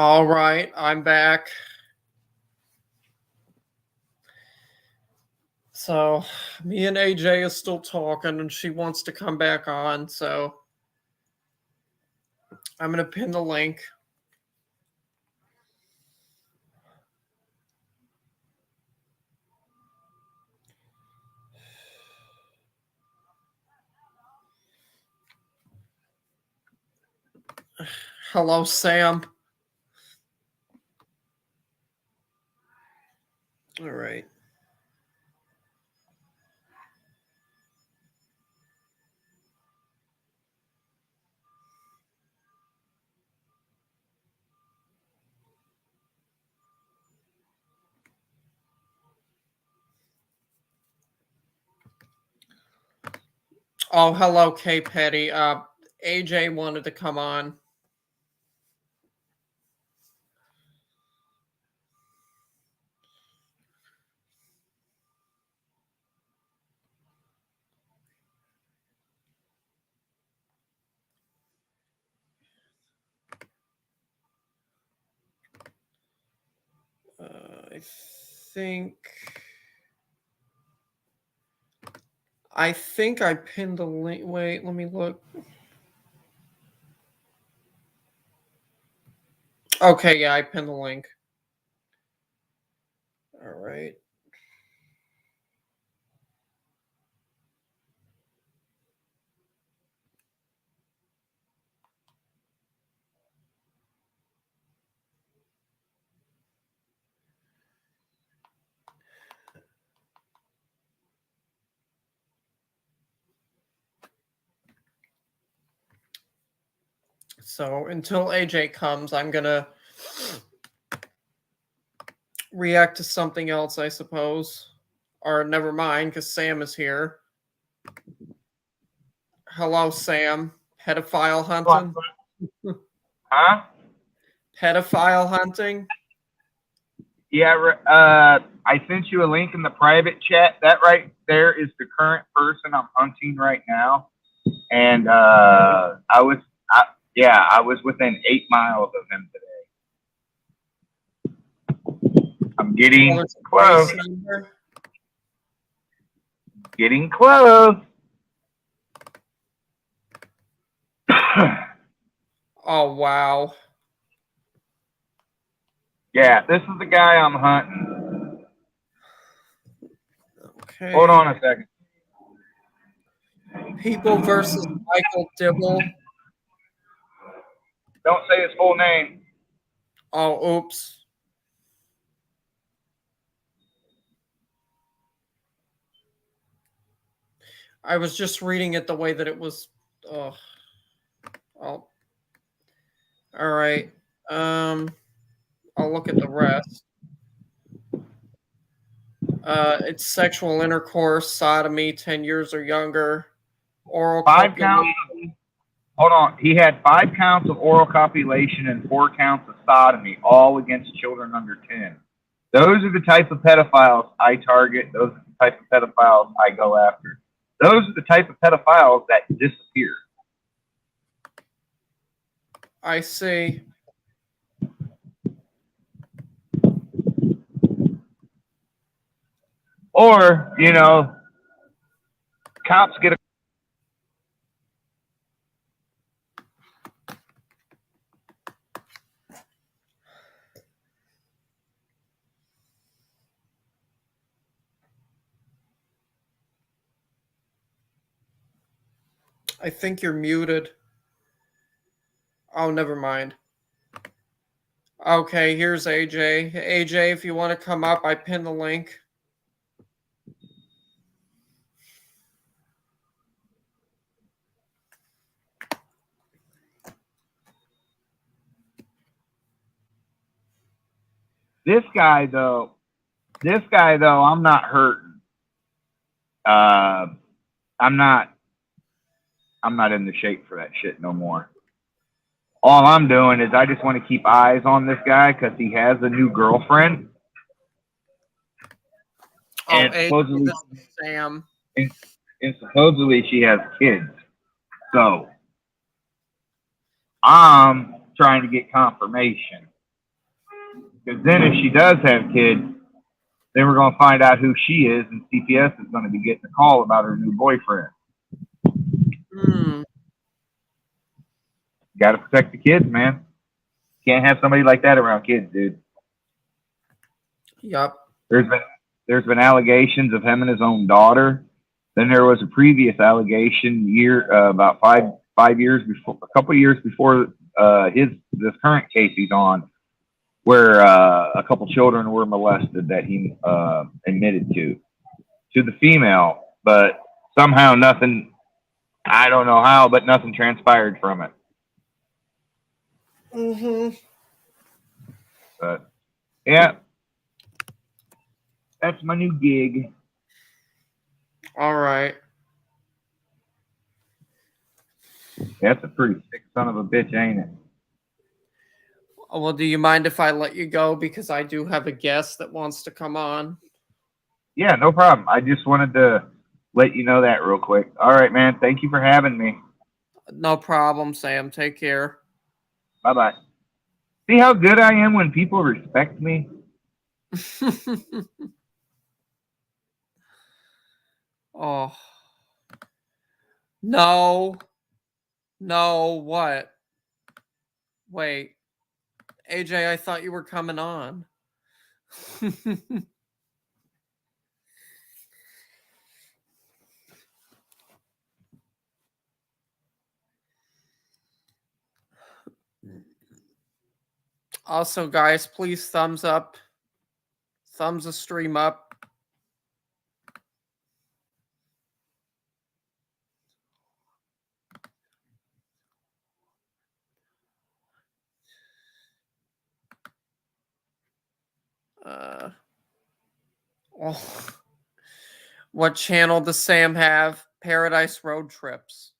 All right, I'm back. So, me and AJ is still talking, and she wants to come back on. So, I'm going to pin the link. Hello, Sam. All right. Oh, hello, K Petty. AJ wanted to come on. I think. I think I pinned the link. Wait, let me look. Okay, yeah, I pinned the link. All right. So until AJ comes, I'm gonna react to something else, I suppose. Or never mind, because Sam is here. Hello, Sam. Pedophile hunting? Huh? Pedophile hunting? Yeah, I sent you a link in the private chat. That right there is the current person I'm hunting right now. And I was within 8 miles of him today. I'm getting close. Getting close. Oh, wow. Yeah, this is the guy I'm hunting. Okay. Hold on a second. People versus Michael Dibble. Don't say his full name. Oh, oops. I was just reading it the way that it was. Oh. All right. I'll look at the rest. It's sexual intercourse, sodomy, 10 years or younger, oral 5 counts. Hold on. He had 5 counts of oral copulation and 4 counts of sodomy, all against children under 10. Those are the type of pedophiles I target. Those are the type of pedophiles I go after. Those are the type of pedophiles that disappear. I see. Or, you know, cops get a I think you're muted. Oh, never mind. Okay, here's AJ. AJ, if you want to come up, I pinned the link. This guy though, I'm not hurting. I'm not in the shape for that shit no more. All I'm doing is I just want to keep eyes on this guy because he has a new girlfriend. Oh, and supposedly, this is Sam. And supposedly she has kids. So I'm trying to get confirmation. Because then if she does have kids, then we're going to find out who she is, and CPS is going to be getting a call about her new boyfriend. Got to protect the kids, man. Can't have somebody like that around kids, dude. Yep. There's been allegations of him and his own daughter. Then there was a previous allegation about five years before, a couple of years before this current case he's on, where a couple children were molested that he admitted to the female, but somehow nothing. I don't know how, but nothing transpired from it. But yeah, that's my new gig. All right. That's a pretty sick son of a bitch, ain't it? Well, do you mind if I let you go? Because I do have a guest that wants to come on. Yeah, no problem. I just wanted to let you know that real quick. All right, man. Thank you for having me. No problem, Sam. Take care. Bye-bye. See how good I am when people respect me? Oh. No. No, what? Wait. AJ, I thought you were coming on. Also, guys, please thumbs up. Thumbs the stream up. What channel does Sam have? Paradise Road Trips.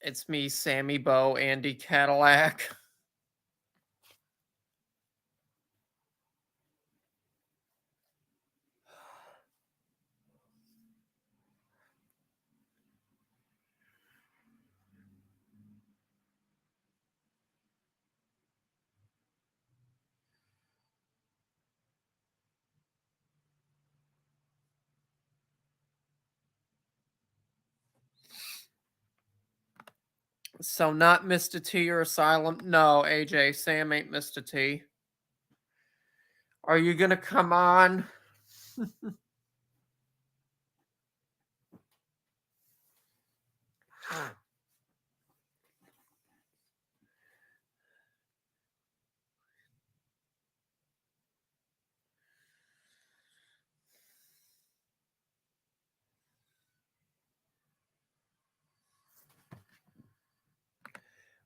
It's me, Sammy Bo, Andy Cadillac. So not Mr. T or Asylum? No, AJ, Sam ain't Mr. T. Are you gonna come on?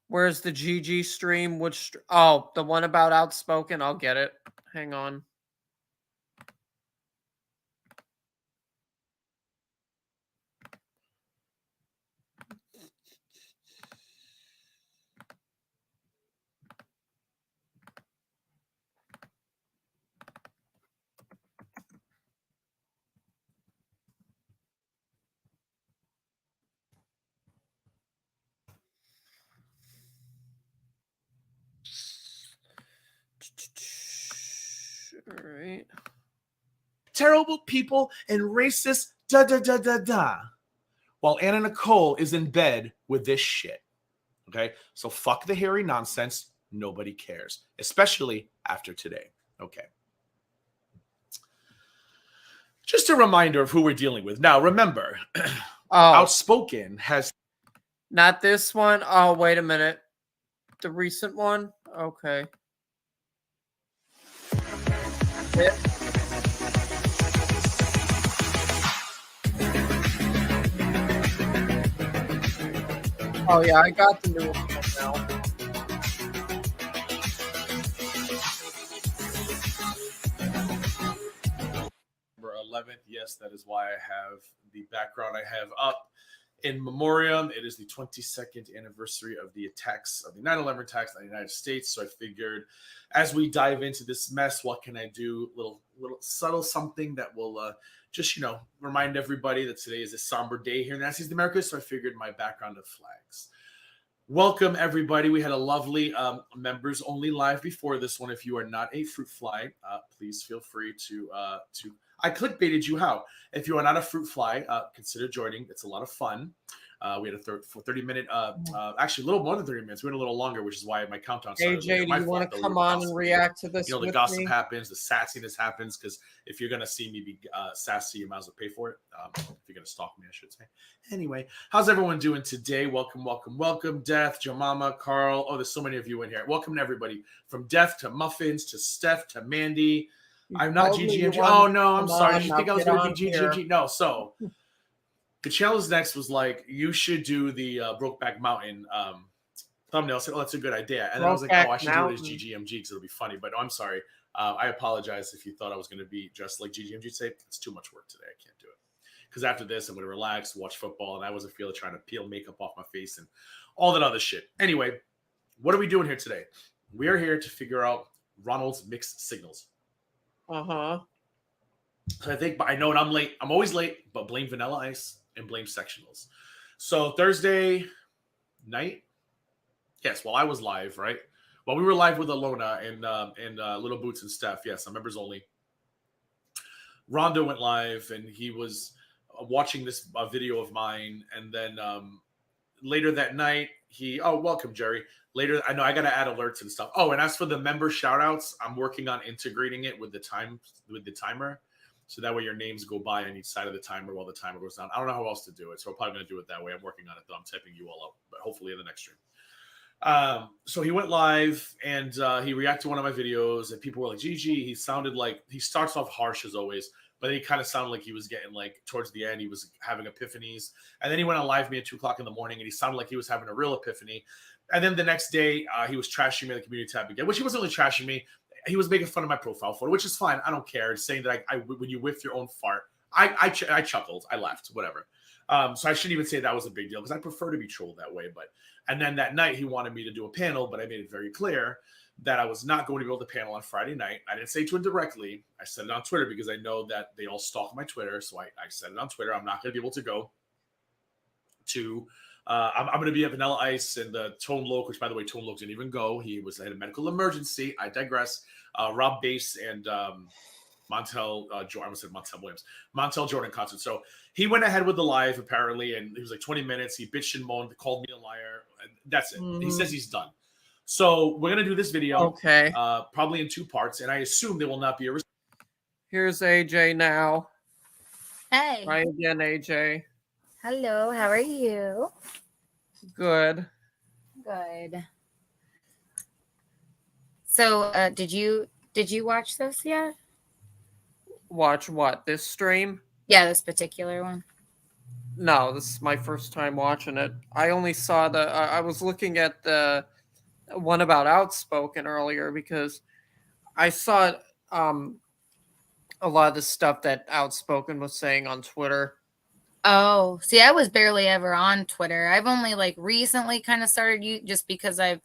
Where's the GG stream? Oh, the one about Outspoken? I'll get it. Hang on. All right. Terrible people and racist while Anna Nicole is in bed with this shit. Okay? So fuck the hairy nonsense. Nobody cares, especially after today. Okay. Just a reminder of who we're dealing with. Now, remember, Outspoken has... Not this one. Oh, wait a minute. The recent one? Okay. Oh, yeah, I got the new one now. November 11th. Yes, that is why I have the background I have up. in memoriam. It is the 22nd anniversary of the attacks of the 9/11 attacks on the United States. So I figured, as we dive into this mess, what can I do? Little subtle something that will just remind everybody that today is a somber day here in the United States of America. So I figured my background of flags. Welcome everybody. We had a lovely members only live before this one. If you are not a fruit fly, please feel free to. I clickbaited you. How? If you are not a fruit fly, consider joining. It's a lot of fun. We had a 30-minute, actually a little more than 30 minutes. We went a little longer, which is why my countdown started. AJ, do you want to come on and react to this? The gossip happens, the sassiness happens, because if you're gonna see me be sassy, you might as well pay for it. If you're gonna stalk me, I should say. Anyway, how's everyone doing today? Welcome, Death, Jemama, Carl. Oh, there's so many of you in here. Welcome to everybody, from Death to Muffins to Steph to Mandy. I'm not GGMG. Oh no, I'm sorry. Did you think I was gonna be GGMG? No. So the challenge next was like, you should do the Brokeback Mountain thumbnail. I said, oh, that's a good idea. And then I was like, oh, I should do it as GGMG because it'll be funny. But I'm sorry. I apologize if you thought I was going to be just like GGMG today. It's too much work today. I can't do it. Because after this, I'm going to relax, watch football, and I wasn't feeling trying to peel makeup off my face and all that other shit. Anyway, what are we doing here today? We are here to figure out Ronald's mixed signals. Uh-huh. So I think, but I know I'm late. I'm always late, but blame Vanilla Ice and blame sectionals. So Thursday night, yes, while I was live, right? While we were live with Alona and Little Boots and Steph, yes, I'm members only. Rondo went live and he was watching this video of mine, and then later that night welcome Jerry. Later, I know I got to add alerts and stuff. Oh, and as for the member shout outs, I'm working on integrating it with the timer. So that way your names go by on each side of the timer while the timer goes down. I don't know how else to do it. So we're probably going to do it that way. I'm working on it, though. I'm typing you all up, but hopefully in the next stream. So he went live and he reacted to one of my videos, and people were like, GG, he sounded like, he starts off harsh as always, but he kind of sounded like he was getting like towards the end, he was having epiphanies. And then he went on live me at 2:00 in the morning, and he sounded like he was having a real epiphany. And then the next day, he was trashing me in the community tab again, which he wasn't really trashing me. He was making fun of my profile photo, which is fine. I don't care. It's saying that when you whiff your own fart, I chuckled. I laughed, whatever. So I shouldn't even say that was a big deal because I prefer to be trolled that way. And then that night he wanted me to do a panel, but I made it very clear that I was not going to be able to panel on Friday night. I didn't say to him directly. I said it on Twitter because I know that they all stalk my Twitter. So I said it on Twitter. I'm not going to be able to go to I'm going to be at Vanilla Ice and the Tone Loc, which, by the way, Tone Loc didn't even go. He had a medical emergency. I digress. Rob Bass and Montel Williams, Montel Jordan concert. So he went ahead with the live, apparently, and he was like 20 minutes. He bitched and moaned, called me a liar. And that's it. He says he's done. So we're going to do this video, okay, probably in 2 parts, and I assume there will not be a... Here's AJ now. Hey. Hi again, AJ. Hello, how are you? Good. Good. So, did you watch this yet? Watch what? This stream? Yeah, this particular one. No, this is my first time watching it. I only saw I was looking at the one about Outspoken earlier because I saw a lot of the stuff that Outspoken was saying on Twitter. Oh, see, I was barely ever on Twitter. I've only like recently kind of started just because that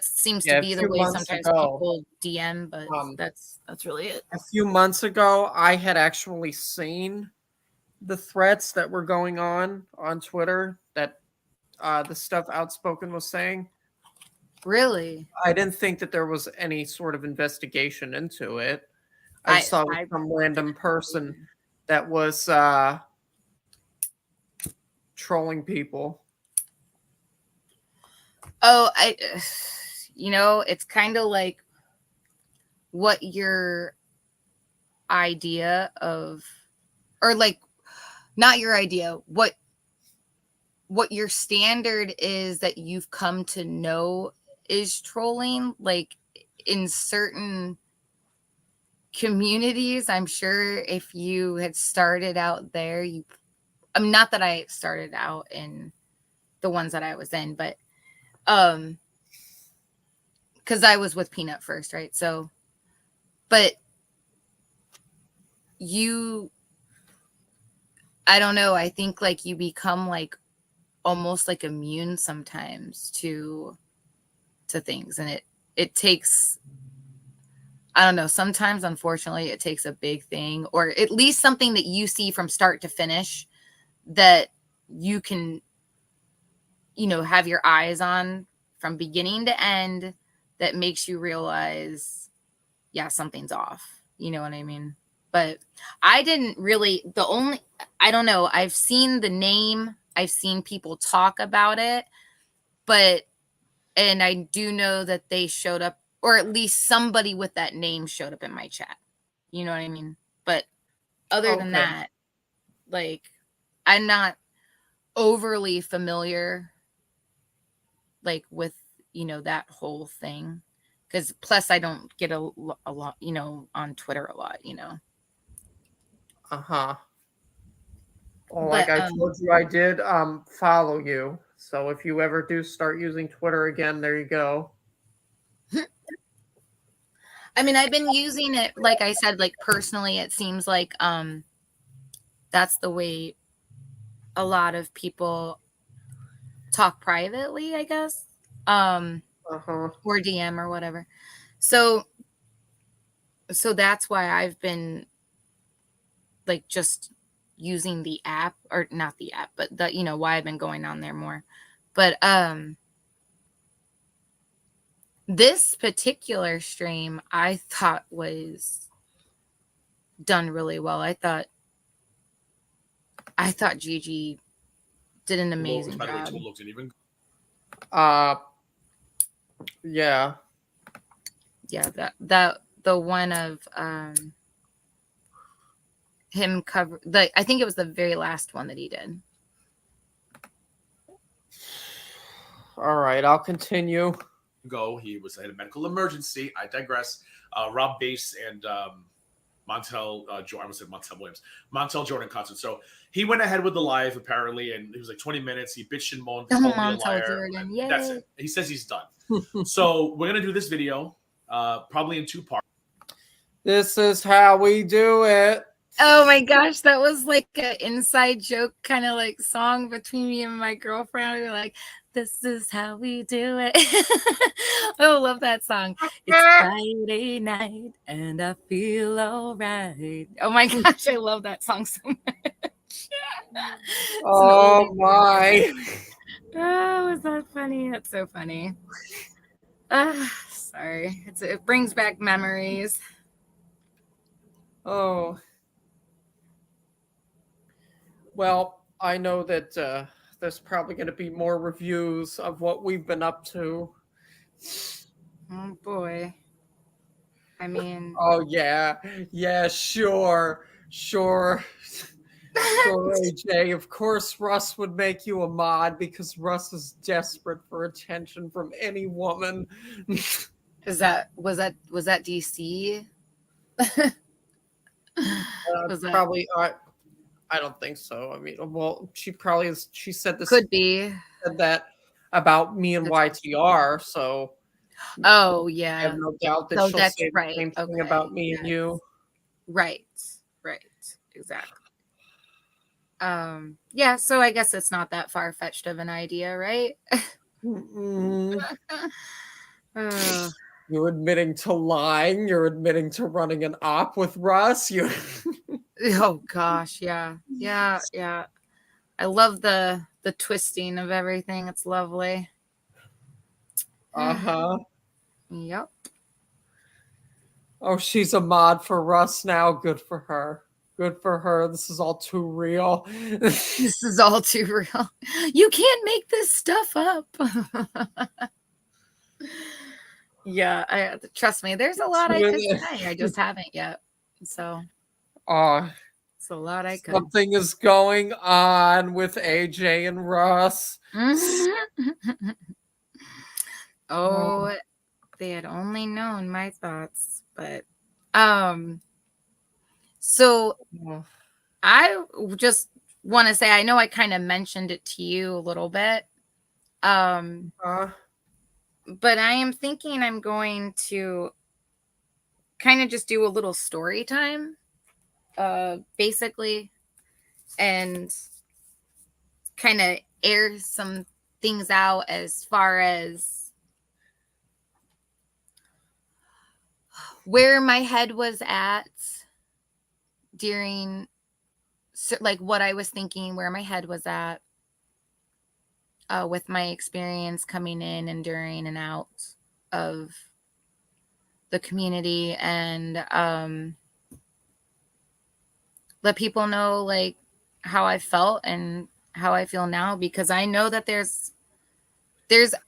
seems to be the way sometimes people DM, but that's really it. A few months ago, I had actually seen the threats that were going on Twitter, that the stuff Outspoken was saying. Really? I didn't think that there was any sort of investigation into it. I saw some random person that was trolling people. Oh, it's kind of like what your idea of, or like not your idea, what your standard is that you've come to know is trolling. Like in certain communities, I'm sure if you had started out there, not that I started out in the ones that I was in, but because I was with Peanut first, right? So, but I don't know. I think like you become like almost like immune sometimes to things, and it takes, I don't know, sometimes unfortunately it takes a big thing, or at least something that you see from start to finish that you can, you know, have your eyes on from beginning to end, that makes you realize, yeah, something's off. You know what I mean? But I didn't really, I don't know, I've seen the name, I've seen people talk about it, and I do know that they showed up, or at least somebody with that name showed up in my chat. You know what I mean? But other than that, like, I'm not overly familiar, like, with, you know, that whole thing. Because plus I don't get a lot, you know, on Twitter a lot, you know. Uh-huh. Well, like I told you, I did follow you. So if you ever do start using Twitter again, there you go. I mean, I've been using it, like I said, like personally, it seems like that's the way a lot of people talk privately, I guess. Or DM or whatever. So that's why I've been like just using the app, or not the app, but the, you know, why I've been going on there more. But this particular stream I thought was done really well. I thought Gigi did an amazing job. Yeah. Yeah, that the one of him cover I think it was the very last one that he did. All right, I'll continue. He was in a medical emergency. I digress. Rob Bass and Montel Jordan concert. So he went ahead with the live apparently, and it was like 20 minutes. He bitched and moaned, called me a liar. Jordan, that's it. He says he's done. So we're gonna do this video, probably in 2 parts. This is how we do it. Oh my gosh, that was like an inside joke kind of like song between me and my girlfriend. We were like, this is how we do it. I love that song. It's Friday night and I feel all right. Oh my gosh, I love that song so much. Oh my. Oh, is that funny? That's so funny. Sorry. It brings back memories. Oh. Well, I know that there's probably going to be more reviews of what we've been up to. Oh boy. I mean. Oh yeah. Yeah, sure. Sure, AJ. Of course, Russ would make you a mod because Russ is desperate for attention from any woman. Was that DC? Probably. I don't think so. I mean, well, she probably is. She said this. Could be. Said that about me and YTR. So. Oh yeah. I have no doubt that she'll say the same thing about me and you. Right. Exactly. Yeah, so I guess it's not that far-fetched of an idea, right? You're admitting to lying. You're admitting to running an op with Russ. Oh gosh, yeah. I love the twisting of everything. It's lovely. Yep. Oh, she's a mod for Russ now. Good for her. Good for her. This is all too real. This is all too real. You can't make this stuff up. Yeah, trust me. There's a lot I could say. I just haven't yet. So. It's a lot I could. Something is going on with AJ and Russ. Oh, they had only known my thoughts, but so I just want to say, I know I kind of mentioned it to you a little bit, but I am thinking I'm going to kind of just do a little story time, basically. and kind of air some things out as far as where my head was at during, like, what I was thinking, where my head was at with my experience coming in and during and out of the community, and let people know, like, how I felt and how I feel now, because I know that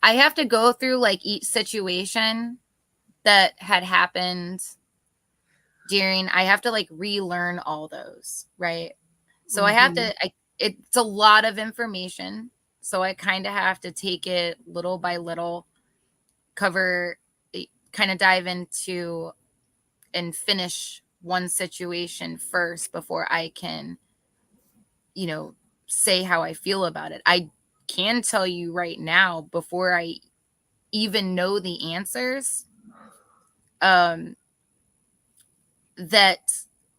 I have to go through, like, each situation that had happened during, I have to, like, relearn all those, right? So I have to, it's a lot of information. So I kind of have to take it little by little, kind of dive into and finish one situation first before I can, say how I feel about it. I can tell you right now, before I even know the answers, that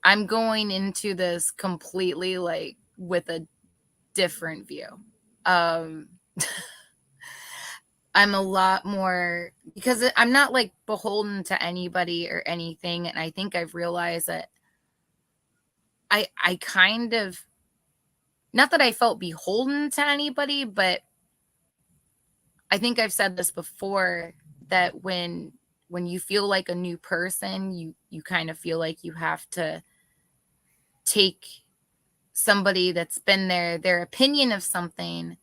I'm going into this completely, like, with a different view. I'm a lot more, because I'm not, like, beholden to anybody or anything. And I think I've realized that I kind of, not that I felt beholden to anybody, but I think I've said this before, that when you feel like a new person, you kind of feel like you have to take somebody that's been there, their opinion of something,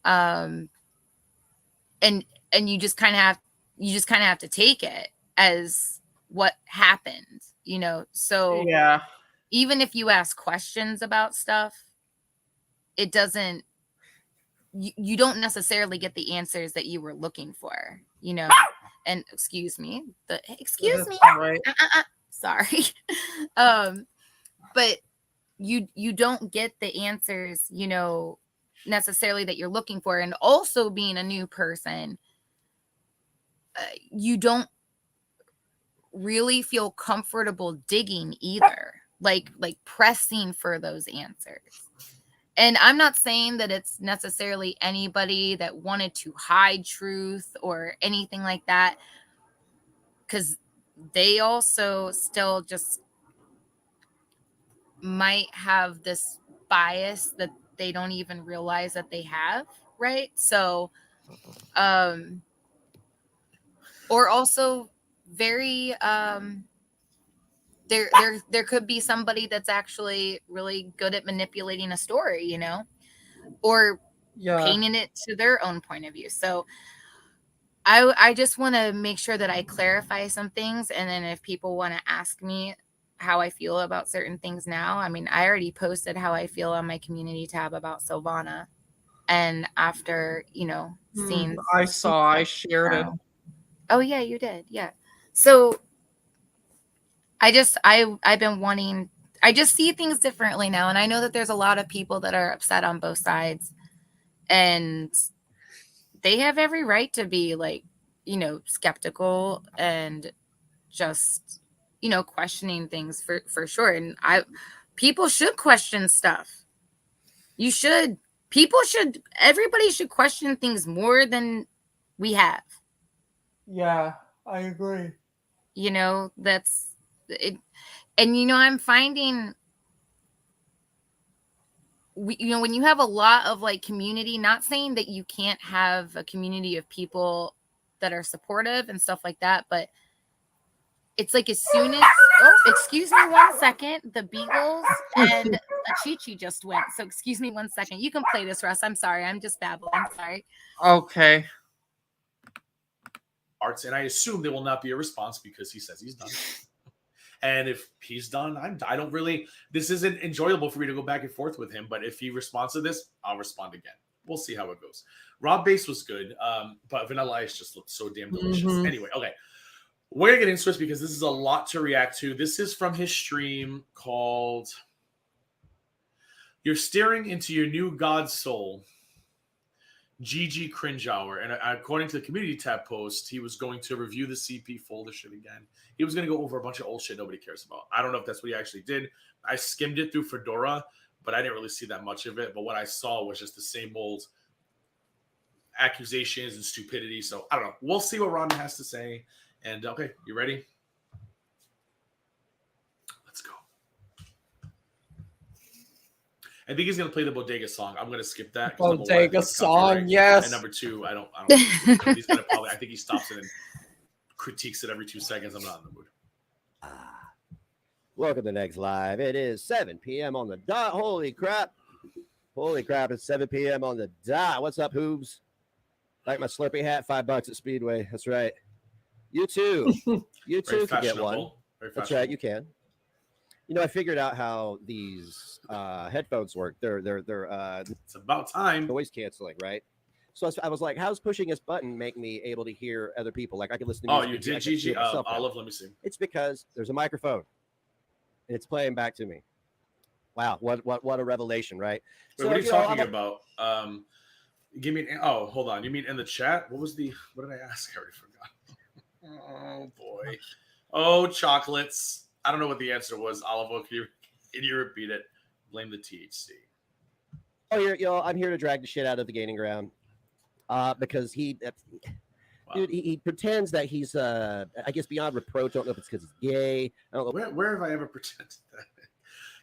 and you just kind of have to take it as what happened, so Yeah. even if you ask questions about stuff, it doesn't, you don't necessarily get the answers that you were looking for, and excuse me, Right. Sorry. But you don't get the answers, necessarily that you're looking for. And also, being a new person, you don't really feel comfortable digging either, like pressing for those answers. And I'm not saying that it's necessarily anybody that wanted to hide truth or anything like that, because they also still just might have this bias that they don't even realize that they have, right? So or also very there could be somebody that's actually really good at manipulating a story, or painting it to their own point of view. So I just want to make sure that I clarify some things, and then if people want to ask me how I feel about certain things now, I mean, I already posted how I feel on my community tab about Silvana, and after seeing, I shared it. Oh yeah, you did, yeah. So I've been wanting, I just see things differently now, and I know that there's a lot of people that are upset on both sides, and they have every right to be, like, skeptical and just, questioning things for sure. And people should question stuff. Everybody should question things more than we have. Yeah, I agree. That's it. And I'm finding, when you have a lot of, like, community, not saying that you can't have a community of people that are supportive and stuff like that, but it's like, as soon as, excuse me 1 second, the Beagles and a Chi-Chi just went. So excuse me 1 second. You can play this, Russ. I'm sorry. I'm just babbling. I'm sorry. Okay. Arts, and I assume there will not be a response because he says he's done. And if he's done, I don't really, this isn't enjoyable for me to go back and forth with him, but if he responds to this, I'll respond again. We'll see how it goes. Raw base was good, but Vanilla Ice just looked so damn delicious. Anyway, okay. We're going to get into this because this is a lot to react to. This is from his stream called You're Staring into Your New God's Soul. GG Cringe Hour. And according to the community tab post, he was going to review the CP folder shit again. He was going to go over a bunch of old shit nobody cares about. I don't know if that's what he actually did. I skimmed it through Fedora, but I didn't really see that much of it. But what I saw was just the same old accusations and stupidity. So I don't know. We'll see what Ronda has to say. And okay, you ready? Let's go. I think he's gonna play the Bodega song. I'm gonna skip that. Bodega song, yes. And number two, I don't think he's gonna probably. I think he stops it and critiques it every 2 seconds. I'm not in the mood. Welcome to the next live. It is 7 p.m. on the dot. Holy crap! It's 7 p.m. on the dot. What's up, Hoobs? Like my Slurpee hat, $5 at Speedway. That's right. You too. You too can get one. That's right. You can. You know, I figured out how these headphones work. They're it's about time. Noise canceling, right? So I was like, how's pushing this button make me able to hear other people? Like I can listen to music. Oh, you did, Gigi? Olive, let me see. It's because there's a microphone. And it's playing back to me. Wow, what a revelation, right? Wait, what are you talking about? Give me hold on. You mean in the chat? What did I ask? I already forgot. Oh boy. Oh, chocolates. I don't know what the answer was. Olive, can you repeat it? Blame the THC. Oh, I'm here to drag the shit out of the gaining ground. Because he dude, he pretends that he's I guess beyond reproach. I don't know if it's because he's gay. I don't know. Where have I ever pretended that?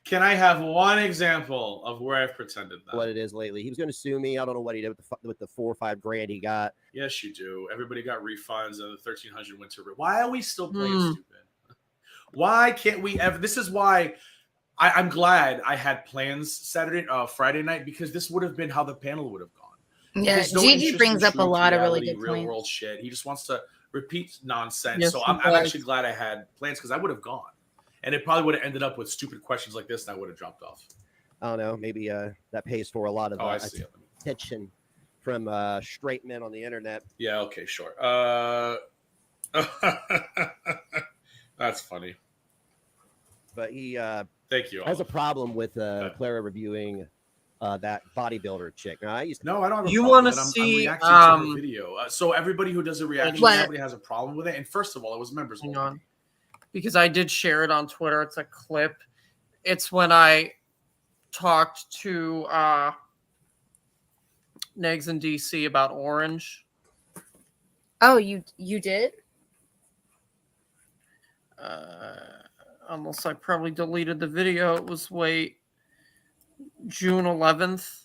Can I have one example of where I've pretended that? What it is lately. He was going to sue me. I don't know what he did with the $4 or $5 grand he got. Yes, you do. Everybody got refunds and the 1,300 went to. Why are we still playing stupid? Why can't we ever? This is why I'm glad I had plans Friday night, because this would have been how the panel would have gone. Yeah, Gigi brings up a lot of really good real points. World shit. He just wants to repeat nonsense. Yes, so I'm actually glad I had plans, because I would have gone. And it probably would have ended up with stupid questions like this, and I would have dropped off. I don't know. Maybe that pays for a lot of attention from straight men on the internet. Yeah, okay, sure. That's funny. But he thank you. Has a problem with Clara reviewing that bodybuilder chick. Now, I don't have a you want to see to her video. So everybody who does a reaction, everybody has a problem with it. And first of all, it was members only. Because I did share it on Twitter. It's a clip. It's when I talked to Negs in DC about Orange. Oh, you did? Almost, I probably deleted the video. It was June 11th.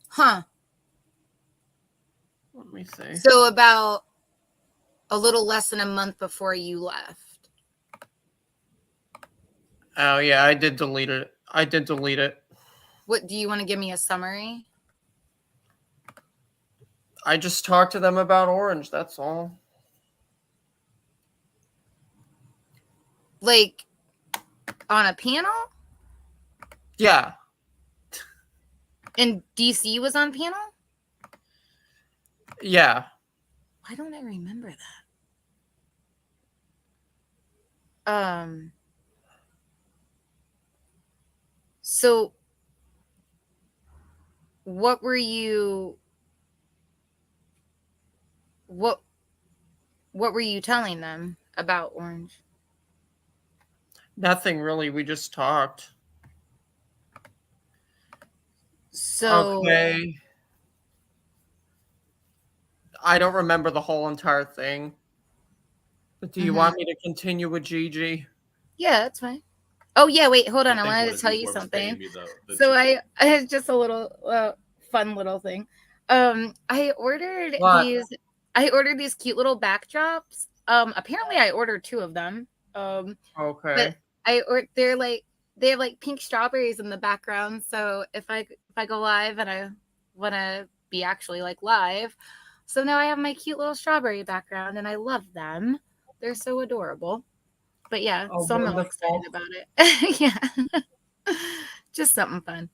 Huh. Let me see. So about a little less than a month before you left. Oh, yeah, I did delete it. What, do you want to give me a summary? I just talked to them about Orange, that's all. Like, on a panel? Yeah. And DC was on panel? Yeah. Why don't I remember that? So what were you telling them about Orange? Nothing really. We just talked. So okay. I don't remember the whole entire thing. But do you want me to continue with Gigi? Yeah, that's fine. Oh, yeah, wait, hold on. I wanted to tell you something. So I had just a little fun little thing. I ordered these cute little backdrops. Apparently I ordered 2 of them. Okay. But they have like pink strawberries in the background. So if I go live and I want to be actually like live, so now I have my cute little strawberry background and I love them. They're so adorable. But yeah, so I'm really excited about it. Yeah. Just something fun.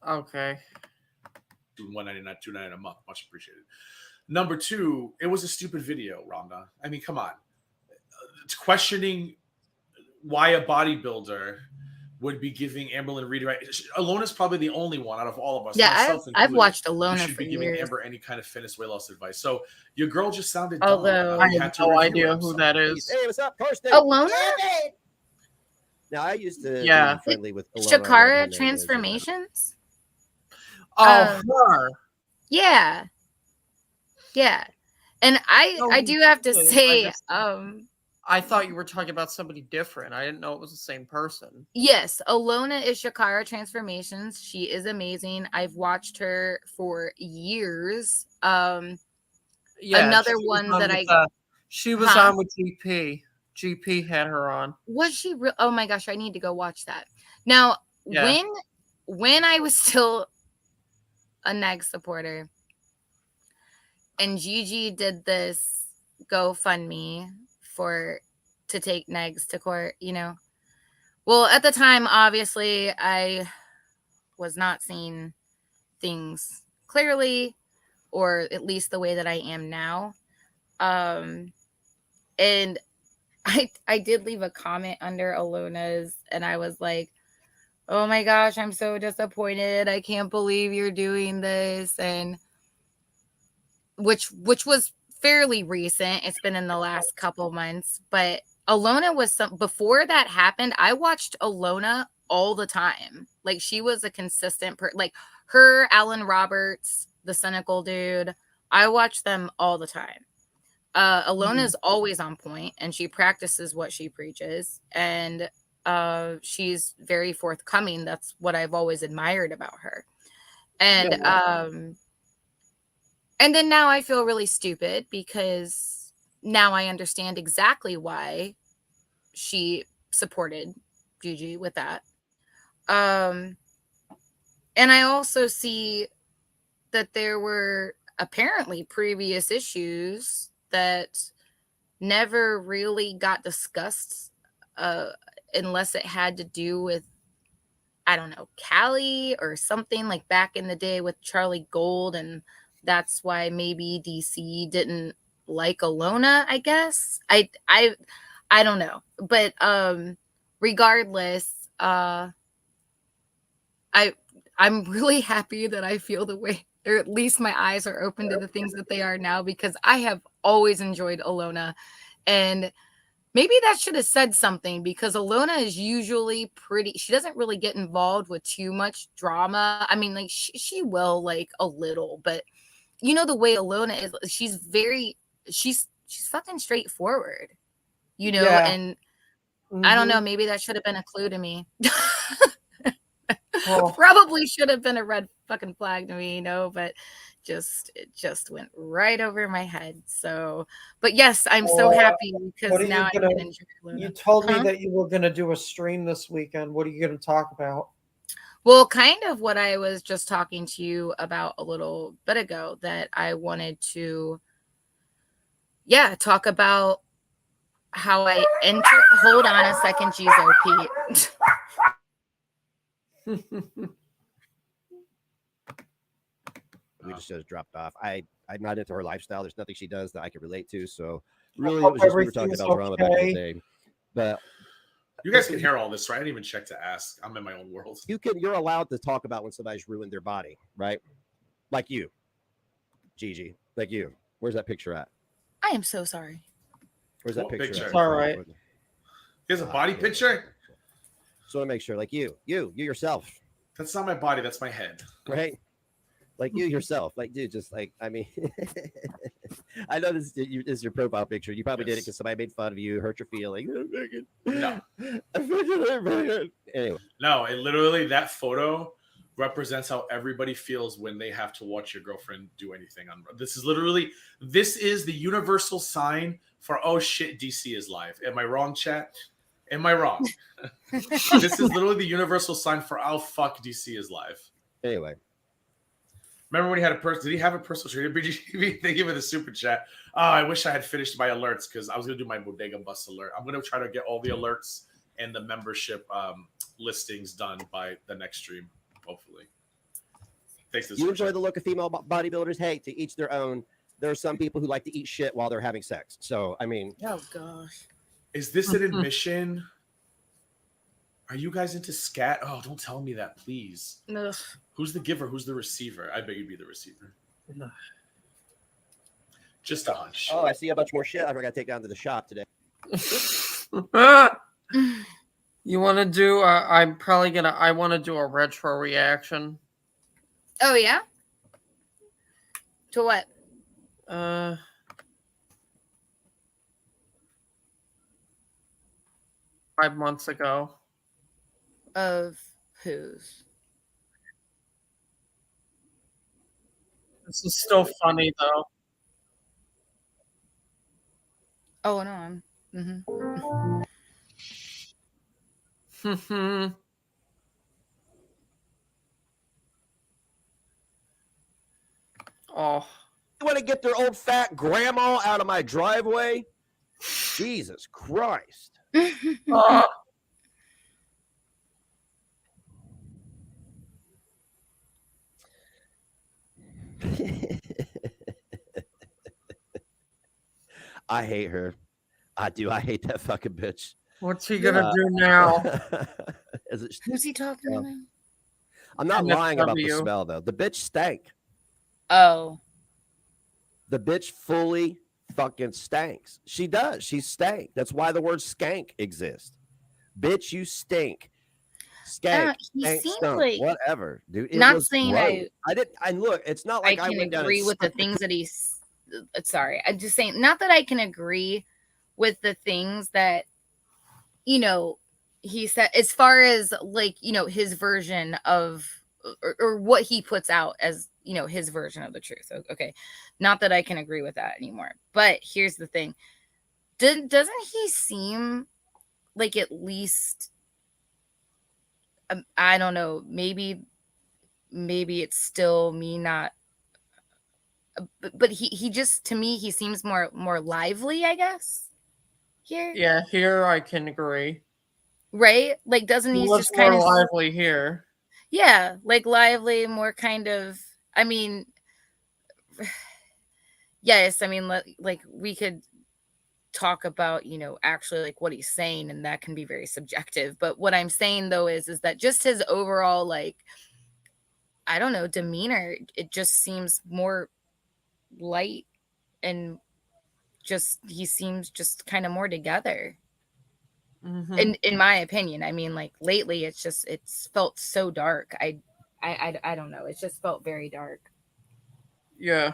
Okay. $199, $299 a month. Much appreciated. Number 2, it was a stupid video, Rhonda. I mean, come on. It's questioning why a bodybuilder would be giving Amberlynn Reed right. Alona's probably the only one out of all of us. Yeah, I've watched Alona should for be giving years. Amber any kind of fitness weight loss advice. So your girl just sounded Although dumb. I have no idea who that is. Hey, what's up, Karsten? Alona? Now I used to be friendly with Alona. Shakara Transformations. Oh, her. Yeah, and I do have to say, I thought you were talking about somebody different. I didn't know it was the same person. Yes, Alona is Shakara Transformations. She is amazing. I've watched her for years. Another one that she was on with GP. GP had her on. Was she real? Oh my gosh, I need to go watch that. Now, when I was still a Neg supporter and Gigi did this GoFundMe to take Negs to court, well, at the time, obviously, I was not seeing things clearly, or at least the way that I am now. And I did leave a comment under Alona's, and I was like, oh my gosh, I'm so disappointed. I can't believe you're doing this. And which was fairly recent. It's been in the last couple months, but Alona was before that happened. I watched Alona all the time. Like, she was a consistent like her, Alan Roberts, the cynical dude. I watched them all the time. Alona is always on point, and she practices what she preaches, and she's very forthcoming. That's what I've always admired about her. And and then now I feel really stupid because now I understand exactly why she supported Gigi with that. And I also see that there were apparently previous issues that never really got discussed unless it had to do with, I don't know, Cali or something, like back in the day with Charlie Gold, and that's why maybe DC didn't like Alona, I guess. I don't know. But regardless, I'm really happy that I feel the way, or at least my eyes are open to the things that they are now, because I have always enjoyed Alona. And maybe that should have said something, because Alona is usually she doesn't really get involved with too much drama. I mean, like, she will, like, a little, but the way Alona is, she's fucking straightforward, and I don't know, maybe that should have been a clue to me. Probably should have been a red fucking flag to me, but it just went right over my head. So, but yes, I'm so happy because now I can enjoy Alona. You told me that you were going to do a stream this weekend. What are you going to talk about? Well, kind of what I was just talking to you about a little bit ago, that I wanted to, talk about how I entered. Hold on a second, Gizo Pete. We just dropped off. I'm not into her lifestyle. There's nothing she does that I can relate to. So really, it was just we were talking about drama back in the day. But you guys can hear all this, right? I didn't even check to ask. I'm in my own world. You're allowed to talk about when somebody's ruined their body, right? Like you, Gigi. Like you. Where's that picture at? I am so sorry. Where's that picture? It's all right. Here's a body picture. So to make sure, like you yourself. That's not my body. That's my head. Right. Like you yourself, like, dude, just like, I mean, I know this is your profile picture. You probably did it because somebody made fun of you, hurt your feelings. No. Anyway. No, it literally, that photo represents how everybody feels when they have to watch your girlfriend do anything. This is the universal sign for, oh shit, DC is live. Am I wrong, chat? Am I wrong? This is literally the universal sign for, oh fuck, DC is live. Anyway. Remember when he had did he have a personal trainer? Thank you for the super chat. Oh, I wish I had finished my alerts because I was going to do my Bodega Bus alert. I'm going to try to get all the alerts and the membership listings done by the next stream, hopefully. Thanks. You enjoy the look of female bodybuilders? Hey, to each their own. There are some people who like to eat shit while they're having sex. So, I mean. Oh, gosh. Is this an admission Are you guys into scat? Oh, don't tell me that, please. Ugh. Who's the giver? Who's the receiver? I bet you'd be the receiver. Just a hunch. Oh, I see a bunch more shit. I forgot to take down to the shop today. You want to do? I'm probably gonna. I want to do a retro reaction. Oh yeah. To what? 5 months ago. Of whose? This is still funny though. Oh no, I'm. Oh. You want to get their old fat grandma out of my driveway? Jesus Christ. I hate her. I do. I hate that fucking bitch. What's he gonna do now? Who's he talking about? I'm not lying about the smell though. The bitch stank. Oh. The bitch fully fucking stanks. She does. She stank. That's why the word skank exists. Bitch, you stink. Skank. He seems stunk, like whatever, dude. It not was saying gross. I did. And look, it's not like I can went down agree with the things that he's. Sorry, I'm just saying. Not that I can agree with the things that he said as far as like his version of or what he puts out as his version of the truth. Okay, not that I can agree with that anymore. But here's the thing: doesn't he seem like at least? I don't know. Maybe it's still me not. But he just, to me, he seems more lively, I guess. Here. Yeah, here I can agree. Right? Like, doesn't he just kind of lively here? Yeah, like lively, more kind of. I mean, yes. I mean, like we could talk about actually like what he's saying, and that can be very subjective. But what I'm saying though is that just his overall like, I don't know, demeanor. It just seems more light and just he seems just kind of more together. In my opinion. I mean, like lately it's felt so dark. I don't know, it's just felt very dark. Yeah,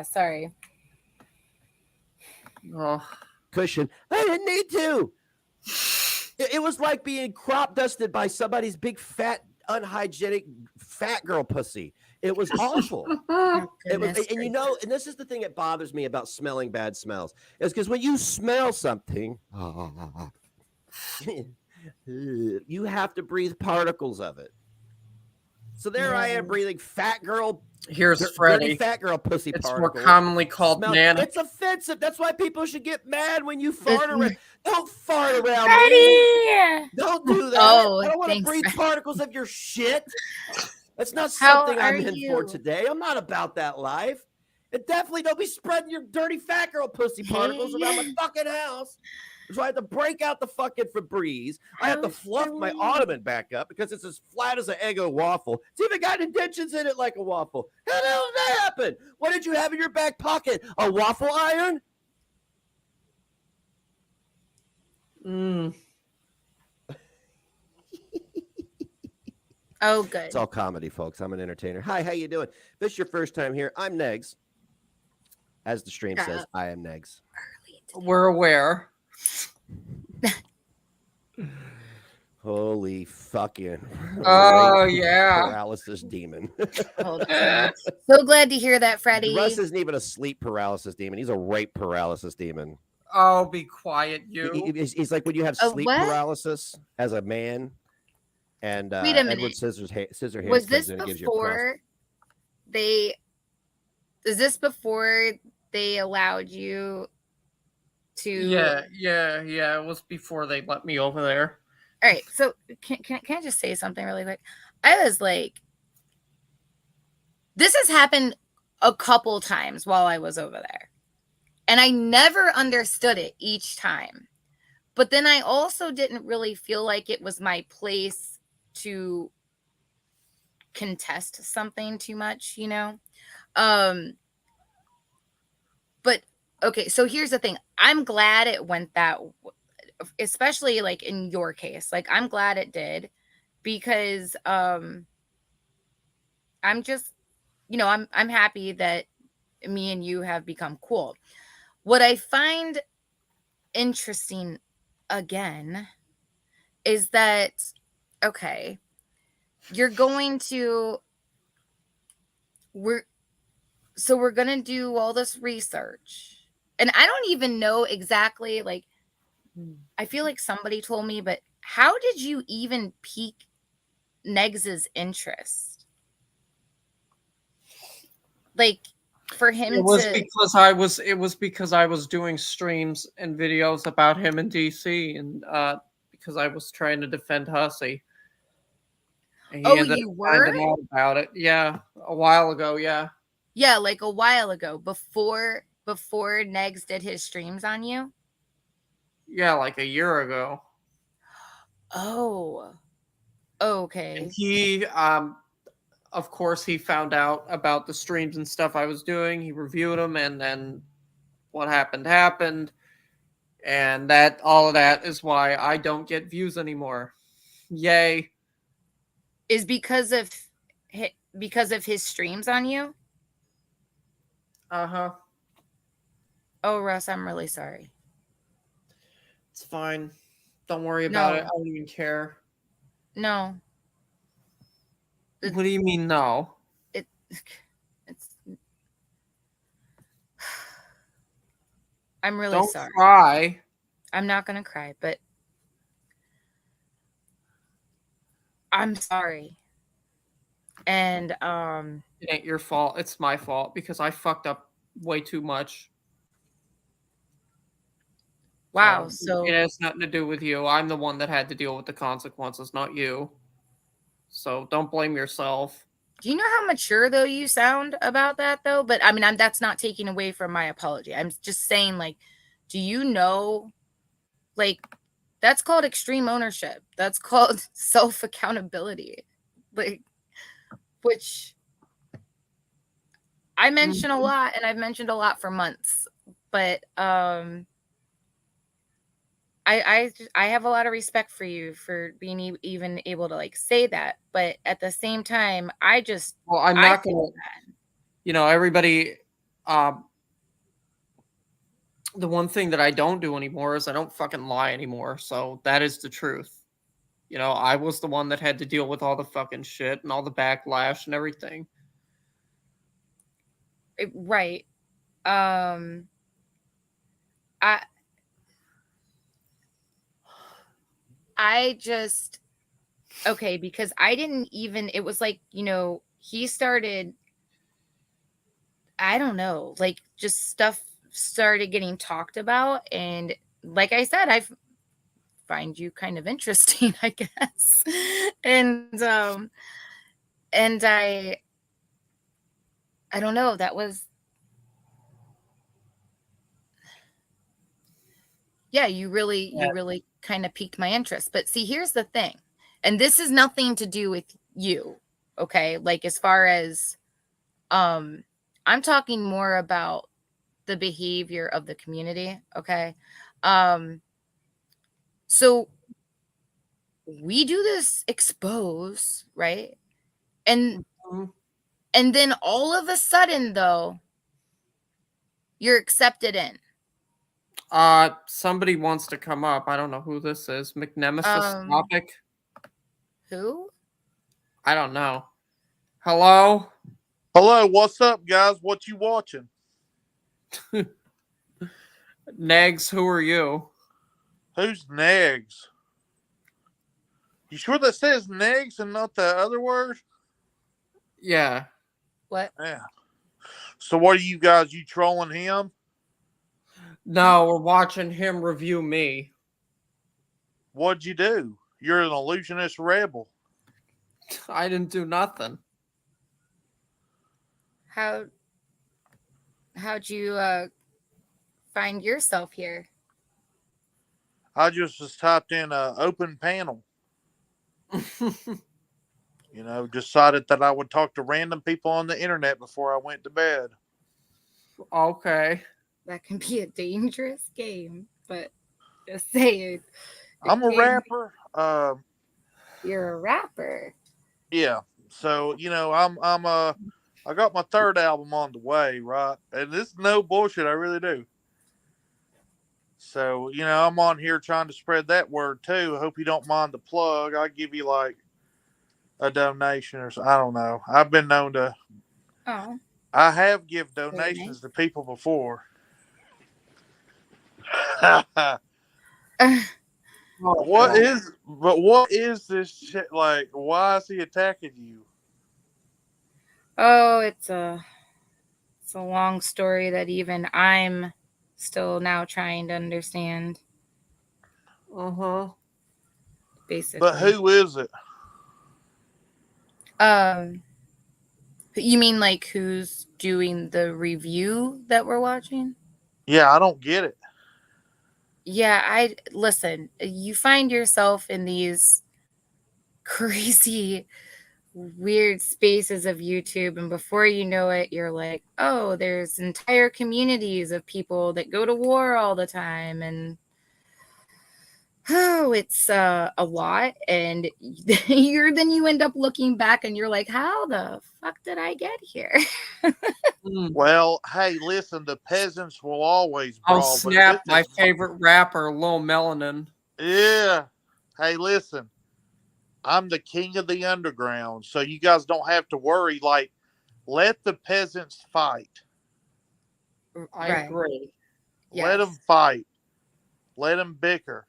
sorry. Cushion. I didn't need to. It was like being crop dusted by somebody's big fat unhygienic fat girl pussy. It was awful. It was, and and this is the thing that bothers me about smelling bad smells, is because when you smell something, you have to breathe particles of it. So there I am breathing fat girl. Here's Freddie. Dirty fat girl pussy it's particles. More commonly called nana. It's offensive. That's why people should get mad when you fart around. Don't fart around Freddie! me. Don't do that. Oh, I don't want to breathe particles of your shit. That's not something I'm in for today. I'm not about that life. And definitely don't be spreading your dirty fat girl pussy particles around my fucking house. So I had to break out the fucking Febreze. I have to fluff my ottoman back up because it's as flat as an Eggo waffle. It's even got indentions in it like a waffle. How the hell did that happen? What did you have in your back pocket? A waffle iron? Oh, good. It's all comedy, folks. I'm an entertainer. Hi, how you doing? If this is your first time here, I'm Negs. As the stream says, I am Negs. We're aware. Holy fucking paralysis demon. Hold on. So glad to hear that, Freddie. Russ isn't even a sleep paralysis demon. He's a rape paralysis demon. Oh, be quiet, you. He's like when you have sleep paralysis as a man, and wait a minute. Edward Scissorhands was this before they? Is this before they allowed you to? Yeah. It was before they let me over there. All right, so can I just say something really quick? I was like, this has happened a couple times while I was over there, and I never understood it each time. but then I also didn't really feel like it was my place to contest something too much, you know? But okay, so here's the thing. I'm glad it went that, especially like in your case. Like, I'm glad it did, because I'm just, I'm happy that me and you have become cool. What I find interesting again is that, okay, you're going to, we're going to do all this research, and I don't even know exactly, like, I feel like somebody told me, but how did you even pique Negs's interest? Like, for him it was to, because I was doing streams and videos about him in DC, and because I was trying to defend Hussey. And he ended you up were? finding out about it. Yeah, a while ago, yeah. Yeah, like a while ago, before Negs did his streams on you? Yeah, like a year ago. Oh. And Okay. he of course he found out about the streams and stuff I was doing. He reviewed them, and then what happened. And that all of that is why I don't get views anymore. Yay. Is because of his streams on you? Uh-huh. Oh, Russ, I'm really sorry. It's fine. Don't worry about it. I No. don't even care. No. What do you mean no? It's I'm really Don't sorry. cry. I'm not going to cry, but I'm sorry. And It ain't your fault. It's my fault because I fucked up way too much. wow, So it has nothing to do with you. I'm the one that had to deal with the consequences, not you. So don't blame yourself. do you know how mature though you sound about that though? But I mean, that's not taking away from my apology. I'm just saying, like, do you know, like, that's called extreme ownership. That's called self accountability. Like, which I mention a lot, and I've mentioned a lot for months, but I have a lot of respect for you for being even able to like say that, but at the same time, I'm not gonna, everybody. The one thing that I don't do anymore is I don't fucking lie anymore. So that is the truth. I was the one that had to deal with all the fucking shit and all the backlash and everything. Right. I just, okay, because I didn't even, it was like, he started, I don't know, like, just stuff started getting talked about, and like I said, I find you kind of interesting, I guess. And I don't know, that was, yeah, you really kind of piqued my interest. But see, here's the thing, and this is nothing to do with you, okay? Like, as far as I'm talking more about the behavior of the community, okay? So we do this expose, right? And then all of a sudden, though, you're accepted in. Somebody wants to come up. I don't know who this is. McNemesis topic. Who? I don't know. Hello? Hello, what's up, guys? What you watching? Negs, who are you? Who's Negs? You sure that says Negs and not the other word? Yeah. What? Yeah. So what are you guys? You trolling him? No, we're watching him review me. What'd you do? You're an illusionist rebel. I didn't do nothing. How'd you find yourself here? I just typed in open panel. You know, decided that I would talk to random people on the internet before I went to bed. Okay. That can be a dangerous game, but just saying. I'm a rapper. You're a rapper. Yeah. So, you know, I got my third album on the way, right? And this is no bullshit, I really do. So, you know, I'm on here trying to spread that word too. I hope you don't mind the plug. I'll give you like a donation or so. I don't know. I've been known to. Oh. I have give donations to people before. What is this shit like? Why is he attacking you? Oh, it's a long story that even I'm still now trying to understand. Basically. But who is it? You mean like who's doing the review that we're watching? Yeah, I don't get it. Yeah, listen, you find yourself in these crazy weird spaces of YouTube, and before you know it, you're like, oh, there's entire communities of people that go to war all the time, and oh, it's a lot. And then you end up looking back and you're like, how the fuck did I get here? Well, hey, listen, the peasants will always brawl. Oh, snap, my favorite rapper, Lil Melanin. Yeah. Hey, listen, I'm the king of the underground, so you guys don't have to worry. Like, let the peasants fight. I agree. Let them fight. Let them bicker.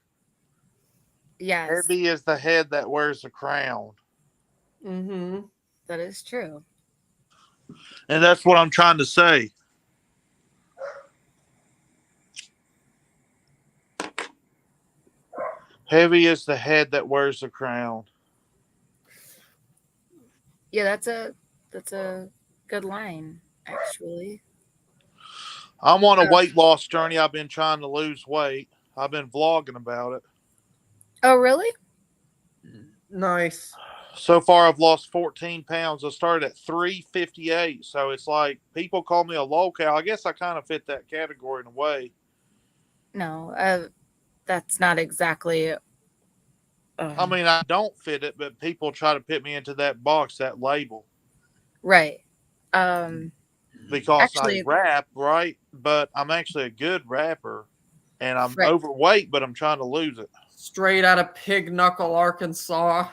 Yes. Heavy is the head that wears the crown. That is true. And that's what I'm trying to say. Heavy is the head that wears the crown. Yeah, that's a good line, actually. I'm on a weight loss journey. I've been trying to lose weight. I've been vlogging about it. Oh, really? Nice. So far, I've lost 14 pounds. I started at 358. So it's like people call me a low cal. I guess I kind of fit that category in a way. No, that's not exactly. I mean, I don't fit it, but people try to put me into that box, that label. Right. Because I rap, right? But I'm actually a good rapper. And I'm Right. overweight, but I'm trying to lose it. Straight out of Pig Knuckle, Arkansas.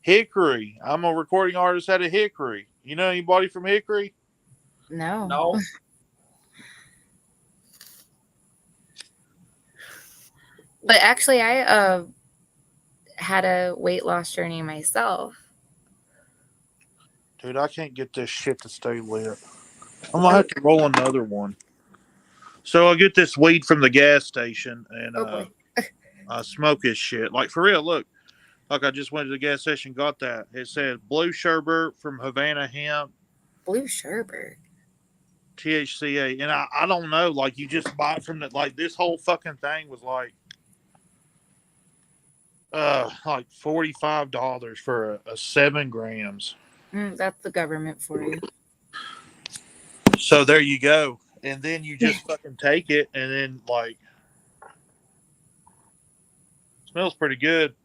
Hickory. I'm a recording artist out of Hickory. You know anybody from Hickory? No. But actually, I had a weight loss journey myself. Dude, I can't get this shit to stay lit. I'm going to have to roll another one. So I get this weed from the gas station, and I smoke this shit. Like, for real, look. Like, I just went to the gas station, got that. It said Blue Sherbert from Havana Hemp. Blue Sherbert? THCA. And I don't know. Like, you just buy it from the, like, this whole fucking thing was like $45 for a 7 grams. That's the government for you. So there you go. And then you just fucking take it, and then, like, smells pretty good.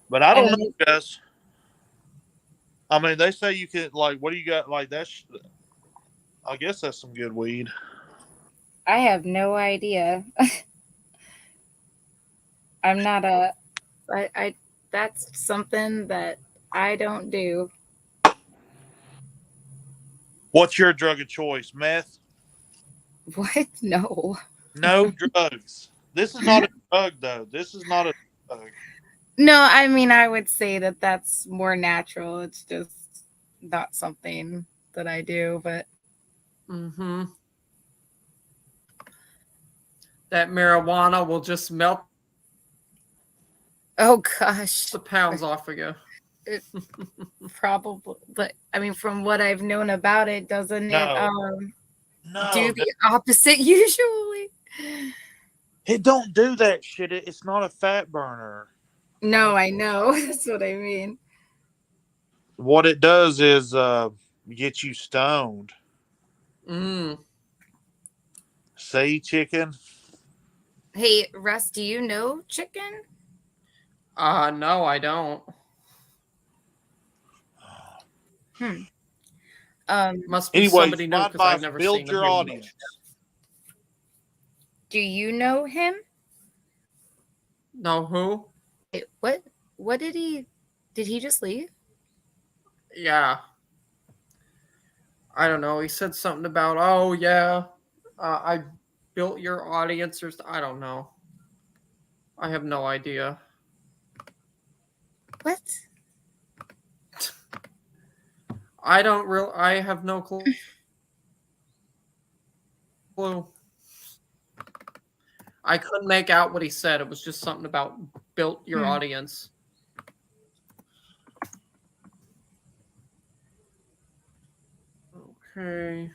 But I don't know, guys. I mean, they say you can, like, what do you got? Like, I guess that's some good weed. I have no idea. I'm not that's something that I don't do. What's your drug of choice? Meth? What? No. No drugs. This is not a drug, though. This is not a drug. No, I mean, I would say that that's more natural. It's just not something that I do, but. That marijuana will just melt. Oh, gosh. The pounds off of you. It probably, but I mean, from what I've known about it, doesn't it do the opposite usually? It don't do that shit. It's not a fat burner. No, I know. That's what I mean. What it does is get you stoned. Say, chicken. Hey, Russ, do you know chicken? No, I don't. Must be Anyways, somebody new my because I've advice, never build seen your him. audience. Do you know him? No, who? Wait, what did he just leave? Yeah. I don't know. He said something about, oh, yeah, I built your audience or I don't know. I have no idea. What? I have no clue. I couldn't make out what he said. It was just something about built your audience. Okay.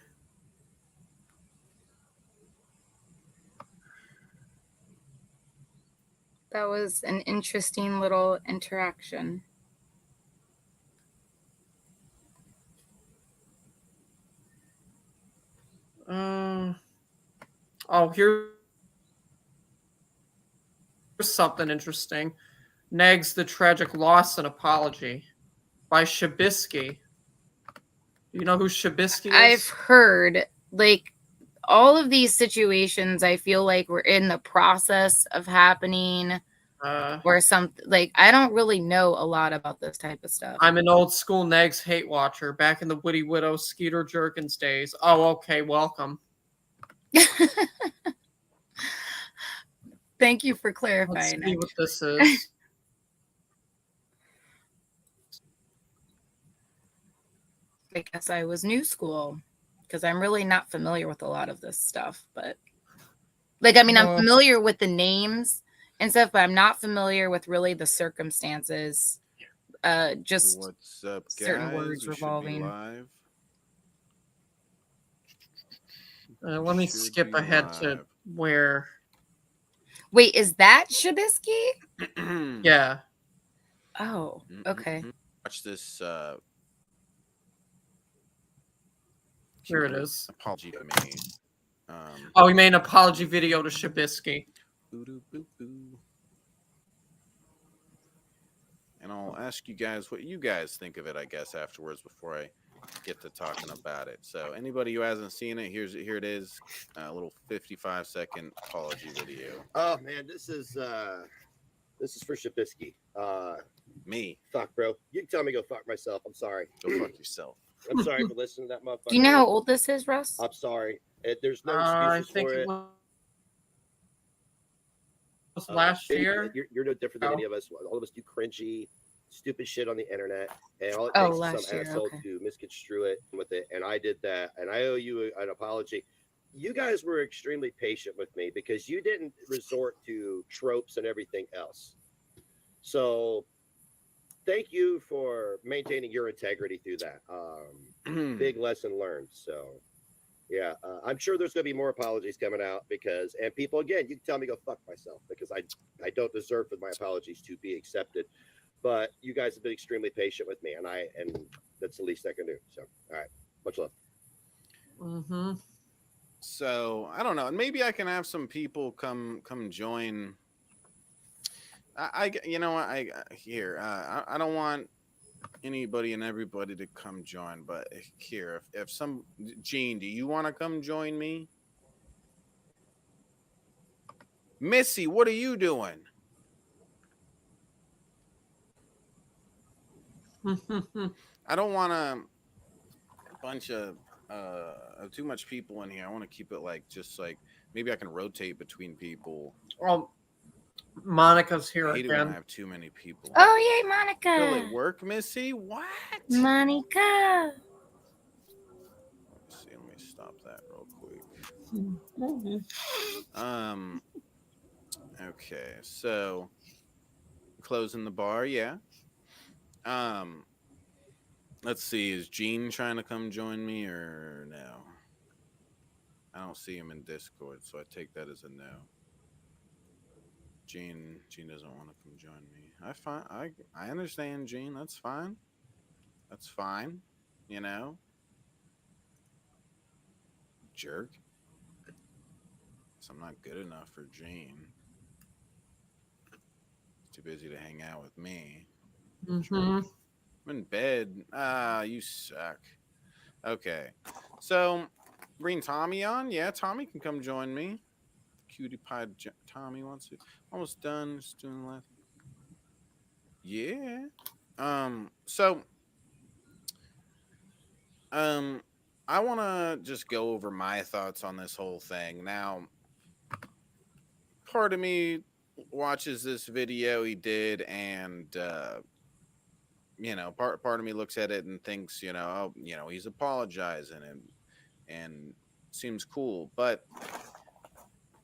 That was an interesting little interaction. Oh, here's something interesting. Negs, the Tragic Loss and Apology by Shabisky. Do you know who Shabisky is? I've heard, like, all of these situations, I feel like we're in the process of happening or something. Like, I don't really know a lot about this type of stuff. I'm an old school Negs hate watcher back in the Woody Widow Skeeter Jerkins days. Oh, okay. Welcome. Thank you for clarifying. Let's see what this is. I guess I was new school because I'm really not familiar with a lot of this stuff. But, like, I mean, I'm familiar with the names and stuff, but I'm not familiar with really the circumstances. Just what's up, guys? Certain words we revolving. Live. Let me skip ahead to where. Wait, is that Shabisky? Yeah. Oh, okay. Watch this. Here it is. Apology to me. Oh, he made an apology video to Shabisky. And I'll ask you guys what you guys think of it, I guess, afterwards before I get to talking about it. So anybody who hasn't seen it, here it is. A little 55-second apology video. Oh man, this is for Shabisky. Me. Fuck, bro. You can tell me go fuck myself. I'm sorry. Go fuck yourself. I'm sorry for listening to that motherfucker. Do you know how old this is, Russ? I'm sorry. There's no excuses I think for it it. was last year. You're no different than any of us. All of us do cringy, stupid shit on the internet, and all it takes is some asshole to misconstrue it with it. And I did that, and I owe you an apology. You guys were extremely patient with me because you didn't resort to tropes and everything else. So thank you for maintaining your integrity through that. Big lesson learned. So yeah, I'm sure there's going to be more apologies coming out and people, again, you can tell me go fuck myself because I don't deserve for my apologies to be accepted. But you guys have been extremely patient with me, and that's the least I can do. So, all right, much love. Mm-hmm. So I don't know, and maybe I can have some people come join. I don't want anybody and everybody to come join, but here, if some Gene, do you want to come join me? Missy, what are you doing? I don't want a bunch of too much people in here. I want to keep it just maybe I can rotate between people. Well, Monica's here I hate again. it when I have too many people. Oh, yay, Monica. Will it work, Missy? What? Monica. Let's see, let me stop that real quick. Okay, so closing the bar, yeah. Let's see, is Gene trying to come join me or no? I don't see him in Discord, so I take that as a no. Gene doesn't want to come join me. I understand, Gene. That's fine. That's fine. You know, jerk. So I'm not good enough for Gene. Too busy to hang out with me. Mm-hmm. I'm in bed. You suck. Okay. So, bring Tommy on? Yeah, Tommy can come join me. Cutie pie Tommy wants to. Almost done. Just doing the last. Yeah. So, I want to just go over my thoughts on this whole thing. Now, part of me watches this video he did, and part of me looks at it and thinks, he's apologizing and seems cool, but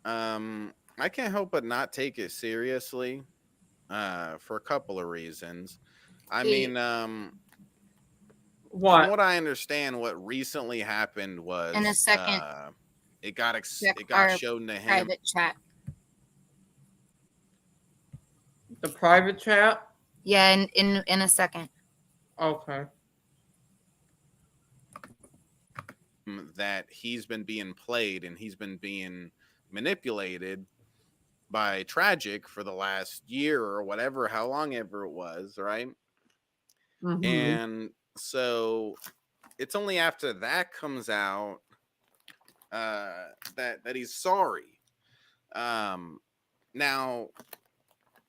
I can't help but not take it seriously for a couple of reasons. I mean, from what I understand, what recently happened was in a second it got shown to him. Private chat. The private chat? Yeah, in a second. Okay. That he's been being played and he's been being manipulated by Tragic for the last year or whatever, how long ever it was, right? Mm-hmm. And so it's only after that comes out that he's sorry. Now,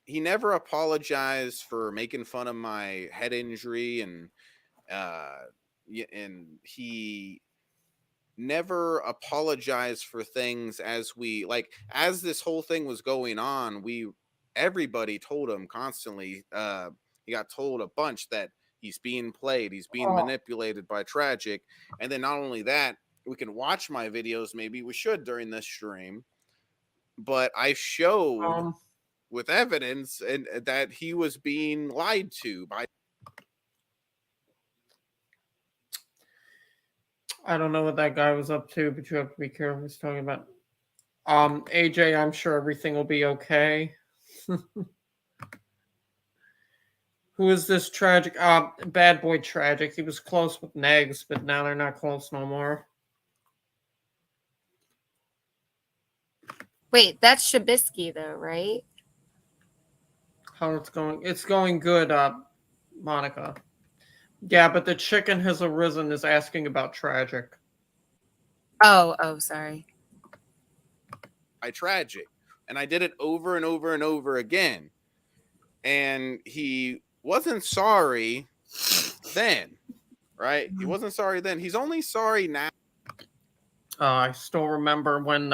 he never apologized for making fun of my head injury, and he never apologized for things as this whole thing was going on. Everybody told him constantly. He got told a bunch that he's being played, he's being manipulated by Tragic, and then not only that, we can watch my videos. Maybe we should during this stream, but I showed with evidence and that he was being lied to by. I don't know what that guy was up to, but you have to be careful what he's talking about. AJ, I'm sure everything will be okay. Who is this Tragic? Bad boy Tragic. He was close with Negs, but now they're not close no more. Wait, that's Shabisky though, right? How it's going? It's going good, Monica. Yeah, but the chicken has arisen is asking about Tragic. Oh, sorry. Tragic, and I did it over and over and over again, and he wasn't sorry then, right? He wasn't sorry then. He's only sorry now. I still remember when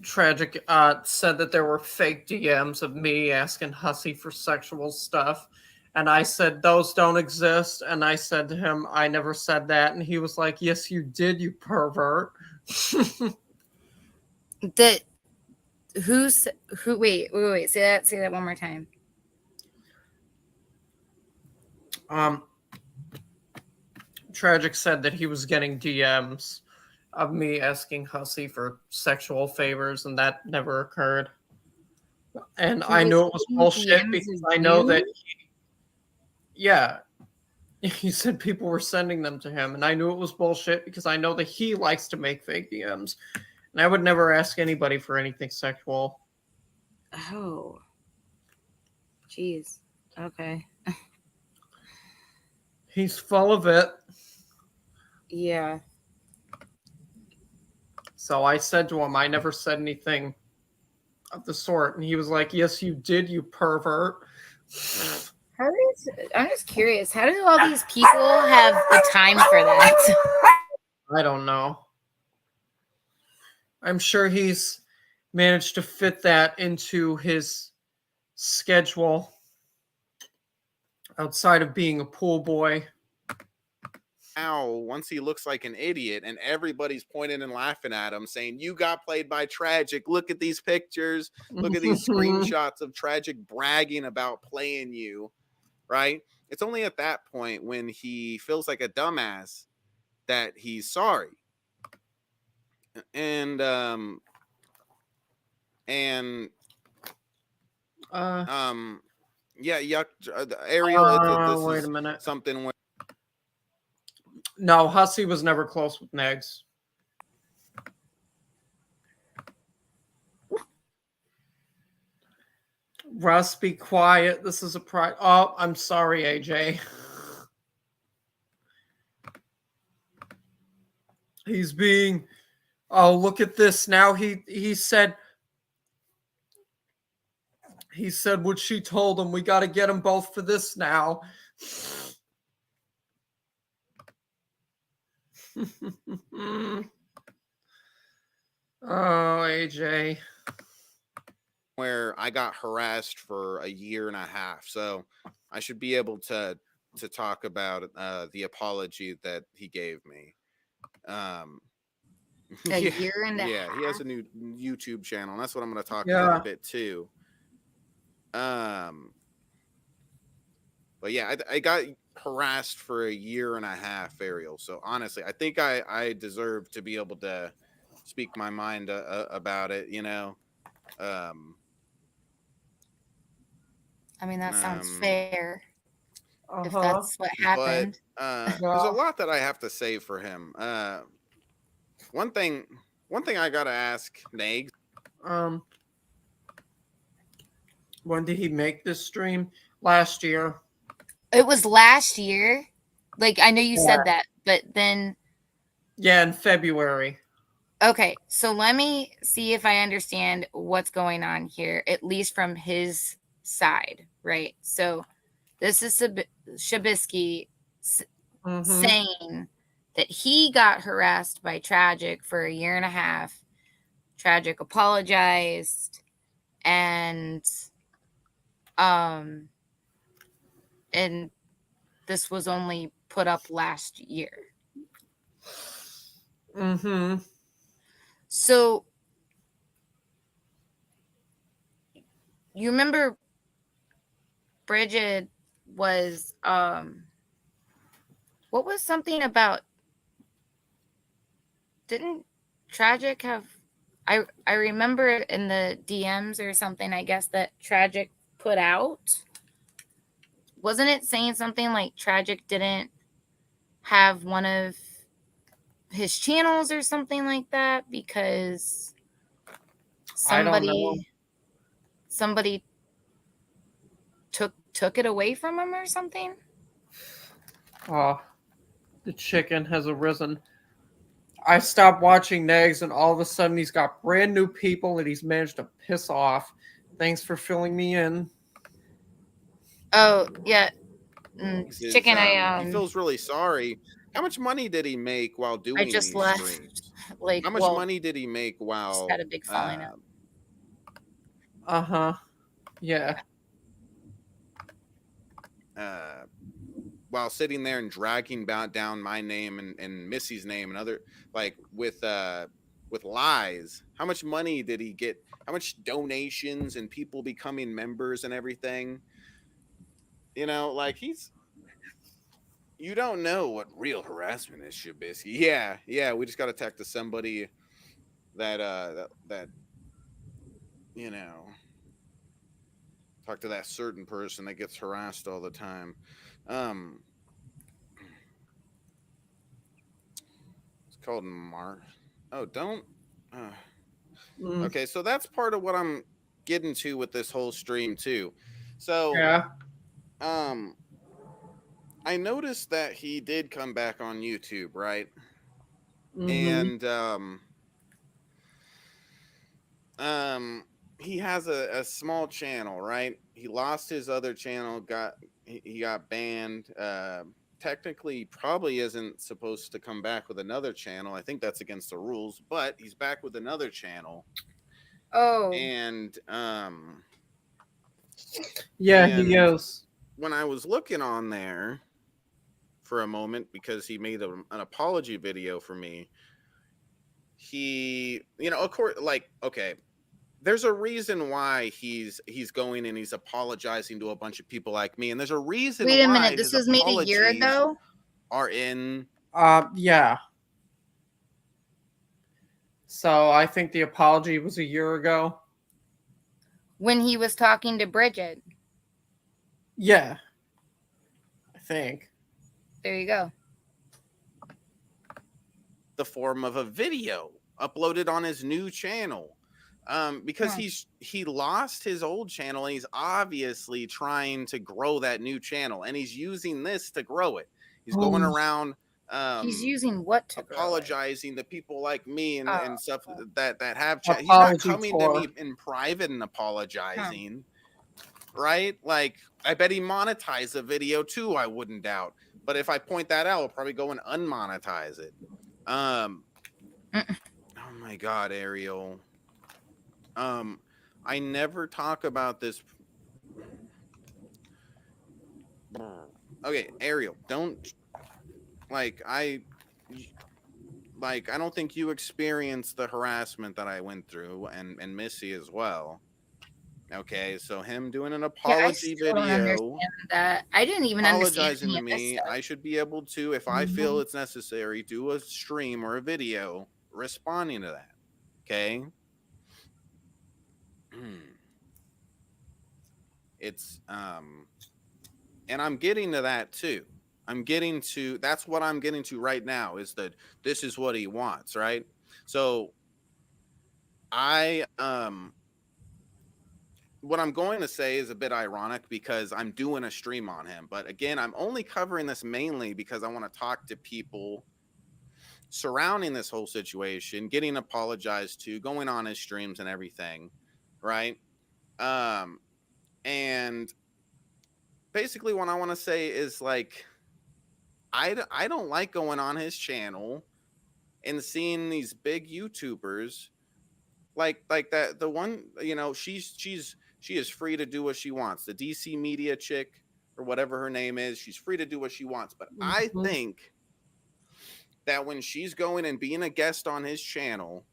Tragic said that there were fake DMs of me asking Hussy for sexual stuff. And I said, those don't exist. And I said to him, I never said that. And he was like, yes, you did, you pervert. Who, wait. Say that one more time. Tragic said that he was getting DMs of me asking Hussy for sexual favors, and that never occurred. And I knew it was bullshit because I know that he said people were sending them to him, and I knew it was bullshit because I know that he likes to make fake DMs, and I would never ask anybody for anything sexual. Oh, jeez. Okay. He's full of it. Yeah. So I said to him, I never said anything of the sort, and he was like, yes, you did, you pervert. I'm just curious. How do all these people have the time for that? I don't know. I'm sure he's managed to fit that into his schedule outside of being a pool boy. Now, once he looks like an idiot and everybody's pointing and laughing at him saying, you got played by Tragic. Look at these pictures. Look at these screenshots of Tragic bragging about playing you. Right? It's only at that point when he feels like a dumbass that he's sorry. And and Uh, yeah, yuck. Ariel, wait this a is minute. something where No, Hussey was never close with Negs. Russ, be quiet. This is a pride. Oh, I'm sorry, AJ. He's being. Oh, look at this. Now he said what she told him. We got to get them both for this now. Oh, AJ. where I got harassed for a year and a half. So I should be able to talk about the apology that he gave me. A yeah, year and a yeah, half. he has a new YouTube channel, and that's what I'm going to talk Yeah. about a bit too. But yeah, I got harassed for a year and a half, Ariel. So honestly, I think I deserve to be able to speak my mind about it. You know. I mean, that sounds fair. If Uh-huh. that's what happened. But there's a lot that I have to say for him. One thing I gotta ask Nags. When did he make this stream? Last year. It was last year. Like, I know you said that, but then. Yeah, in February. Okay, so let me see if I understand what's going on here, at least from his side, right? So this is Shabisky saying that he got harassed by Tragic for a year and a half. Tragic apologized, and this was only put up last year. So you remember Bridget was what was something about, didn't Tragic have, I remember in the DMs or something, I guess, that Tragic put out, wasn't it saying something like Tragic didn't have one of his channels or something like that because somebody took it away from him or something? Oh, the chicken has arisen. I stopped watching Negs, and all of a sudden he's got brand new people that he's managed to piss off. Thanks for filling me in. Oh, yeah. Chicken, he feels really sorry. How much money did he make while doing these streams? Like, how much money did he make while had a big falling out? Yeah. While sitting there and dragging down my name and Missy's name and other, like, with lies. How much money did he get? How much donations and people becoming members and everything? You know, like, you don't know what real harassment is, Shabisky. Yeah, we just got to talk to somebody that you know, talk to that certain person that gets harassed all the time. It's called Oh, don't. Okay, so that's part of what I'm getting to with this whole stream too. So I noticed that he did come back on YouTube, right? And he has a small channel, right? He lost his other channel, he got banned. Technically probably isn't supposed to come back with another channel. I think that's against the rules, but he's back with another channel. And yeah, he is. When I was looking on there for a moment, because he made an apology video for me, he, of course, like, okay, there's a reason why he's going and he's apologizing to a bunch of people like me, and there's a reason. Wait a minute, this was made a year ago? Are in yeah. So I think the apology was a year ago. When he was talking to Bridget. Yeah. I think. There you go. The form of a video uploaded on his new channel. Because he lost his old channel and he's obviously trying to grow that new channel, and he's using this to grow it. He's going around he's using what to apologizing to people like me and stuff that have chat. He's Apology not coming tour. to me in private and apologizing, right? Like, I bet he monetized the video too, I wouldn't doubt. But if I point that out, I'll probably go and unmonetize it. Oh my God, Ariel. I never talk about this. Okay, Ariel, don't I don't think you experienced the harassment that I went through, and Missy as well. Okay, so him doing an apology video, that I didn't even apologizing to me, I should be able to, if I feel it's necessary, do a stream or a video responding to that. Okay. It's and I'm getting to that too. That's what I'm getting to right now, is that this is what he wants, right? So what I'm going to say is a bit ironic because I'm doing a stream on him, but again, I'm only covering this mainly because I want to talk to people surrounding this whole situation, getting apologized to, going on his streams and everything, right? And basically what I want to say is, like, I don't like going on his channel and seeing these big YouTubers like that. The one, you know, she is free to do what she wants. The DC Media chick or whatever her name is, she's free to do what she wants. But I think that when she's going and being a guest on his channel,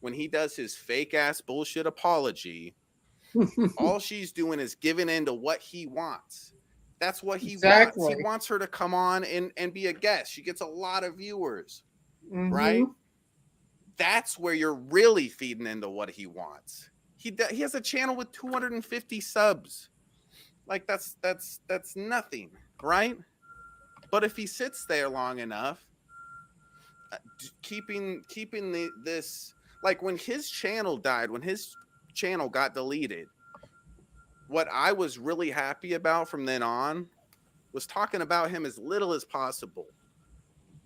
when he does his fake ass bullshit apology, all she's doing is giving in to what he wants. That's what he wants. He wants her to come on and be a guest. She gets a lot of viewers, right? That's where you're really feeding into what he wants. He has a channel with 250 subs. Like, that's nothing, right? But if he sits there long enough, keeping this, like, when his channel died, when his channel got deleted, what I was really happy about from then on was talking about him as little as possible.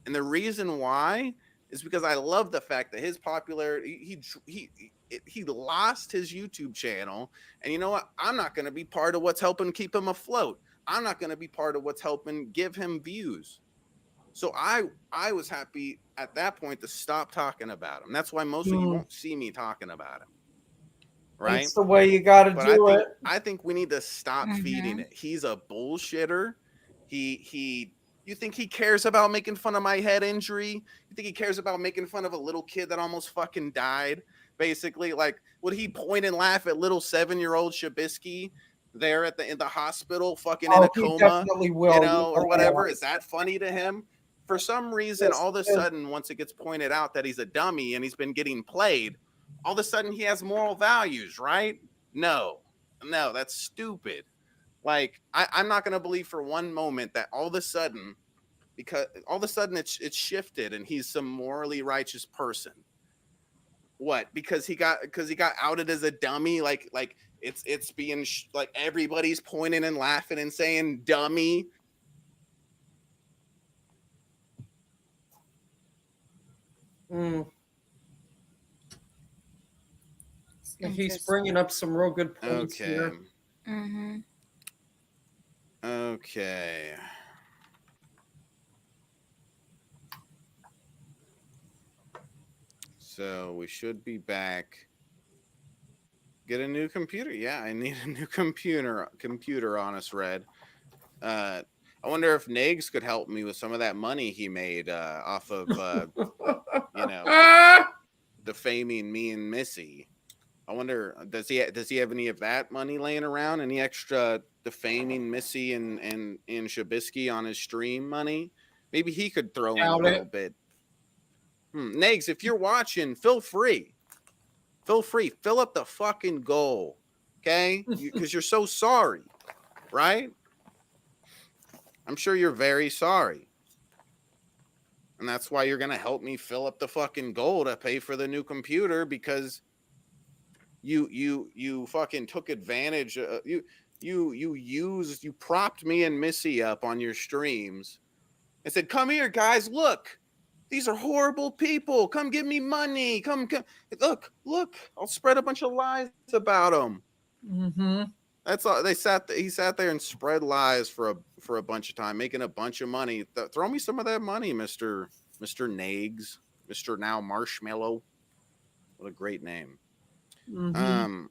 And the reason why is because I love the fact that his popularity, he lost his YouTube channel. And you know what? I'm not going to be part of what's helping keep him afloat. I'm not going to be part of what's helping give him views. So I was happy at that point to stop talking about him. That's why most of you won't see me talking about him. Right? That's the way you got to do it. I think we need to stop feeding it. He's a bullshitter. You think he cares about making fun of my head injury? You think he cares about making fun of a little kid that almost fucking died? Basically, like, would he point and laugh at little 7-year-old Shabisky there in the hospital, fucking in a coma, will, you know, or whatever? Is that funny to him? For some reason, all of a sudden, once it gets pointed out that he's a dummy and he's been getting played, all of a sudden he has moral values, right? No, that's stupid. Like, I'm not going to believe for one moment that all of a sudden it's shifted and he's some morally righteous person. What? Because he got outed as a dummy? Like it's being like everybody's pointing and laughing and saying dummy. He's bringing up some real good points here. Okay. So we should be back. Get a new computer. Yeah, I need a new computer, honest Red. I wonder if Nags could help me with some of that money he made off of, defaming me and Missy. I wonder, does he have any of that money laying around? Any extra defaming Missy and Shabisky on his stream money? Maybe he could throw in a little bit. Nags, if you're watching, feel free. Fill up the fucking goal. Okay, because you're so sorry, right? I'm sure you're very sorry. And that's why you're going to help me fill up the fucking goal to pay for the new computer, because you fucking took advantage. You propped me and Missy up on your streams and said, "Come here, guys, look. These are horrible people. Come give me money. Come. Look. I'll spread a bunch of lies about them." Mm-hmm. That's all. He sat there and spread lies for a bunch of time, making a bunch of money. Throw me some of that money, Mr. Nags, Mr. Now Marshmallow. What a great name. Mm-hmm.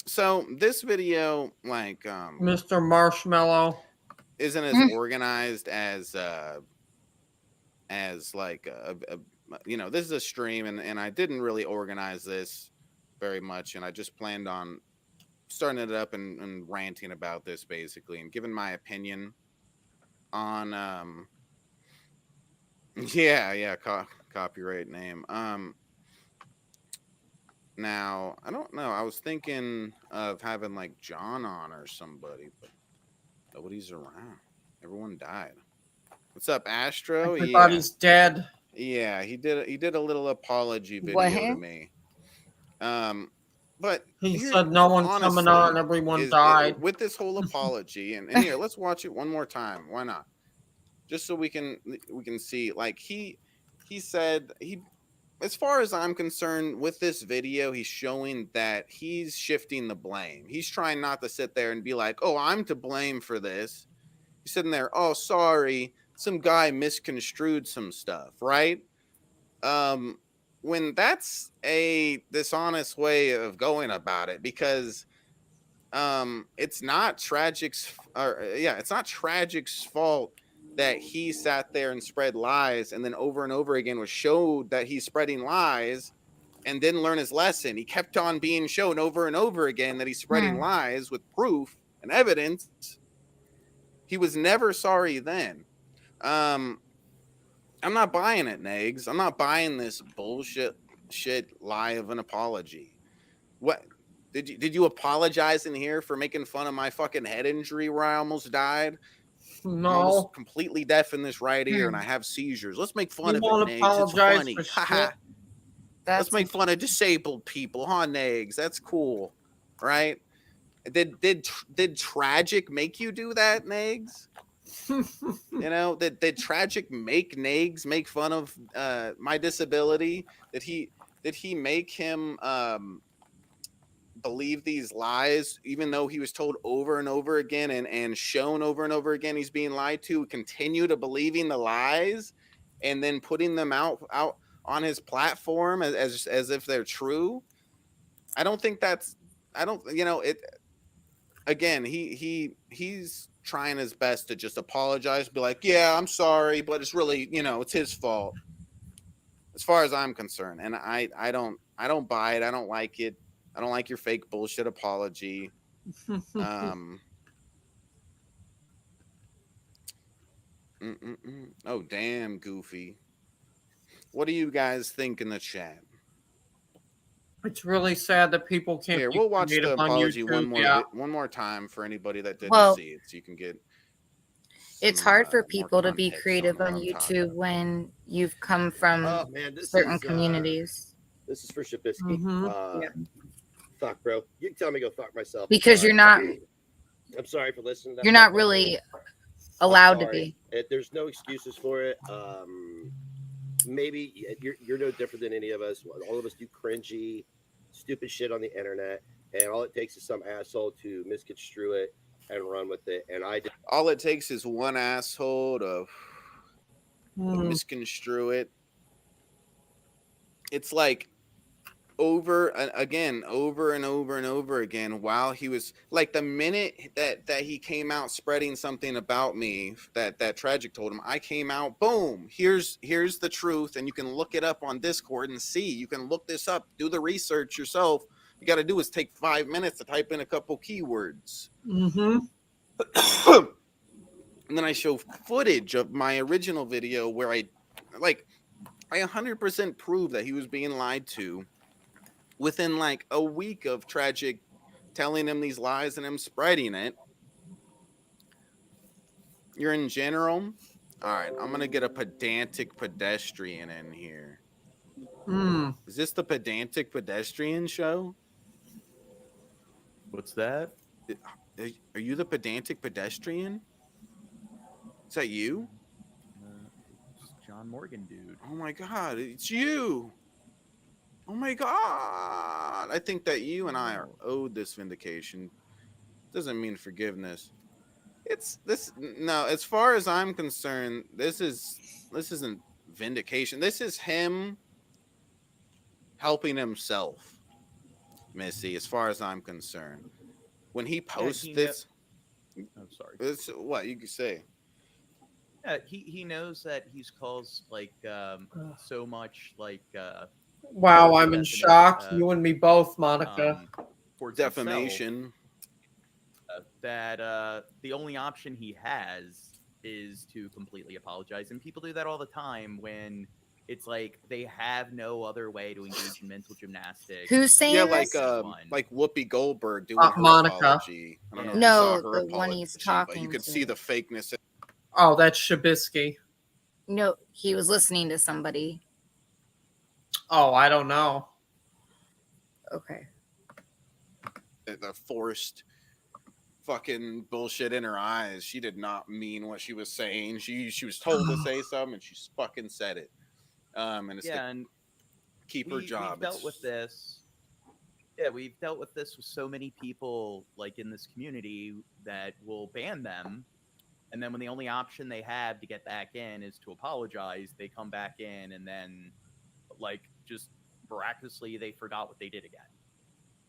So this video, like, Mr. Marshmallow, isn't as organized as like this is a stream, and I didn't really organize this very much, and I just planned on starting it up and ranting about this basically and giving my opinion on copyright name. Now I don't know, I was thinking of having like John on or somebody, but nobody's around. Everyone died. What's up, Astro? Everybody's dead. Yeah, he did a little apology video to me. But he said no one coming on, everyone died. With this whole apology, and here, let's watch it one more time. Why not? Just so we can see. Like he said, as far as I'm concerned, with this video, he's showing that he's shifting the blame. He's trying not to sit there and be like, "Oh, I'm to blame for this." He's sitting there, "Oh, sorry, some guy misconstrued some stuff," right? When that's a dishonest way of going about it, because it's not Tragic's fault that he sat there and spread lies, and then over and over again was showed that he's spreading lies and didn't learn his lesson. He kept on being shown over and over again that he's spreading lies with proof and evidence. He was never sorry then. I'm not buying it, Nags. I'm not buying this bullshit lie of an apology. What did you apologize in here for making fun of my fucking head injury where I almost died? No, I'm almost completely deaf in this right ear and I have seizures. Let's make fun of it, Nags. It's funny. Let's make fun of disabled people, huh, Nags? That's cool, right? Did Tragic make you do that, Nags? Did Tragic make Nags make fun of my disability? Did he make him believe these lies, even though he was told over and over again and shown over and over again he's being lied to? Continue to believing the lies and then putting them out on his platform as if they're true? I don't think that's. I don't. It. Again, he's trying his best to just apologize, be like, "Yeah, I'm sorry, but it's really, it's his fault." As far as I'm concerned, and I don't buy it. I don't like it. I don't like your fake bullshit apology. Oh, damn, Goofy. What do you guys think in the chat? It's really sad that people can't. Here, we'll watch the apology one more time for anybody that didn't see it, so you can get. It's hard for people to be creative on YouTube when you've come from certain communities. This is for Shabisky. Fuck, bro. You can tell me to go fuck myself. Because you're not. I'm sorry for listening to that. You're not really allowed to be. There's no excuses for it. Maybe you're no different than any of us. All of us do cringy, stupid shit on the internet, and all it takes is some asshole to misconstrue it and run with it. And all it takes is one asshole to misconstrue it. It's like over and over and over again, while he was like, the minute that he came out spreading something about me that Tragic told him, I came out, boom, here's the truth, and you can look it up on Discord and see. You can look this up, do the research yourself. You got to do is take 5 minutes to type in a couple keywords. And then I show footage of my original video where I 100% prove that he was being lied to. within like a week of tragic telling him these lies and him spreading it. You're in general. All right, I'm gonna get a pedantic pedestrian in here. Is this the pedantic pedestrian show? What's that? Are you the pedantic pedestrian? Is that you? It's John Morgan, dude. Oh my god, it's you! Oh my god! I think that you and I are owed this vindication. Doesn't mean forgiveness. It's this. No, as far as I'm concerned, this isn't vindication. This is him helping himself, Missy. As far as I'm concerned, when he posts this, I'm sorry. it's what you could say. Yeah, he knows that he's caused like so much like. Wow, I'm in shock. You and me both, Monica. For defamation. That the only option he has is to completely apologize, and people do that all the time when it's like they have no other way to engage in mental gymnastics. Who's saying this? Like Whoopi Goldberg doing her Monica. apology. I don't know if No, you saw her the apology, one he's but talking you could to. see the fakeness. Oh, that's Shabisky. No, he was listening to somebody. Oh, I don't know. Okay. The forced fucking bullshit in her eyes. She did not mean what she was saying. She was told to say something, and she fucking said it. And it's and keep her job. We've dealt with this. Yeah, we've dealt with this with so many people, like in this community, that will ban them, and then when the only option they have to get back in is to apologize, they come back in, and then, like, just miraculously, they forgot what they did again.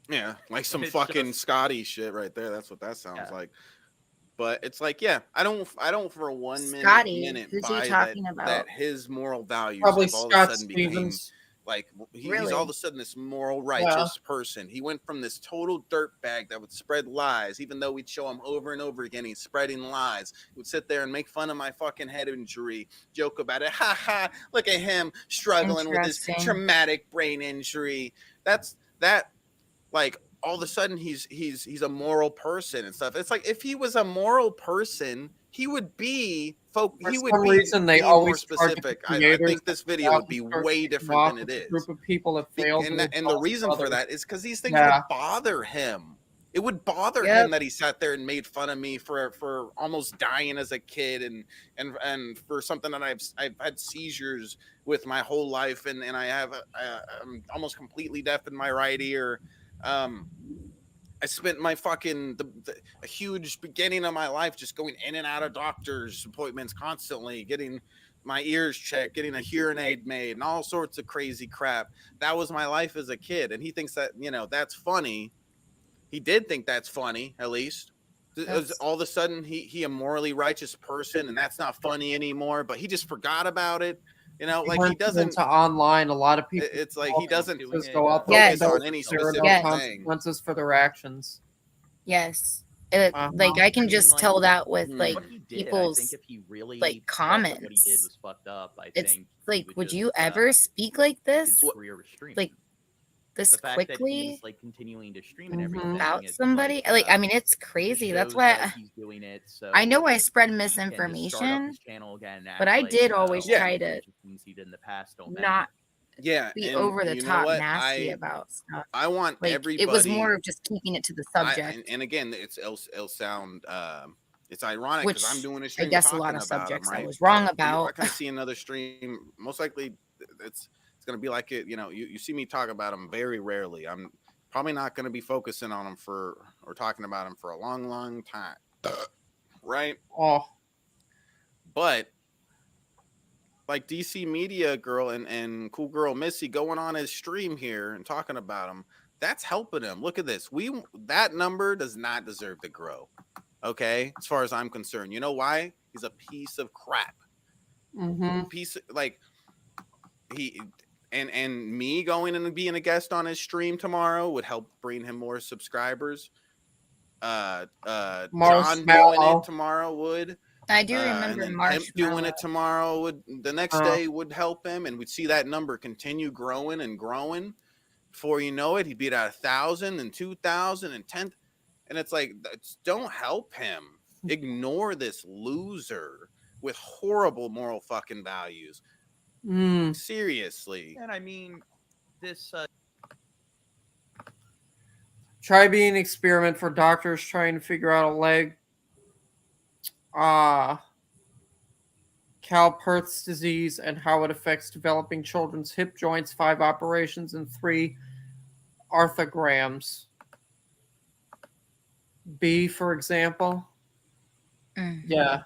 Yeah, like some It's fucking just- Scotty shit right there. That's what that sounds like. But it's like, yeah, I don't for one Scotty, minute who's buy he talking about? that his moral values Probably have all Scott of a sudden became Stevens. like he's Really? all of a sudden this moral righteous person. He went from this total dirtbag that would spread lies, even though we'd show him over and over again he's spreading lies. He would sit there and make fun of my fucking head injury, joke about it. Ha ha! Look at him struggling with his Interesting. traumatic brain injury. That like all of a sudden he's a moral person and stuff. It's like if he was a moral person, he would be For he would some be, reason, they be more always target the specific. I creators think this video would be way different than it is. Group of people that failed. And the reason for that is because these things Yeah. would bother him. It would bother Yep. him that he sat there and made fun of me for almost dying as a kid and for something that I've had seizures with my whole life and I'm almost completely deaf in my right ear. I spent my fucking a huge beginning of my life just going in and out of doctor's appointments constantly, getting my ears checked, getting a hearing aid made, and all sorts of crazy crap. That was my life as a kid, and he thinks that that's funny. He did think that's funny, at least. All of a sudden, he a morally righteous person, and that's not funny anymore. But he just forgot about it. Like he doesn't. Into online, a lot of people. It's like he doesn't just go out focus there. on any There are specific no thing. consequences for their actions. Yes. Uh-huh. Like I can just like, tell that with Hmm. like what he did, people's I think if he really like, felt that what he comments. did was fucked up, I It's think he like, would just, you ever speak like his this? career was streaming. Like this the fact that quickly he's like continuing to stream and Mhm. everything about is, somebody? Like, I mean, it's crazy. That's shows why that he's doing it. So I know I spread he can just start up misinformation, his channel again and but act I like, did always Yeah. try to things he did in the past don't not Yeah, be and over the you know top what? nasty about stuff. I want Like everybody. it was more of just keeping it to the subject. And again, it'll sound. It's ironic Which because I'm doing a I stream guess a talking lot of about subjects him, I right? was wrong You're about. not going to see another stream. Most likely, it's going to be like it. You see me talk about him very rarely. I'm probably not going to be focusing on him or talking about him for a long, long time, right? Oh, But like DC Media Girl and Cool Girl Missy going on his stream here and talking about him, that's helping him. Look at this. That number does not deserve to grow. Okay, as far as I'm concerned. You know why? He's a piece of crap. Like he and me going and being a guest on his stream tomorrow would help bring him more subscribers. John doing it tomorrow would. I do remember and then Marshmallow. him doing it tomorrow the next day would help him, and we'd see that number continue growing and growing. Before you know it, he'd be at 1,000 and 2,000 and 10. And it's like, don't help him. Ignore this loser with horrible moral fucking values. Seriously. And I mean, this Try being an experiment for doctors trying to figure out a leg. Calpert's disease and how it affects developing children's hip joints, 5 operations and 3 arthrograms. B, for example. Yeah.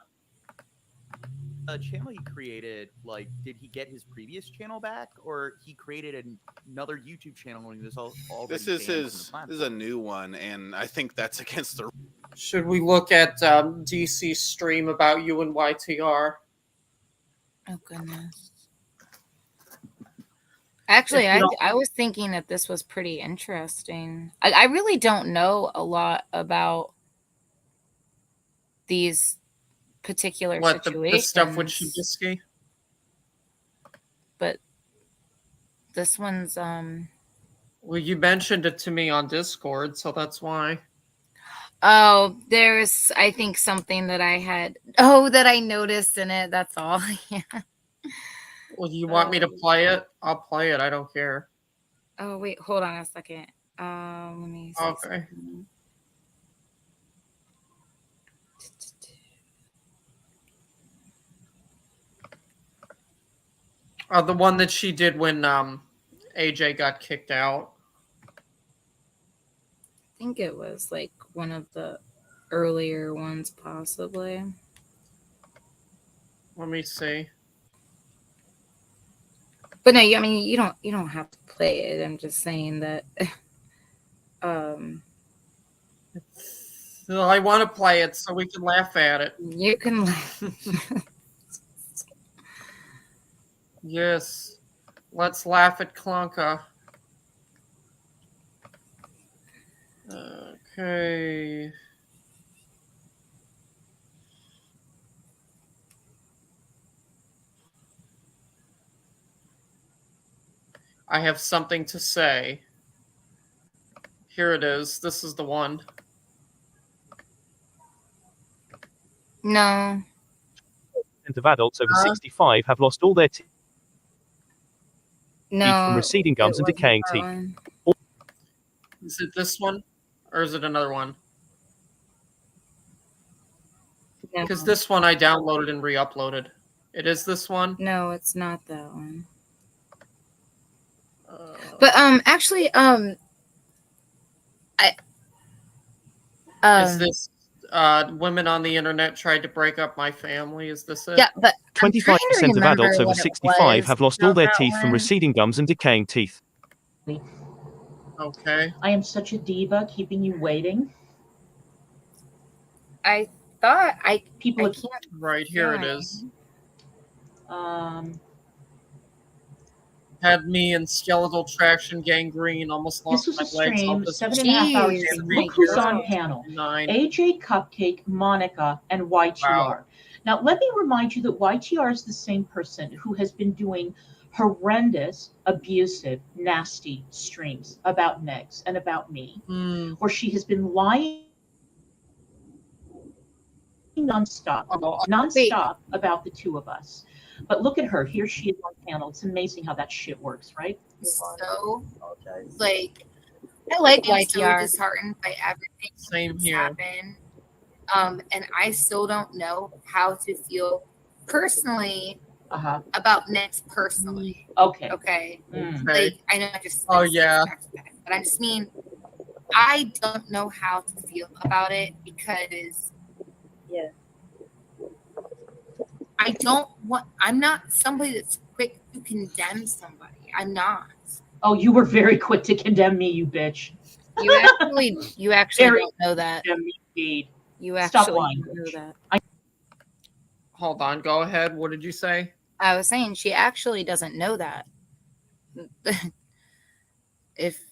channel he created, like, did he get his previous channel back, or he created another YouTube channel when he was already This is a new one, and I think that's against the. Should we look at DC's stream about you and YTR? Oh goodness. Actually, I was thinking that this was pretty interesting. I really don't know a lot about these particular situations. The stuff with Shibisky? But this one's well, you mentioned it to me on Discord, so that's why. Oh, there's I think something that I noticed in it, that's all. Yeah. Well, you want me to play it? I'll play it. I don't care. Oh, wait, hold on a second. Let me see. Okay. The one that she did when AJ got kicked out. I think it was like one of the earlier ones, possibly. Let me see. But no, I mean you don't have to play it. I'm just saying that. So I want to play it so we can laugh at it. You can laugh. Yes, let's laugh at Klonka. Okay. I have something to say. Here it is. This is the one. No. Of adults over 65 have lost all their teeth No, from receding gums and decaying teeth. Is it this one? Or is it another one? Because this one I downloaded and re-uploaded. It is this one? No, it's not that one. But actually, is this women on the internet tried to break up my family? Is this it? Yeah, but 25% of adults over 65 have lost all their teeth from receding gums and decaying teeth. Okay. I am such a diva, keeping you waiting. I thought people I can't. Right here it is. Had me in skeletal traction, gangrene, almost lost this was my a legs. stream, 7.5 hours. Look who's on panel. 9. AJ Cupcake, Monica, and YTR. Wow. Now, let me remind you that YTR is the same person who has been doing horrendous, abusive, nasty streams about Megs and about me, where she has been lying nonstop about the two of us. But look at her. Here she is on panel. It's amazing how that shit works, right? So, like, I like YTR. So disheartened by everything that's happened. And I still don't know how to feel personally about Nick personally. Okay. Like, I know I just. Oh, yeah. But I just mean, I don't know how to feel about it because. Yeah. I'm not somebody that's quick to condemn somebody. I'm not. Oh, you were very quick to condemn me, you bitch. You actually don't know that. You actually Stop lying, don't know that. Hold on, go ahead. What did you say? I was saying she actually doesn't know that. If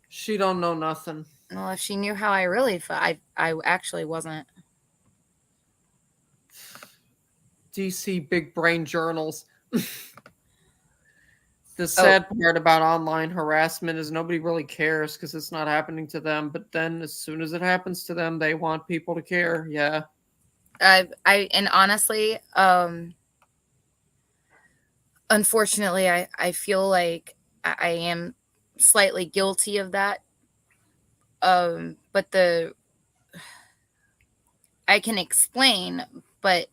she don't know nothing. Well, if she knew how I really felt, I actually wasn't. DC Big Brain Journals. The sad part about online harassment is nobody really cares because it's not happening to them. But then as soon as it happens to them, they want people to care. Yeah. And honestly, unfortunately, I feel like I am slightly guilty of that. But I can explain, but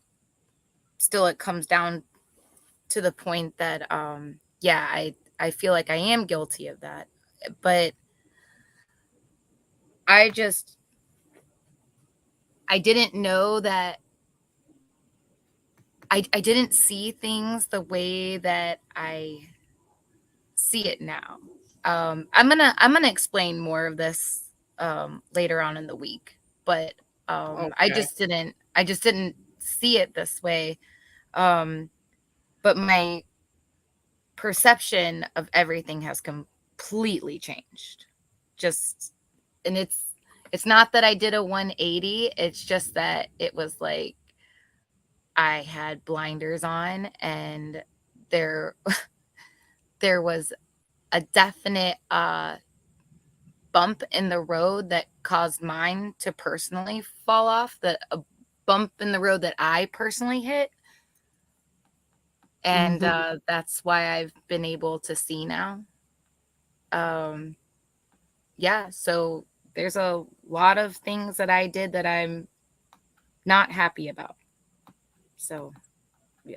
still it comes down to the point that, yeah, I feel like I am guilty of that. But I didn't know that I didn't see things the way that I see it now. I'm gonna explain more of this later on in the week, but Okay. I just didn't see it this way. But my perception of everything has completely changed. And it's not that I did a 180, it's just that it was like I had blinders on, and there was a definite bump in the road that caused mine to personally fall off, a bump in the road that I personally hit. And that's why I've been able to see now. Yeah, so there's a lot of things that I did that I'm not happy about. So, yeah.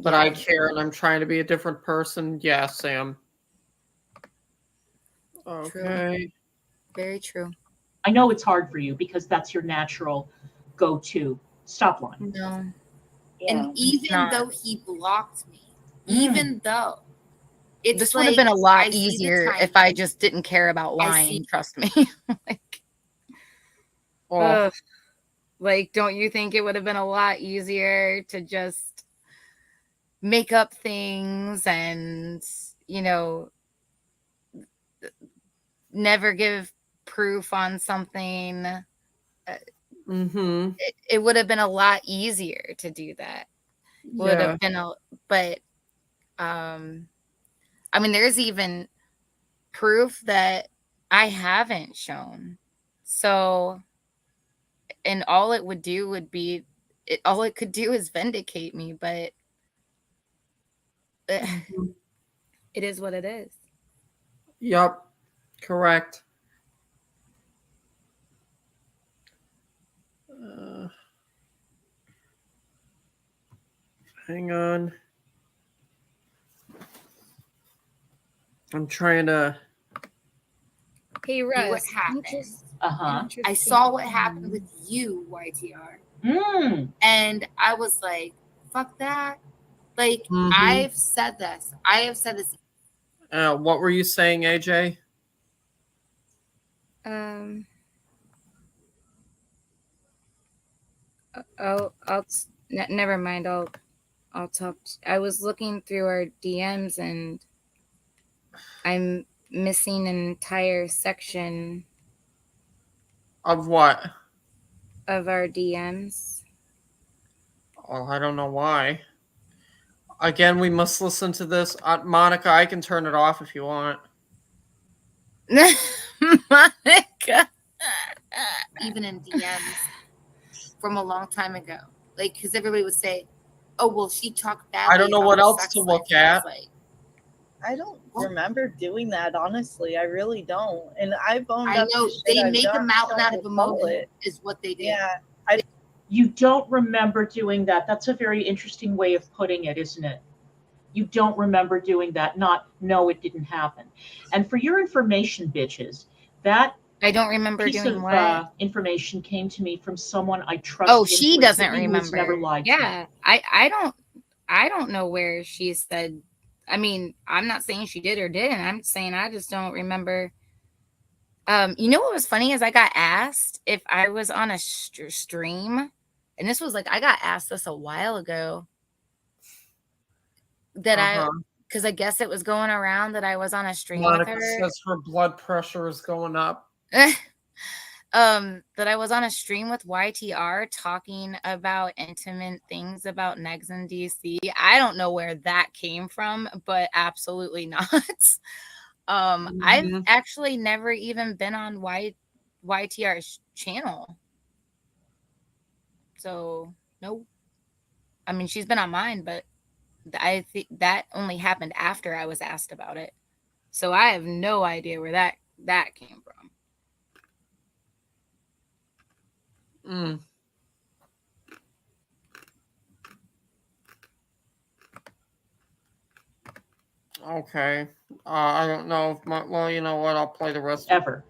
But I care, and I'm trying to be a different person. Yeah, Sam. Okay. True. Very true. I know it's hard for you because that's your natural go-to. Stop lying. No. Yeah. And even though he blocked me, even though this would have been a lot easier if I just didn't care about lying. Trust me. Like, don't you think it would have been a lot easier to just make up things and, never give proof on something? It would have been a lot easier to do that. Would have been but I mean, there's even proof that I haven't shown. So, and all it would do would be, all it could do is vindicate me, but it is what it is. Yep. Correct. Hang on. I'm trying to. Hey, Russ, what happened? I saw what happened with you, YTR. And I was like, fuck that. Like, I've said this. What were you saying, AJ? Never mind. I'll talk. I was looking through our DMs and I'm missing an entire section. Of what? Of our DMs. Oh, I don't know why. Again, we must listen to this. Monica, I can turn it off if you want. Monica. Even in DMs from a long time ago. Like, because everybody would say, oh, well, she talked badly. I don't know what else to look at. I don't remember doing that, honestly. I really don't. And I've owned up know to shit they make a mountain out of a molehill is what they do. Yeah. You don't remember doing that. That's a very interesting way of putting it, isn't it? You don't remember doing that, not no, it didn't happen. And for your information, bitches, that I don't remember piece doing of what information came to me from someone I trust. Oh, she doesn't remember. Never lied to me. I don't know where she said. I mean, I'm not saying she did or didn't. I'm saying I just don't remember. You know what was funny is I got asked if I was on a stream, and this was like I got asked this a while ago. That because I guess it was going around that I was on a stream Monica with her. says her blood pressure is going up. that I was on a stream with YTR talking about intimate things about negs in DC. I don't know where that came from, but absolutely not. I've actually never even been on YTR's channel. So no. I mean, she's been on mine, but I think that only happened after I was asked about it. So I have no idea where that came from. Okay. I don't know if well, you know what? I'll play the rest. Ever.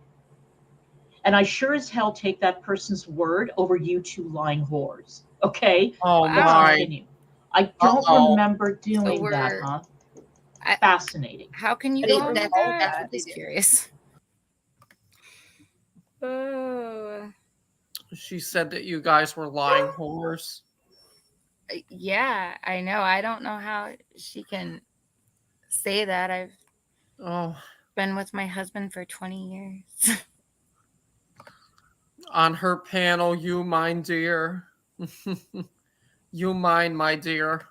And I sure as hell take that person's word over you two lying whores. Okay? Oh my. Continue. I don't remember doing that, huh? Fascinating. How can you don't know recall that? that? I'm just curious. Oh. She said that you guys were lying whores. Yeah, I know. I don't know how she can say that. I've been with my husband for 20 years. On her panel, you mine dear. You mine, my dear.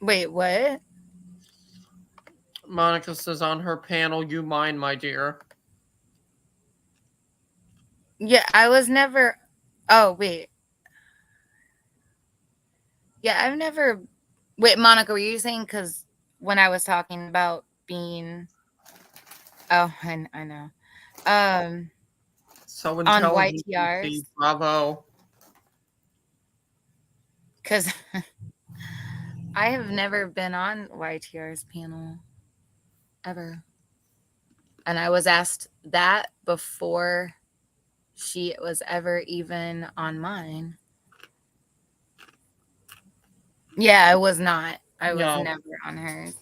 Wait, what? Monica says on her panel, you mine, my dear. Yeah, I was never. Oh, wait. Yeah, I've never. Wait, Monica, were you saying because when I was talking about being. Oh, I know. So on intelligent. YTRs. Bravo. Because I have never been on YTR's panel ever. And I was asked that before she was ever even on mine. Yeah, I was not. I was never on hers.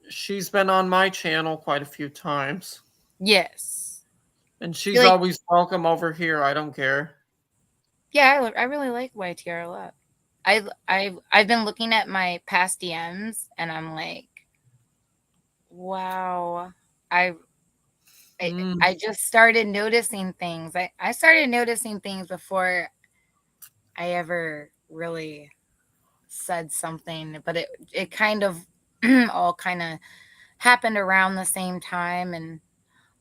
She's been on my channel quite a few times. Yes. And she's always welcome over here. I don't care. Yeah, I really like YTR a lot. I've been looking at my past DMs and I'm like, wow. I just started noticing things. I started noticing things before I ever really said something, but it kind of all kind of happened around the same time. And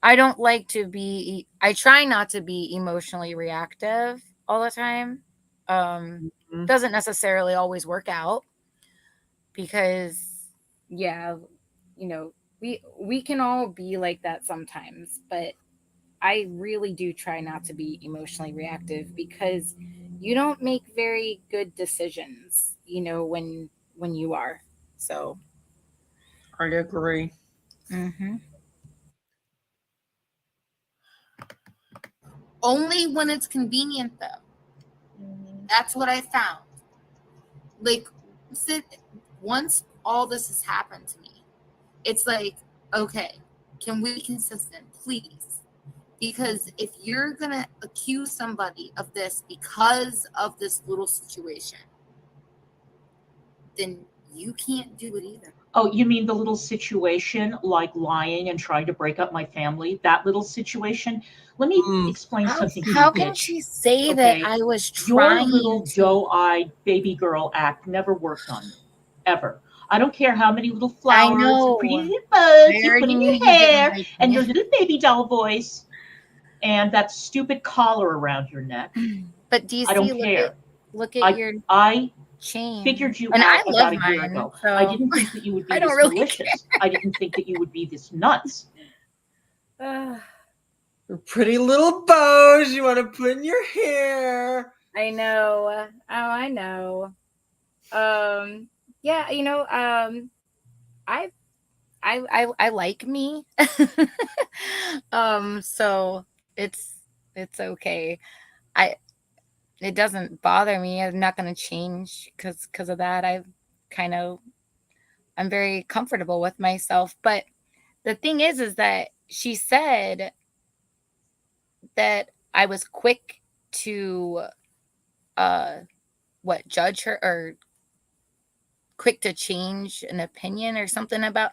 I don't like to be, I try not to be emotionally reactive all the time. Doesn't necessarily always work out because, yeah, you know, we can all be like that sometimes, but I really do try not to be emotionally reactive because you don't make very good decisions, you know, when you are. So I agree. Only when it's convenient, though. That's what I found. Like, once all this has happened to me, it's like, okay, can we be consistent, please? Because if you're going to accuse somebody of this because of this little situation, then you can't do it either. Oh, you mean the little situation like lying and trying to break up my family? That little situation? Let me explain something to you. How can she say that I was trying Your little doe-eyed baby girl act never worked on me, ever. I don't care how many little flowers and pretty little buds you put in your hair and your little baby doll voice and that stupid collar around your neck. But do you I see, don't care. Look at your chain. Figured you and out I love about a year mine, ago. so I didn't think that you would be I don't this really malicious. I didn't think that you would be this nuts. Pretty little bows you want to put in your hair. I know. Oh, I know. Yeah, you know, I like me. So it's okay. It doesn't bother me. I'm not going to change because of that. I'm very comfortable with myself. But the thing is that she said that I was quick to judge her or quick to change an opinion or something about.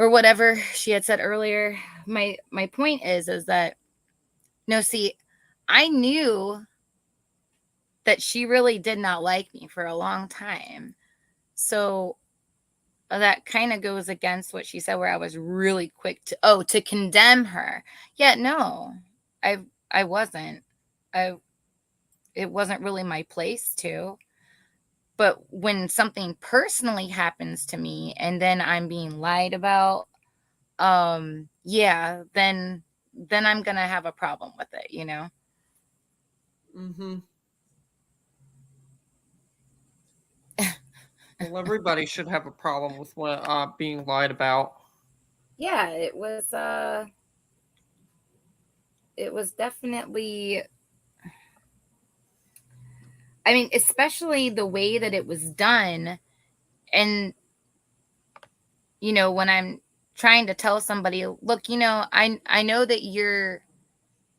or whatever she had said earlier. My point is that, no, see, I knew that she really did not like me for a long time. So that kind of goes against what she said, where I was really quick to condemn her. Yeah, no, I wasn't. It wasn't really my place to. But when something personally happens to me and then I'm being lied about, yeah, then I'm gonna have a problem with it, you know. Mm-hmm. Well, everybody should have a problem with what being lied about. Yeah, it was definitely, I mean, especially the way that it was done. And, you know, when I'm trying to tell somebody, look, you know, I know that you're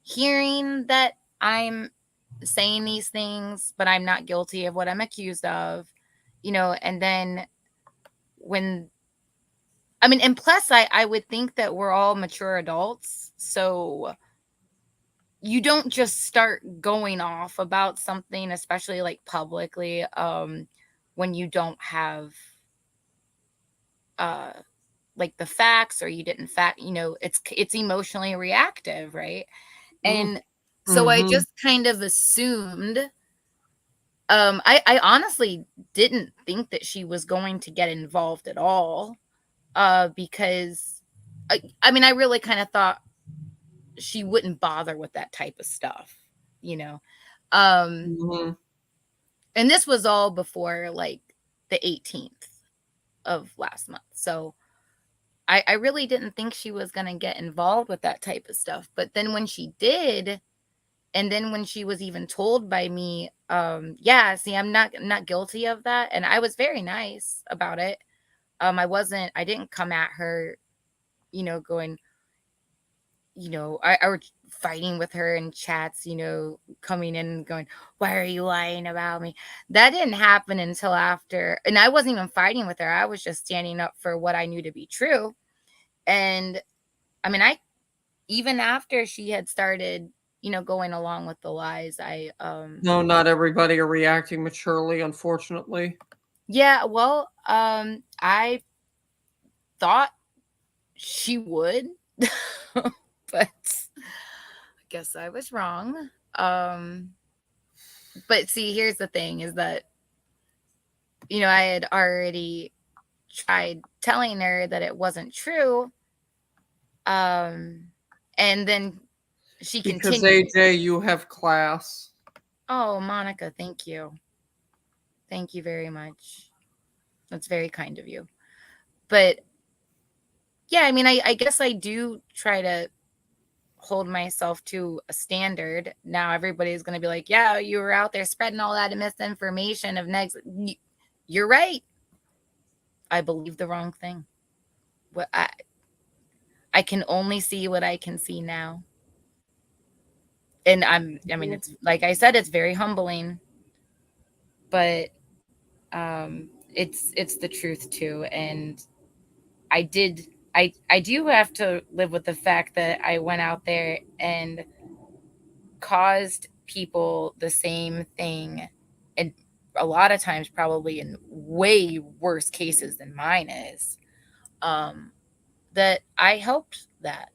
hearing that I'm saying these things, but I'm not guilty of what I'm accused of, you know. And then when, I mean, and plus I would think that we're all mature adults. So you don't just start going off about something, especially like publicly, when you don't have like the facts, or you didn't you know, it's emotionally reactive, right? And so I just kind of assumed, I honestly didn't think that she was going to get involved at all, because I mean, I really kind of thought she wouldn't bother with that type of stuff, you know. And this was all before like the 18th of last month. So I really didn't think she was going to get involved with that type of stuff. But then when she did, and then when she was even told by me, yeah, see, I'm not guilty of that. And I was very nice about it. I didn't come at her, you know, going, you know, I was fighting with her in chats, you know, coming in and going, why are you lying about me? That didn't happen until after. And I wasn't even fighting with her. I was just standing up for what I knew to be true. And I mean, even after she had started, you know, going along with the lies, No, not everybody are reacting maturely, unfortunately. Yeah, well, I thought she would, but I guess I was wrong. But see, here's the thing is that, you know, I had already tried telling her that it wasn't true. And then she because continued. AJ, you have class. Oh, Monica, thank you. Thank you very much. That's very kind of you. But yeah, I mean, I guess I do try to hold myself to a standard. Now everybody's going to be like, yeah, you were out there spreading all that misinformation of next. You're right. I believe the wrong thing. What I can only see what I can see now. And I mean, it's like I said, it's very humbling, but it's the truth too. And I do have to live with the fact that I went out there and caused people the same thing, and a lot of times probably in way worse cases than mine is, that I helped that.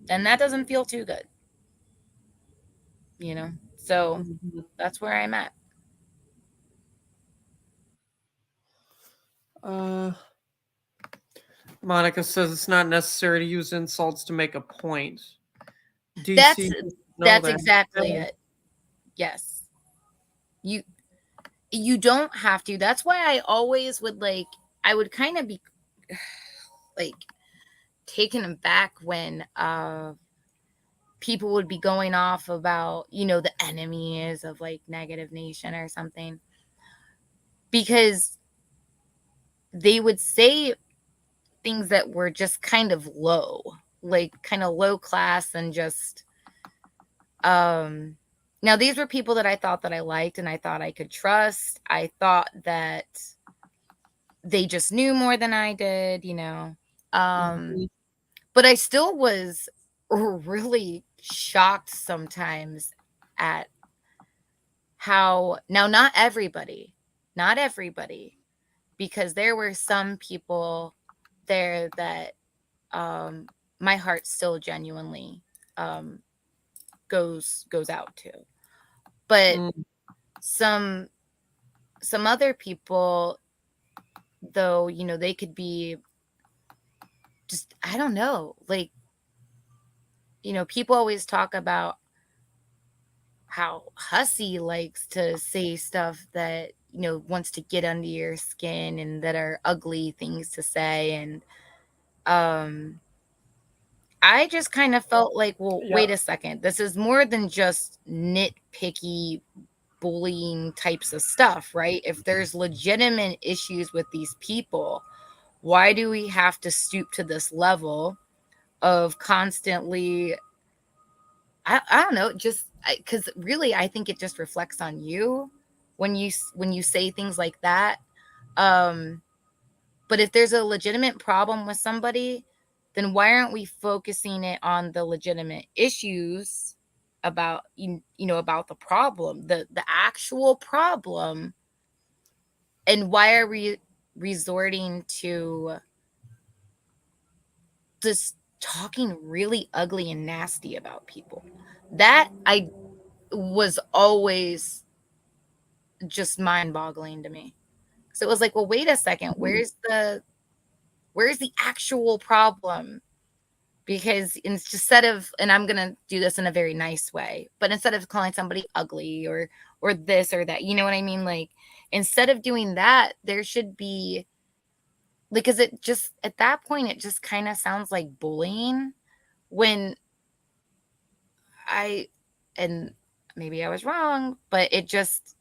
And that doesn't feel too good, you know? So that's where I'm at. Monica says it's not necessary to use insults to make a point. DC, that's exactly it. Yes. You don't have to. That's why I always would I would kind of be like taken aback when people would be going off about, you know, the enemies of like Negative Nation or something, because they would say things that were just kind of low, like kind of low class, and just now these were people that I thought that I liked and I thought I could trust. I thought that they just knew more than I did, you know. But I still was really shocked sometimes at how, now not everybody, because there were some people there that my heart still genuinely goes out to. But some other people, though, you know, they could be just, I don't know, like, you know, people always talk about how Hussy likes to say stuff that, you know, wants to get under your skin and that are ugly things to say. And I just kind of felt like, well, wait a second. This is more than just nitpicky bullying types of stuff, right? If there's legitimate issues with these people, why do we have to stoop to this level of constantly, I don't know, just because really I think it just reflects on you when you say things like that. But if there's a legitimate problem with somebody, then why aren't we focusing it on the legitimate issues about, you know, about the problem, the actual problem? And why are we resorting to just talking really ugly and nasty about people? That I was always just mind-boggling to me. So it was like, well, wait a second, where's the actual problem? Because instead of, and I'm gonna do this in a very nice way, but instead of calling somebody ugly or this or that, you know what I mean? Like, instead of doing that, there should be, because it just, at that point, it just kind of sounds like bullying. When and maybe I was wrong, but it just,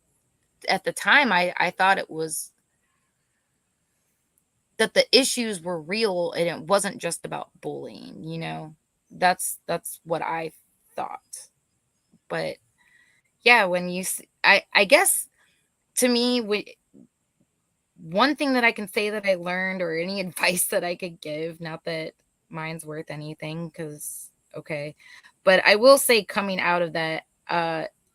at the time, I thought it was that the issues were real and it wasn't just about bullying, you know. That's what I thought. But yeah, when you I guess, to me, one thing that I can say that I learned, or any advice that I could give, not that mine's worth anything, because okay, but I will say, coming out of that,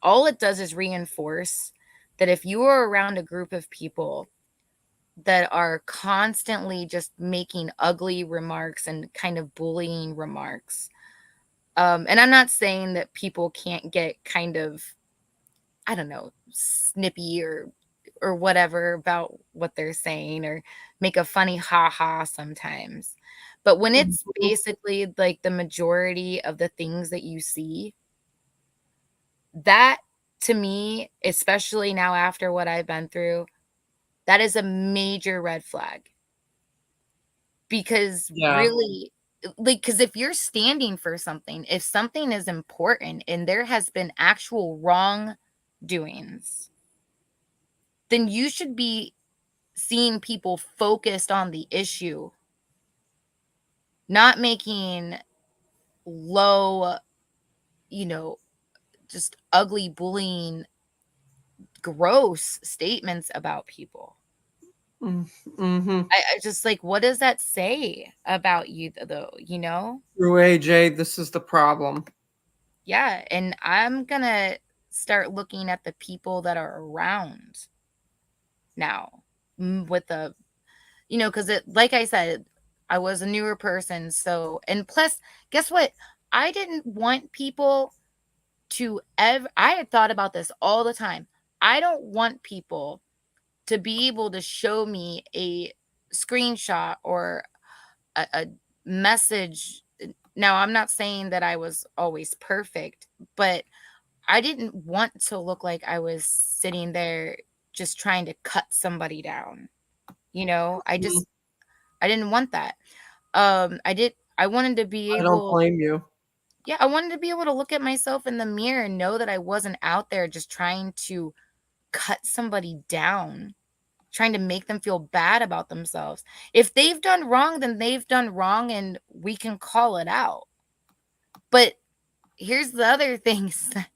all it does is reinforce that if you are around a group of people that are constantly just making ugly remarks and kind of bullying remarks, and I'm not saying that people can't get kind of, I don't know, snippy or whatever about what they're saying, or make a funny ha-ha sometimes. But when it's basically like the majority of the things that you see, that, to me, especially now after what I've been through, that is a major red flag. Because really, like, because if you're standing for something, if something is important and there has been actual wrongdoings, then you should be seeing people focused on the issue, not making low, you know, just ugly, bullying, gross statements about people. I just, like, what does that say about you, though, you know? Through AJ, this is the problem. Yeah, and I'm gonna start looking at the people that are around now, with the, you know, because it, like I said, I was a newer person, so, and plus, guess what? I didn't want people to ever, I had thought about this all the time. I don't want people to be able to show me a screenshot or a message. Now, I'm not saying that I was always perfect, but I didn't want to look like I was sitting there just trying to cut somebody down. You know, I didn't want that. I wanted to be able, I don't blame you. Yeah, I wanted to be able to look at myself in the mirror and know that I wasn't out there just trying to cut somebody down, trying to make them feel bad about themselves. If they've done wrong, then they've done wrong and we can call it out. But here's the other things that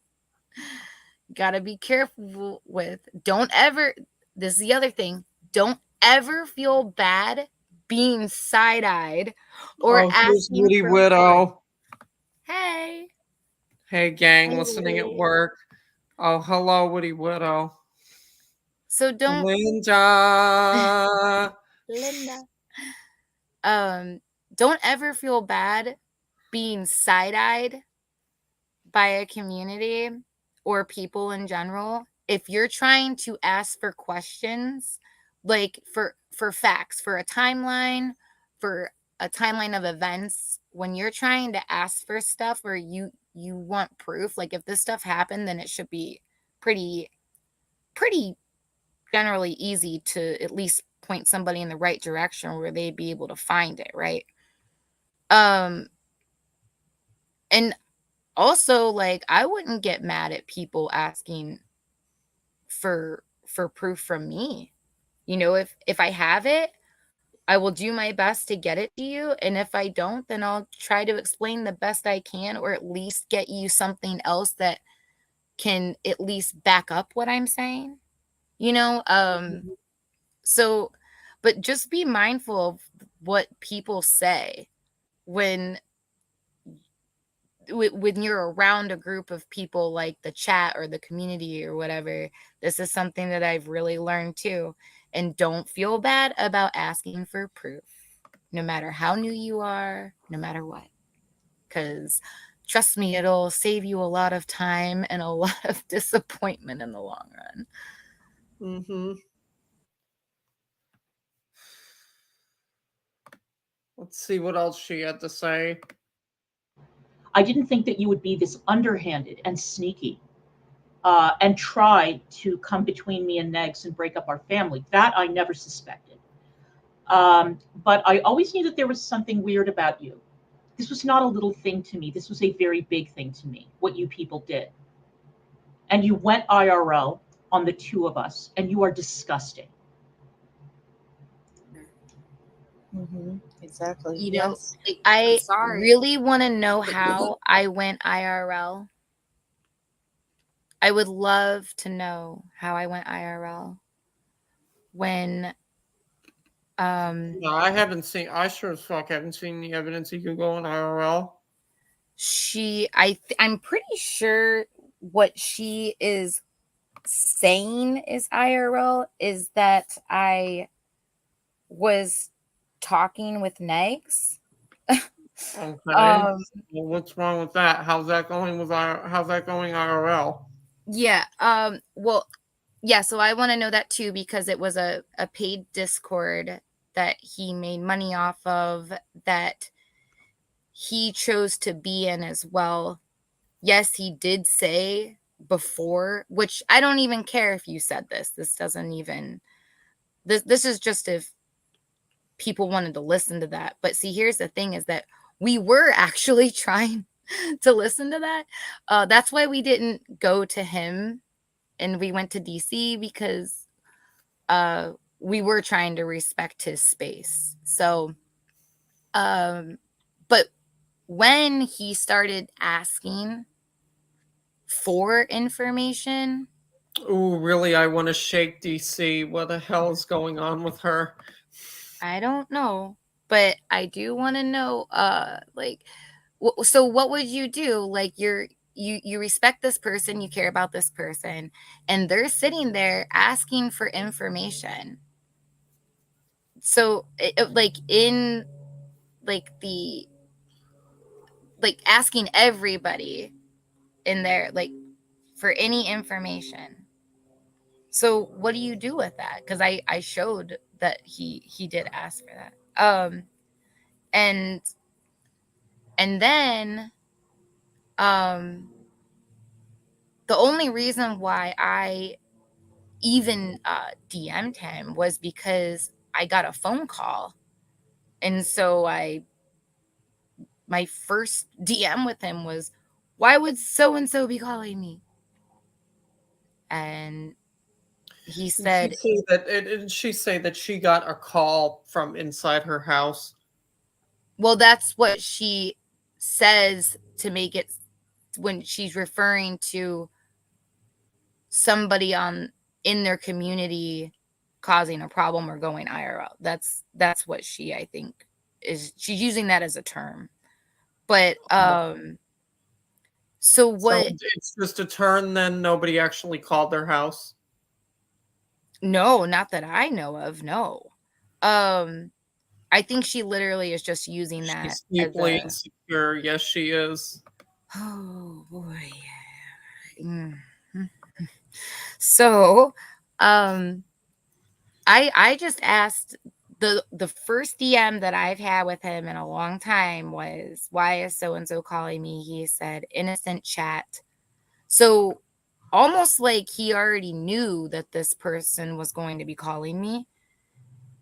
gotta be careful with. Don't ever, this is the other thing, don't ever feel bad being side-eyed or here's asking Woody for Widow. Hey. Hey, gang, Hey, listening at Woody. work. Oh, hello, Woody Widow. So don't Linda. Linda. Don't ever feel bad being side-eyed by a community or people in general. If you're trying to ask for questions, like for facts, for a timeline of events, when you're trying to ask for stuff or you want proof, like if this stuff happened, then it should be pretty generally easy to at least point somebody in the right direction where they'd be able to find it, right? And also, like, I wouldn't get mad at people asking for proof from me. You know, if I have it, I will do my best to get it to you, and if I don't, then I'll try to explain the best I can, or at least get you something else that can at least back up what I'm saying. You know, so but just be mindful of what people say when you're around a group of people, like the chat or the community or whatever. This is something that I've really learned too. And don't feel bad about asking for proof, no matter how new you are, no matter what. Because trust me, it'll save you a lot of time and a lot of disappointment in the long run. Mm-hmm. Let's see what else she had to say. I didn't think that you would be this underhanded and sneaky and try to come between me and Negs and break up our family. That I never suspected. But I always knew that there was something weird about you. This was not a little thing to me. This was a very big thing to me, what you people did. And you went IRL on the two of us, and you are disgusting. Mm-hmm. Exactly. You know, Yes. I really want to know how I went IRL. I would love to know how I went IRL when no, I haven't seen. I sure as fuck haven't seen the evidence you can go on IRL. I'm pretty sure what she is saying is IRL is that I was talking with Negs. Okay. Well, what's wrong with that? How's that going IRL? Yeah. Well, yeah. So I want to know that too, because it was a paid Discord that he made money off of, that he chose to be in as well. Yes, he did say before, which I don't even care if you said this. This doesn't even, this is just if people wanted to listen to that. But see, here's the thing is that we were actually trying to listen to that. That's why we didn't go to him and we went to DC, because we were trying to respect his space. So, but when he started asking for information. Ooh, really? I want to shake DC. What the hell is going on with her? I don't know, but I do want to know. Like, so what would you do? Like, you respect this person, you care about this person, and they're sitting there asking for information. So, like in like the like asking everybody in there, like, for any information. So what do you do with that? Because I showed that he did ask for that. And then the only reason why I even DM'd him was because I got a phone call, and so my first DM with him was, "Why would so and so be calling me?" And he said, Did she say that she got a call from inside her house? Well, that's what she says to make it, when she's referring to somebody in their community causing a problem or going IRL. That's what she, I think, is. She's using that as a term. But so what? So it's just a turn. Then nobody actually called their house. No, not that I know of. No. I think she literally is just using that. She's deeply insecure. Yes, she is. Oh boy. So, I just asked the first DM that I've had with him in a long time was, why is so and so calling me? He said innocent chat. So almost like he already knew that this person was going to be calling me.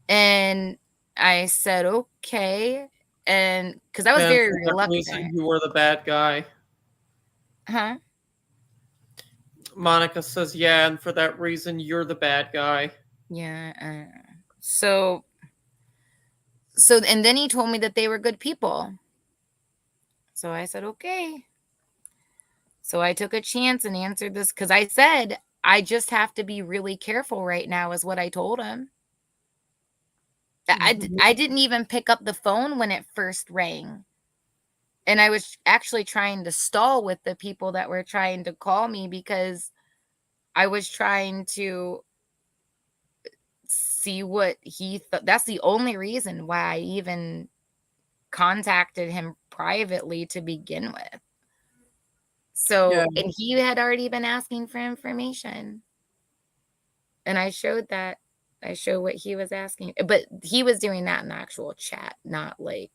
And I said, okay. And because I was very reluctant. You were the bad guy. Huh? Monica says, yeah, and for that reason, you're the bad guy. Yeah. So, and then he told me that they were good people. So I said, okay. So I took a chance and answered this because I said, I just have to be really careful right now, is what I told him. I didn't even pick up the phone when it first rang. And I was actually trying to stall with the people that were trying to call me because I was trying to see what he thought. That's the only reason why I even contacted him privately to begin with. So, yeah. And he had already been asking for information. And I showed that. I showed what he was asking. But he was doing that in the actual chat, not like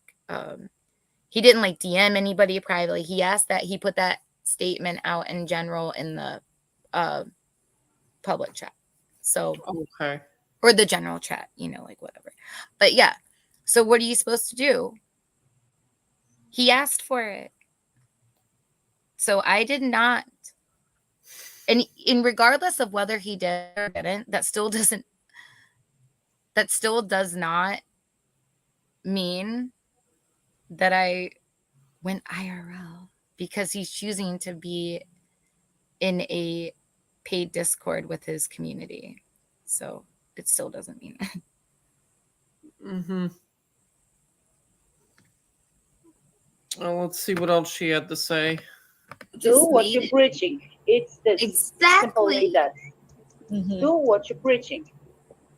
he didn't like DM anybody privately. He asked that, he put that statement out in general in the public chat. So okay. Or the general chat, like whatever. But yeah. So what are you supposed to do? He asked for it. So I did not. And regardless of whether he did or didn't, that still does not mean that I went IRL, because he's choosing to be in a paid Discord with his community. So it still doesn't mean that. Mm-hmm. Well, let's see what else she had to say. Do what you're preaching. It's this simply that. Mm-hmm. Do what you're preaching.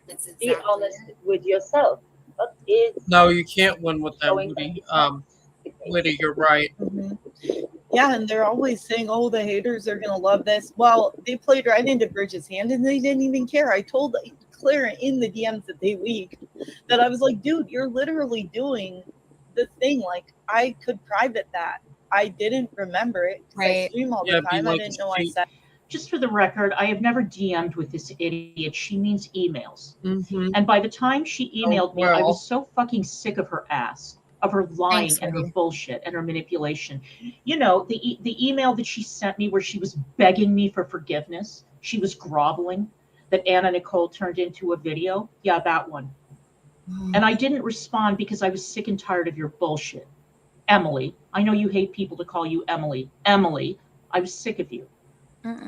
Exactly. Be honest with yourself. But no, you can't win with that, Woody. Woody, you're right. Mm-hmm. Yeah, and they're always saying, oh, the haters are going to love this. Well, they played right into Bridget's hand, and they didn't even care. I told Clara in the DMs that they leaked that I was like, dude, you're literally doing the thing. Like, I could private that. I didn't remember it. Right. I stream all the time. I didn't know I said. Just for the record, I have never DM'd with this idiot. She means emails. Mm-hmm. And by the time she emailed me, I was so fucking sick of her ass, of her lying and her bullshit and her manipulation. The email that she sent me where she was begging me for forgiveness, she was groveling, that Anna Nicole turned into a video. Yeah, that one. And I didn't respond because I was sick and tired of your bullshit. Emily, I know you hate people to call you Emily. Emily, I was sick of you.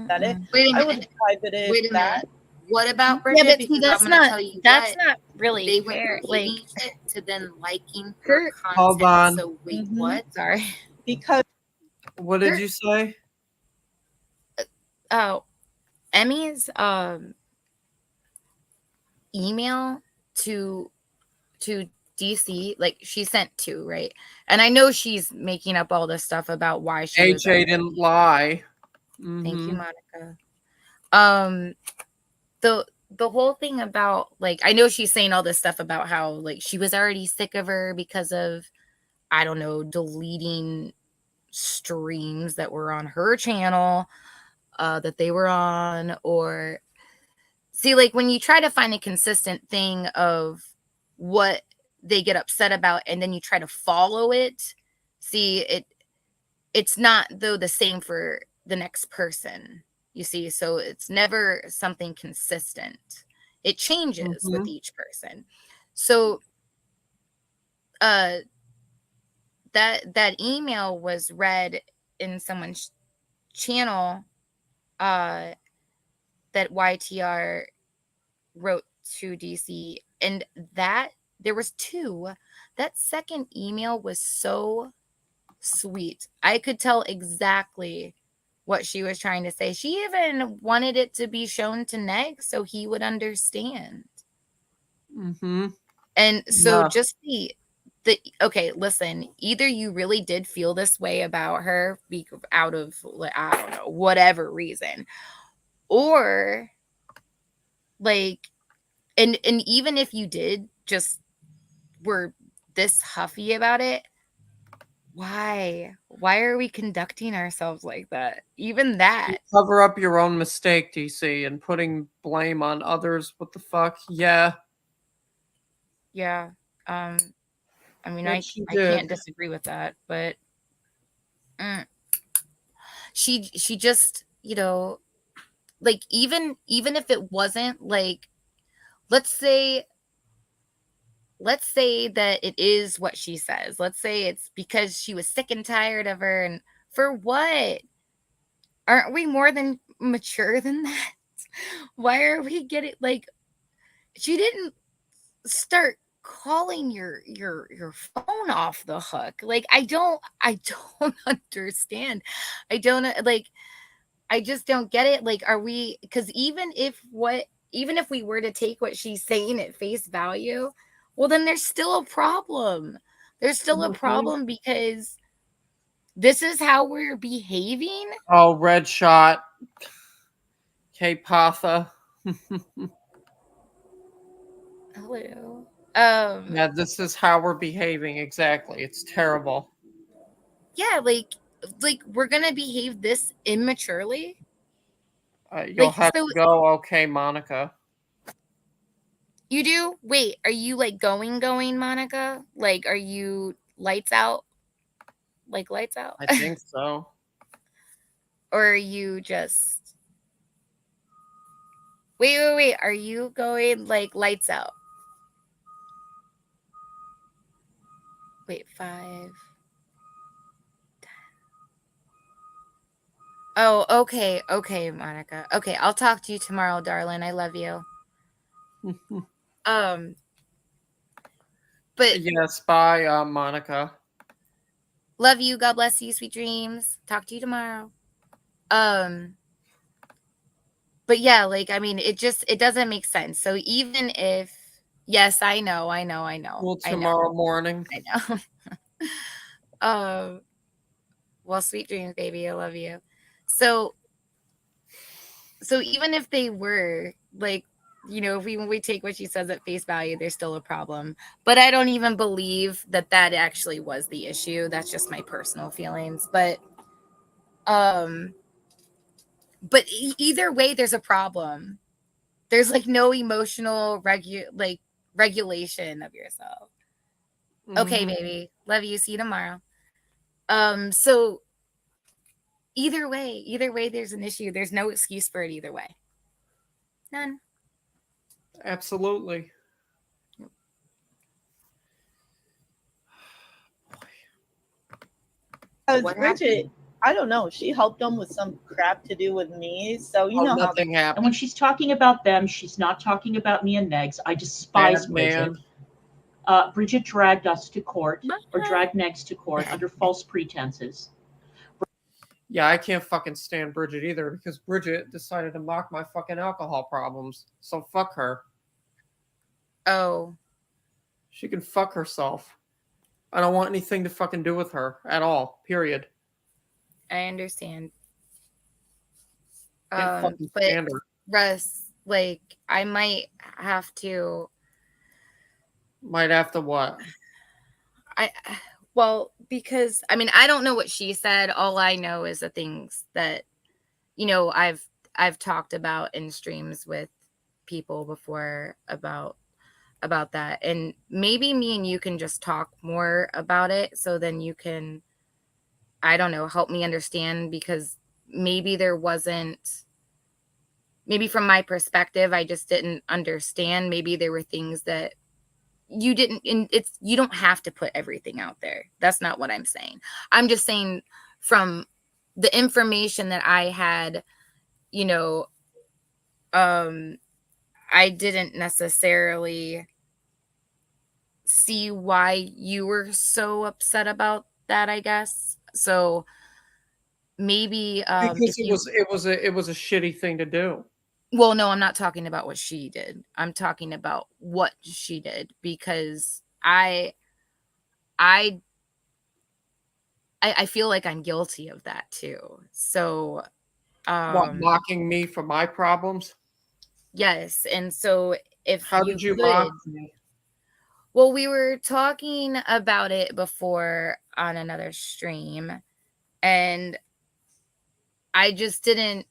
That it? Wait a minute. I would private it. Wait a minute. What about Bridget? Yeah, but see, that's not really they fair. Like it to then liking her content. Hold on. So wait, what? Sorry. Because what did you say? Oh, Emmy's email to DC, like she sent 2, right? And I know she's making up all this stuff about why she AJ didn't lie. Mm-hmm. Thank you, Monica. The whole thing about, like, I know she's saying all this stuff about how, like, she was already sick of her because of, I don't know, deleting streams that were on her channel that they were on. Or see, like, when you try to find a consistent thing of what they get upset about and then you try to follow it, see, it's not though the same for the next person, you see. So it's never something consistent. It changes with each person. So that email was read in someone's channel that YTR wrote to DC, and that there was 2. That second email was so sweet. I could tell exactly what she was trying to say. She even wanted it to be shown to Neg so he would understand. Mm-hmm. And so just the okay, listen, either you really did feel this way about her out of, I don't know, whatever reason, or like, and even if you did just were this huffy about it, why are we conducting ourselves like that? Even that. You cover up your own mistake, DC, and putting blame on others. What the fuck? Yeah. I mean, I can't disagree with that, but she just, you know, like, even if it wasn't like, let's say that it is what she says. Let's say it's because she was sick and tired of her, and for what? Aren't we more than mature than that? Why are we getting, like, she didn't start calling your phone off the hook. Like, I don't understand. I just don't get it. Like, are we, because even if we were to take what she's saying at face value, well, then there's still a problem. There's still a problem because this is how we're behaving. Oh, red shot. K-Patha. Hello. Yeah, this is how we're behaving. Exactly. It's terrible. Yeah, like we're gonna behave this immaturely. You'll have to go. Okay, Monica. You do? Wait, are you like going, Monica? Like, are you lights out? Like lights out? I think so. Or are you just... Wait. Are you going like lights out? Wait, 5, 10. Oh, okay, Monica. Okay, I'll talk to you tomorrow, darling. I love you. But yes, bye, Monica. Love you. God bless you. Sweet dreams. Talk to you tomorrow. But yeah, like, I mean, it doesn't make sense. So even if, yes, I know. Well, tomorrow morning. I know. Well, sweet dreams, baby. I love you. So even if they were like, you know, when we take what she says at face value, there's still a problem. But I don't even believe that actually was the issue. That's just my personal feelings. But either way, there's a problem. There's like no emotional regulation of yourself. Mm-hmm. Okay, baby. Love you. See you tomorrow. So either way, there's an issue. There's no excuse for it either way. None. Absolutely. Bridget, I don't know. She helped them with some crap to do with me. So you know nothing happened. And when she's talking about them, she's not talking about me and Negs. I despise Bridget. Bridget dragged us to court, or dragged Negs to court under false pretenses. Yeah, I can't fucking stand Bridget either, because Bridget decided to mock my fucking alcohol problems. So fuck her. Oh. She can fuck herself. I don't want anything to fucking do with her at all. Period. I understand. But Russ, like, I might have to. Might have to what? Well, because I mean, I don't know what she said. All I know is the things that, you know, I've talked about in streams with people before about that, and maybe me and you can just talk more about it, so then you can, I don't know, help me understand, because maybe from my perspective, I just didn't understand. Maybe there were things that you didn't, and you don't have to put everything out there. That's not what I'm saying. I'm just saying from the information that I had, you know, I didn't necessarily see why you were so upset about that, I guess. So maybe because it was a shitty thing to do. Well, no, I'm not talking about what she did. I'm talking about what she did, because I feel like I'm guilty of that too. So what, mocking me for my problems? Yes. And so if how did you mock me? Well, we were talking about it before on another stream, and I just didn't,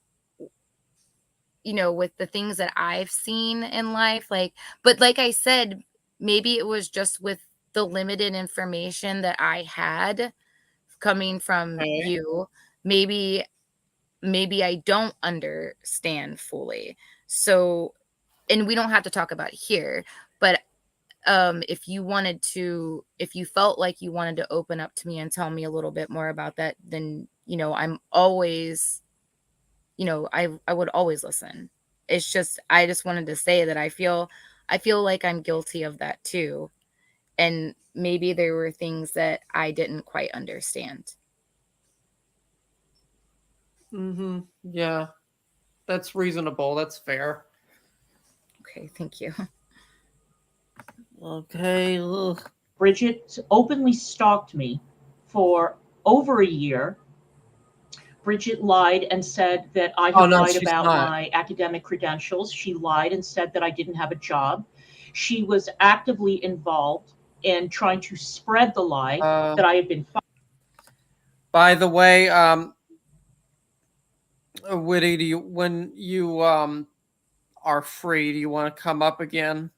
with the things that I've seen in life, but like I said, maybe it was just with the limited information that I had coming from you. Maybe I don't understand fully. So, and we don't have to talk about it here, but if you felt like you wanted to open up to me and tell me a little bit more about that, then, I'm always, I would always listen. It's just, I just wanted to say that I feel like I'm guilty of that too. And maybe there were things that I didn't quite understand. Yeah, that's reasonable. That's fair. Okay, thank you. Okay. Ugh. Bridget openly stalked me for over a year. Bridget lied and said that I had lied about my academic credentials. She lied and said that I didn't have a job. She was actively involved in trying to spread the lie that I had been fired. By the way, Witty, when you are free, do you want to come up again?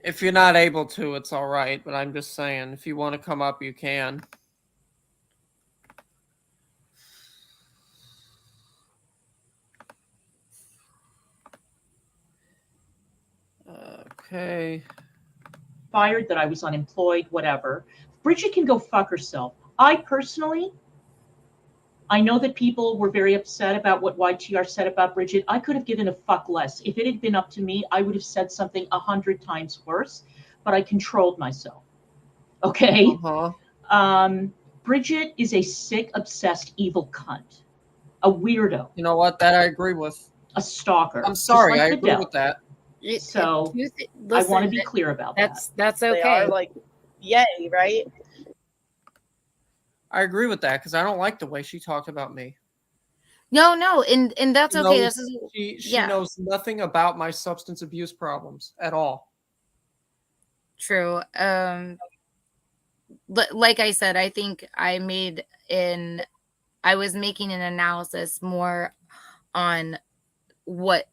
If you're not able to, it's all right, but I'm just saying, if you want to come up, you can. Okay. Fired, that I was unemployed, whatever. Bridget can go fuck herself. I know that people were very upset about what YTR said about Bridget. I could have given a fuck less. If it had been up to me, I would have said something 100 times worse, but I controlled myself. Okay? Bridget is a sick, obsessed, evil cunt. A weirdo. You know what? That I agree with. A stalker. I'm sorry, I agree with that. So I want to be clear about that. That's okay. They are like, yay, right? I agree with that because I don't like the way she talked about me. No, and that's okay. She knows nothing about my substance abuse problems at all. True. Like I said, I think I was making an analysis more on what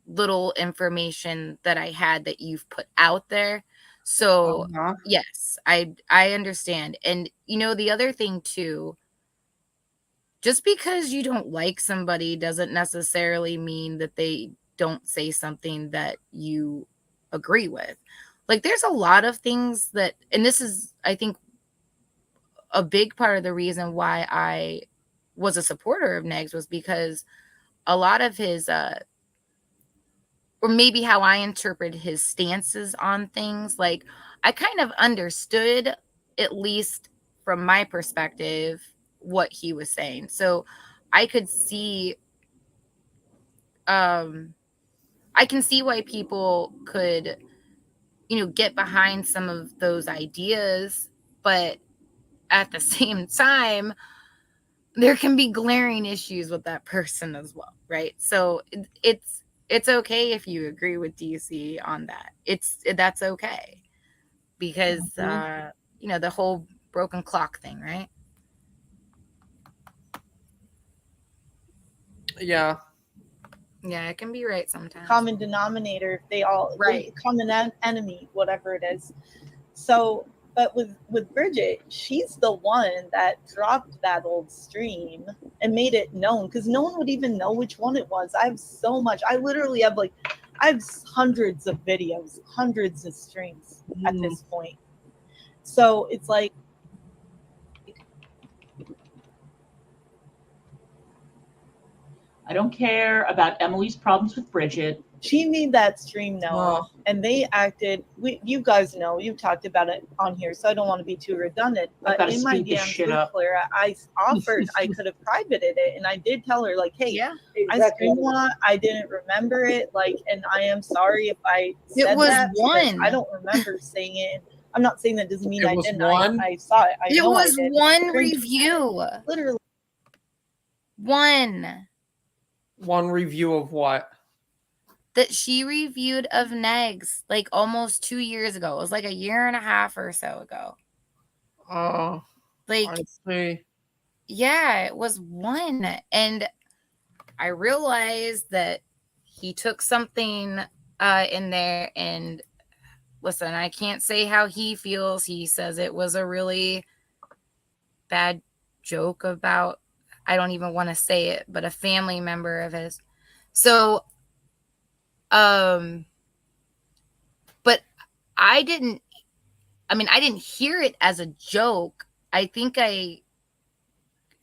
little information that I had that you've put out there. So yes, I understand. And the other thing too, just because you don't like somebody doesn't necessarily mean that they don't say something that you agree with. Like, there's a lot of things that, and this is, I think, a big part of the reason why I was a supporter of Negs was because a lot of his, or maybe how I interpret his stances on things, like, I kind of understood, at least from my perspective, what he was saying. So I could see, I can see why people could, get behind some of those ideas, but at the same time, there can be glaring issues with that person as well, right? So it's okay if you agree with DC on that. That's okay, because the whole broken clock thing, right? Yeah, it can be right sometimes. Common denominator, common enemy, whatever it is. So, but with Bridget, she's the one that dropped that old stream and made it known, because no one would even know which one it was. I have so much. I literally have hundreds of videos, hundreds of streams at this point. So it's like, I don't care about Emily's problems with Bridget. She made that stream known, and they acted. You guys know, you talked about it on here, so I don't want to be too redundant. But in my DMs with Clara, I offered I could have privated it, and I did tell her, like, hey, I streamed one, I didn't remember it, like, and I am sorry if I said it was that. One. I don't remember saying it. I'm not saying that doesn't mean It I was didn't. one? I saw it. I it know was I did. one review. Literally. One review of what? That she reviewed of Negs like almost 2 years ago. It was like a year and a half or so ago. Oh, like, I see. Yeah, it was one. And I realized that he took something in there, and listen, I can't say how he feels. He says it was a really bad joke about, I don't even want to say it, but a family member of his. So, but I didn't hear it as a joke. I think I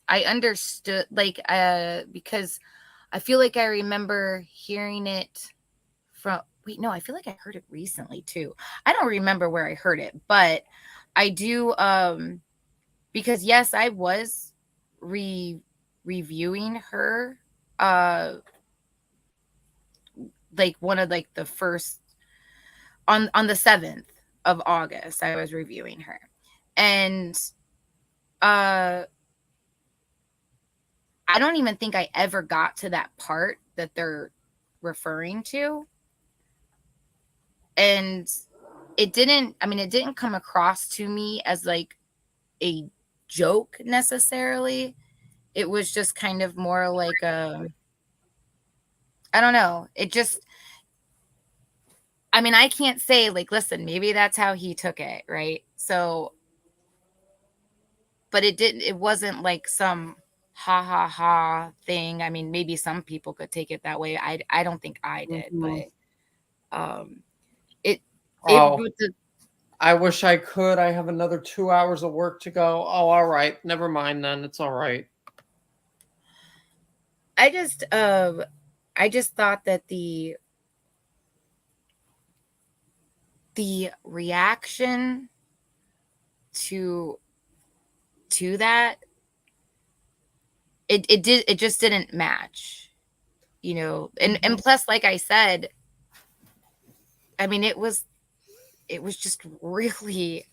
understood, like, because I feel like I remember hearing it from, I feel like I heard it recently too. I don't remember where I heard it, but I do, because yes, I was reviewing her, like one of like the first, on the 7th of August, I was reviewing her. And I don't even think I ever got to that part that they're referring to. And it didn't come across to me as like a joke necessarily. It was just kind of more like I don't know. It just, I can't say like, listen, maybe that's how he took it, right? So, but it wasn't like some ha ha ha thing. Maybe some people could take it that way. I don't think I did, but I wish I could. I have another 2 hours of work to go. Oh, all right. Never mind then. It's all right. I just thought that the reaction to that, it just didn't match, and plus, like I said, it was just really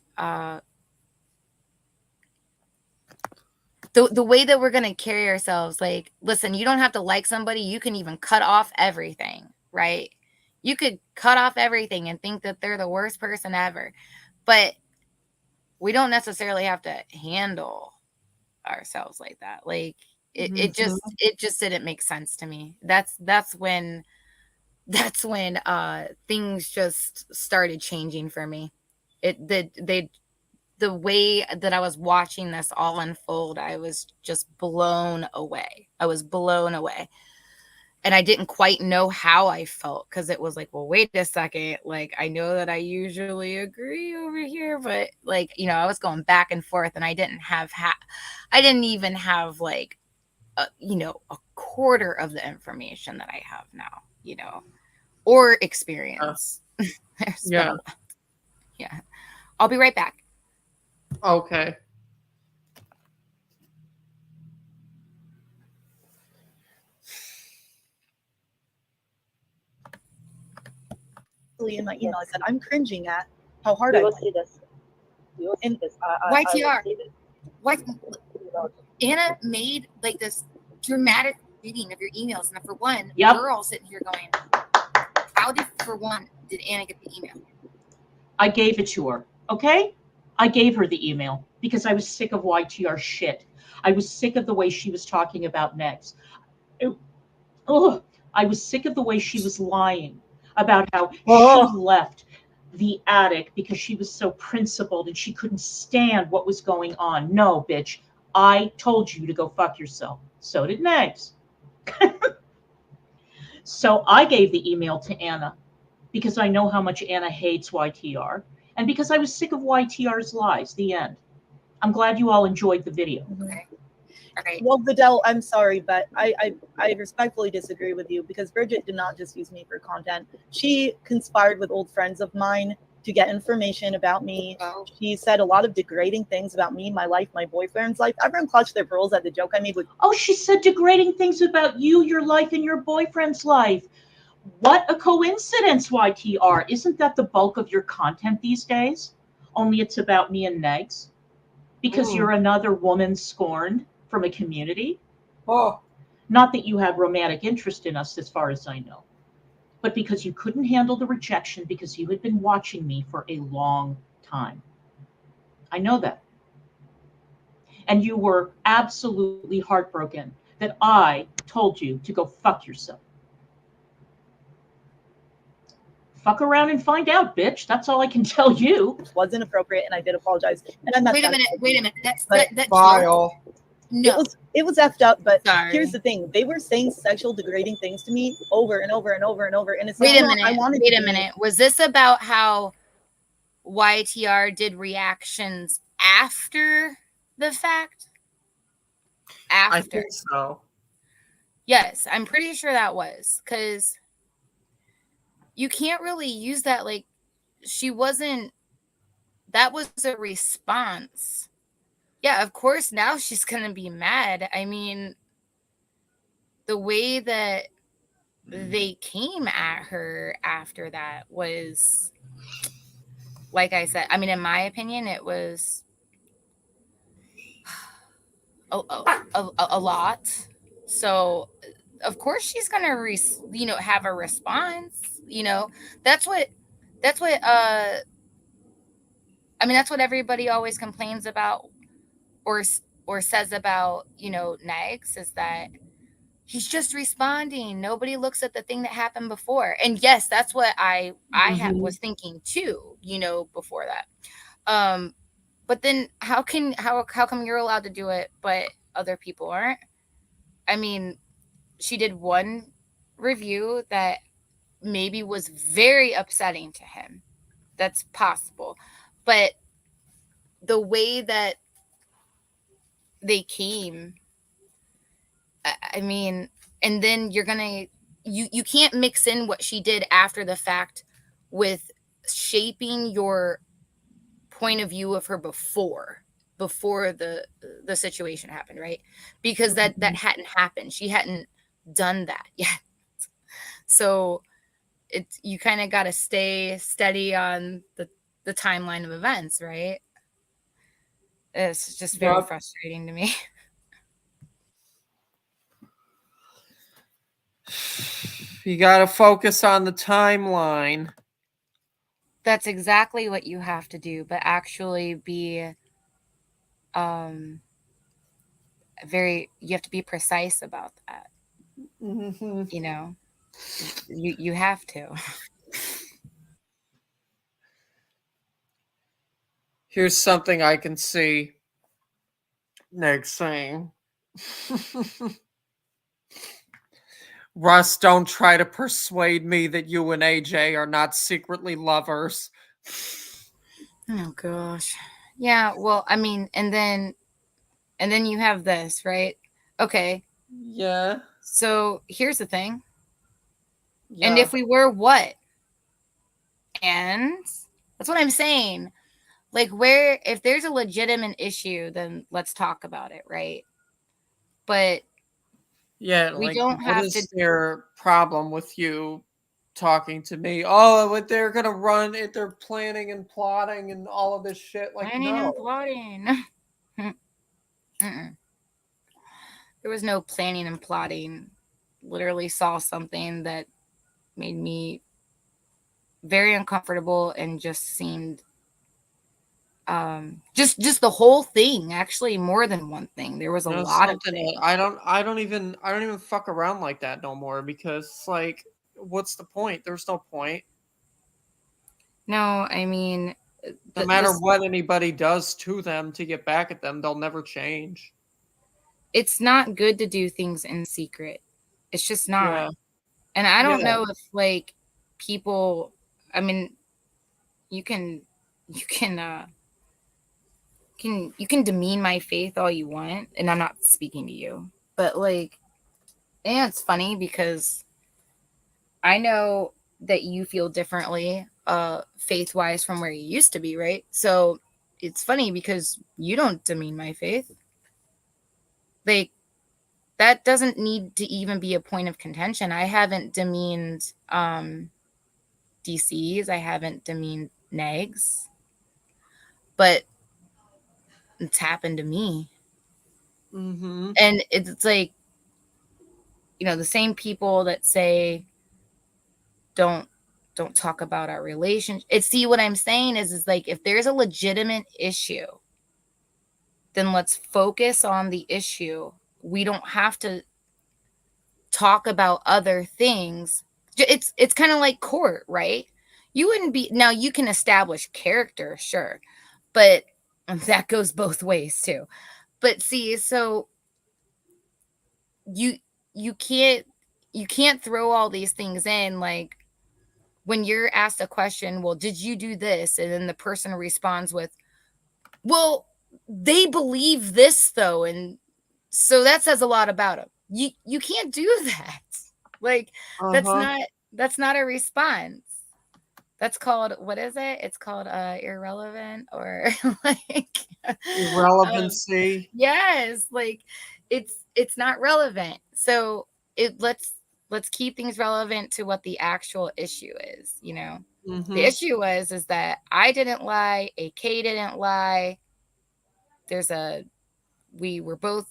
the way that we're going to carry ourselves. Like, listen, you don't have to like somebody. You can even cut off everything, right? You could cut off everything and think that they're the worst person ever, but we don't necessarily have to handle ourselves like that. Like, it just didn't make sense to me. That's when things just started changing for me. The way that I was watching this all unfold, I was just blown away. And I didn't quite know how I felt, because it was like, well, wait a second. Like, I know that I usually agree over here, but like, I was going back and forth, and I didn't even have like, a quarter of the information that I have now, or experience. Yeah. Yeah. I'll be right back. Okay. In my email, I said, I'm cringing at how hard I see this. And YTR. Anna made like this dramatic reading of your emails, and for one, we're all sitting here going, how did Anna get the email? I gave it to her. Okay? I gave her the email because I was sick of YTR shit. I was sick of the way she was talking about Negs. I was sick of the way she was lying about how she left the attic because she was so principled and she couldn't stand what was going on. No, bitch. I told you to go fuck yourself. So did Negs. So I gave the email to Anna because I know how much Anna hates YTR, and because I was sick of YTR's lies. The end. I'm glad you all enjoyed the video. Okay. right. Well, Vidal, I'm sorry, but I respectfully disagree with you because Bridget did not just use me for content. She conspired with old friends of mine to get information about me. She said a lot of degrading things about me, my life, my boyfriend's life. Everyone clutched their pearls at the joke I made with. Oh, she said degrading things about you, your life, and your boyfriend's life. What a coincidence, YTR. Isn't that the bulk of your content these days? Only it's about me and Negs? Because you're another woman scorned from a community? Oh. Not that you have romantic interest in us, as far as I know, but because you couldn't handle the rejection because you had been watching me for a long time. I know that. And you were absolutely heartbroken that I told you to go fuck yourself. Fuck around and find out, bitch. That's all I can tell you. It wasn't appropriate, and I did apologize. And I'm not. Wait a minute. That's vile. No, it was effed up. But Sorry. Here's the thing: they were saying sexual degrading things to me over and over and over and over. And it's wait like, a minute. Wait a minute. Was this about how YTR did reactions after the fact? After. I think so. Yes, I'm pretty sure that was because you can't really use that. Like, she wasn't. That was a response. Yeah, of course. Now she's gonna be mad. I mean, the way that they came at her after that was, like I said, I mean, in my opinion, it was a lot. So, of course, she's gonna have a response. That's what I mean, that's what everybody always complains about or says about, Negs, is that he's just responding. Nobody looks at the thing that happened before. And yes, that's what I was thinking too, before that. But then how come you're allowed to do it but other people aren't? I mean, she did one review that maybe was very upsetting to him. That's possible. But the way that they came, I mean, and then you're gonna you can't mix in what she did after the fact with shaping your point of view of her before the situation happened, right? Because that hadn't happened. She hadn't done that yet. So you kind of got to stay steady on the timeline of events, right? It's just very frustrating to me. You got to focus on the timeline. That's exactly what you have to do, but actually be you have to be precise about that. Mm-hmm. You have to. Here's something I can see Next saying. Russ, don't try to persuade me that you and AJ are not secretly lovers. Oh gosh. Yeah, well, I mean, and then you have this, right? Okay. Yeah. So here's the thing. Yeah. And if we were what? And that's what I'm saying. Like, if there's a legitimate issue, then let's talk about it, right? But yeah, we like, don't have what is their problem with you talking to me? Oh, what they're gonna run it, they're planning and plotting and all of this shit. Like, planning no. and plotting. There was no planning and plotting. Literally saw something that made me very uncomfortable and just seemed just the whole thing, actually more than one thing. There was a lot of things. I don't even fuck around like that no more, because like, what's the point? There's no point. No, I mean, no matter what anybody does to them to get back at them, they'll never change. It's not good to do things in secret. It's just not. Yeah. And I don't know if like people, I mean, you can you can demean my faith all you want, and I'm not speaking to you, but like, and it's funny because I know that you feel differently faith wise from where you used to be, right? So it's funny because you don't demean my faith. Like, that doesn't need to even be a point of contention. I haven't demeaned DCs, I haven't demeaned negs, but it's happened to me. Mm-hmm. And it's like, you know, the same people that say don't talk about our relationship. It's, see, what I'm saying is like, if there's a legitimate issue, then let's focus on the issue. We don't have to talk about other things. It's kind of like court, right? You wouldn't be, now you can establish character, sure, but that goes both ways too. But see, so you can't throw all these things in. Like, when you're asked a question, well, did you do this? And then the person responds with, well, they believe this though, and so that says a lot about them. You can't do that. Like, that's not a response. That's called, what is it? It's called irrelevant, or like irrelevancy. Yes, like it's not relevant. So let's keep things relevant to what the actual issue is, you know. Mm-hmm. The issue is that I didn't lie, AK didn't lie. We were both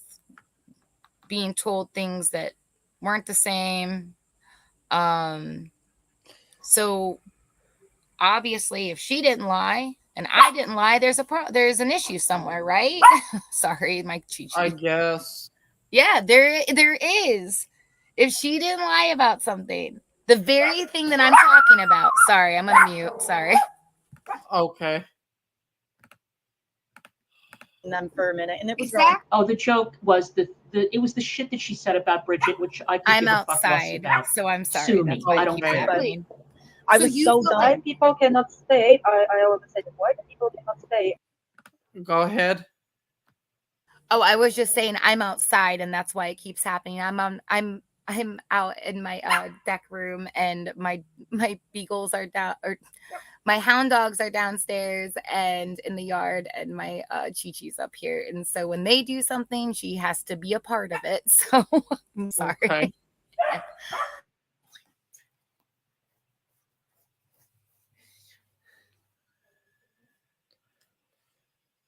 being told things that weren't the same. So obviously, if she didn't lie and I didn't lie, there's an issue somewhere, right? Sorry, my cheat sheet. I guess. Yeah, there is. If she didn't lie about something, the very thing that I'm talking about. Sorry, I'm gonna mute. Sorry. Okay. Them for a minute, and it was oh, the joke was it was the shit that she said about Bridget, which I could give a fuck less about. So I'm sorry. Sue me. I don't care. I was so done. Why people cannot stay? I always say, why do people cannot stay? Go ahead. Oh, I was just saying I'm outside, and that's why it keeps happening. I'm out in my deck room, and my beagles are down, or my hound dogs are downstairs and in the yard, and my Chi-Chi's up here. And so when they do something, she has to be a part of it. So I'm sorry. Okay.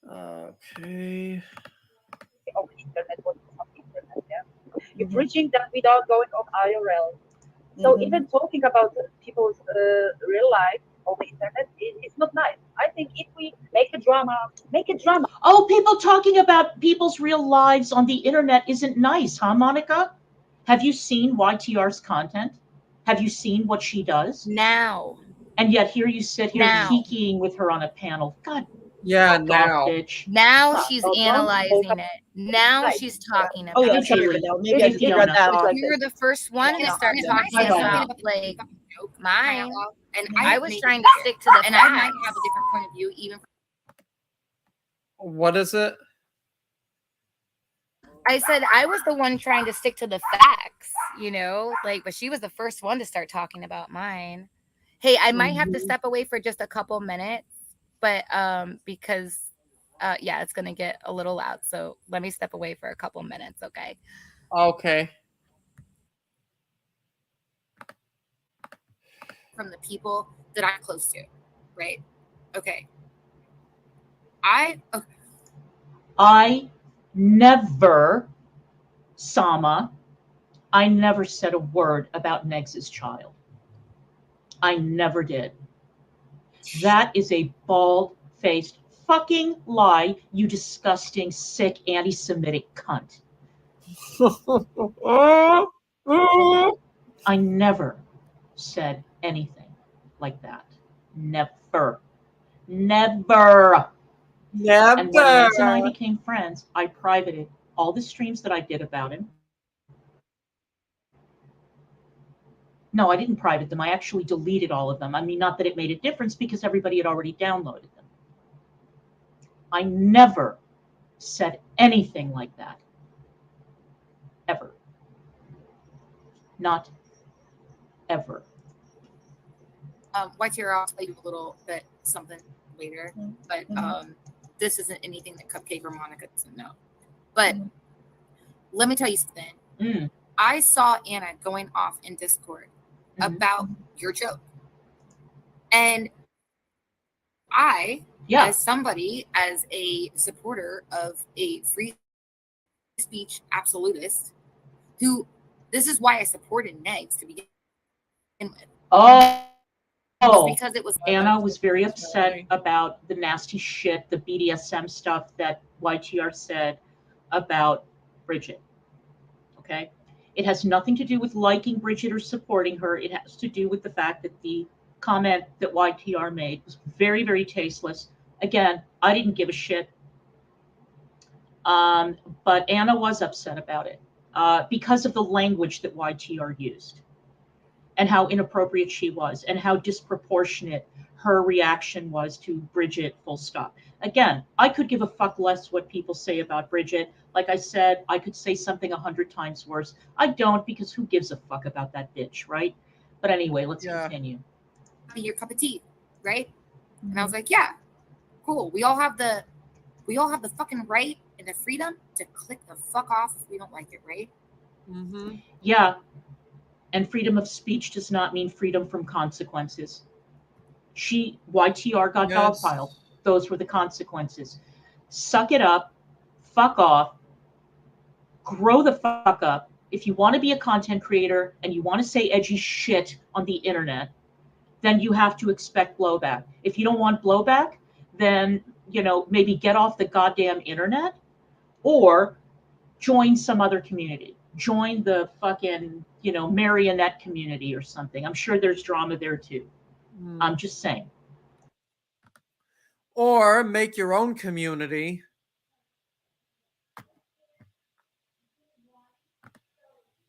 Okay. Of internet, what is on internet, yeah. You're bridging that without going on IRL. So even talking about people's real life on the internet, it's not nice. I think if we make a drama. Oh, people talking about people's real lives on the internet isn't nice, huh, Monica? Have you seen YTR's content? Have you seen what she does? Now. And yet here you sit here kikiing with her on a panel. God. Yeah, now. Off, bitch. Now she's analyzing it. Now she's talking about it. Oh, yeah, maybe I should read that. You were the first one to start talking about like mine, and I was trying to stick to the and I might have a different point of view even. What is it? I said I was the one trying to stick to the facts, you know, like, but she was the first one to start talking about mine. Hey, I might have to step away for just a couple minutes, but because yeah, it's gonna get a little loud, so let me step away for a couple minutes. Okay. From the people that I'm close to, right? Okay. I never, Sama, I never said a word about Negs's child. I never did. That is a bald-faced fucking lie, you disgusting, sick, anti-Semitic cunt. I never said anything like that. Never. Never. And when Lex and I became friends, I privated all the streams that I did about him. No, I didn't private them. I actually deleted all of them. I mean, not that it made a difference because everybody had already downloaded them. I never said anything like that. Ever. Not ever. YTR, I'll tell you a little bit something later, but this isn't anything that Cupcake or Monica doesn't know. But let me tell you something. I saw Anna going off in Discord about your joke. And I, as somebody, as a supporter of a free speech absolutist, who, this is why I supported Negs to begin with. Because it was Anna was very upset about the nasty shit, the BDSM stuff that YTR said about Bridget. Okay? It has nothing to do with liking Bridget or supporting her. It has to do with the fact that the comment that YTR made was very, very tasteless. Again, I didn't give a shit. But Anna was upset about it because of the language that YTR used and how inappropriate she was and how disproportionate her reaction was to Bridget, full stop. Again, I could give a fuck less what people say about Bridget. Like I said, I could say something 100 times worse. I don't, because who gives a fuck about that bitch, right? But anyway, let's continue. Be your cup of tea, right? And I was like, yeah, cool. We all have the fucking right and the freedom to click the fuck off if we don't like it, right? Yeah. And freedom of speech does not mean freedom from consequences. YTR got dogpiled. Those were the consequences. Suck it up, fuck off, grow the fuck up. If you want to be a content creator and you want to say edgy shit on the internet, then you have to expect blowback. If you don't want blowback, then, maybe get off the goddamn internet or join some other community. Join the fucking, marionette community or something. I'm sure there's drama there too. I'm just saying. Or make your own community.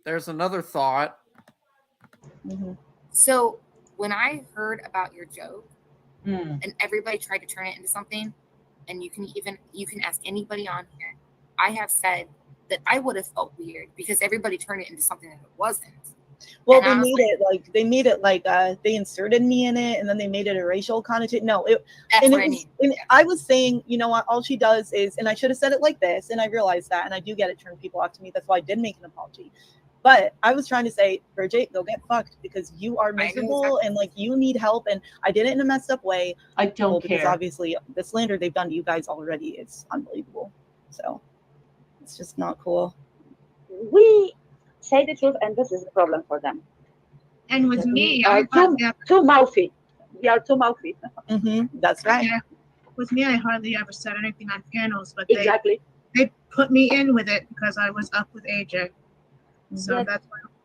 There's another thought. So when I heard about your joke and everybody tried to turn it into something, and you can ask anybody on here, I have said that I would have felt weird because everybody turned it into something that it wasn't. Well, they made it like they inserted me in it, and then they made it a racial connotation. No, I was saying, you know what? All she does is, and I should have said it like this, and I realized that, and I do get it turned people off to me. That's why I did make an apology. But I was trying to say, Bridget, go get fucked because you are miserable and like you need help. And I did it in a messed up way. I don't care. Because obviously the slander they've done to you guys already is unbelievable. So it's just not cool. We say the truth, and this is the problem for them. And with me, I too mouthy. We are too mouthy. That's right. Yeah. With me, I hardly ever said anything on panels, but they put me in with it because I was up with AJ. So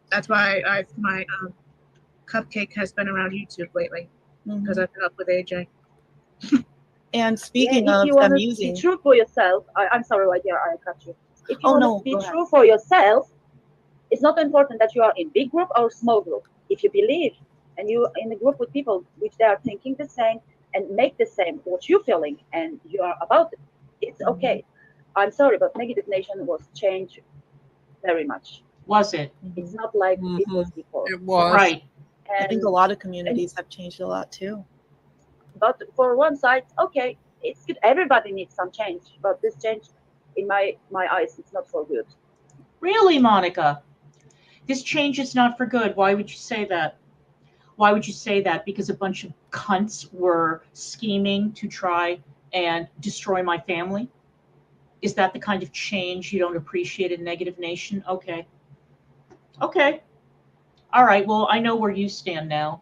that's why my Cupcake has been around YouTube lately because I've been up with AJ. And speaking of if you want them to using, be true for yourself, I'm sorry, right here, I cut you. If you want to be go true ahead. for yourself, it's not important that you are in big group or small group. If you believe and you are in a group with people which they are thinking the same and make the same what you're feeling and you are about it, it's okay. I'm sorry, but Negative Nation was changed very much. Was it? It's not like it was before. It was. Right. I think a lot of communities have changed a lot too. But for one side, okay, it's good. Everybody needs some change, but this change, in my eyes, it's not for good. Really, Monica? This change is not for good. Why would you say that? Why would you say that? Because a bunch of cunts were scheming to try and destroy my family? Is that the kind of change you don't appreciate in Negative Nation? Okay. Okay. All right. Well, I know where you stand now.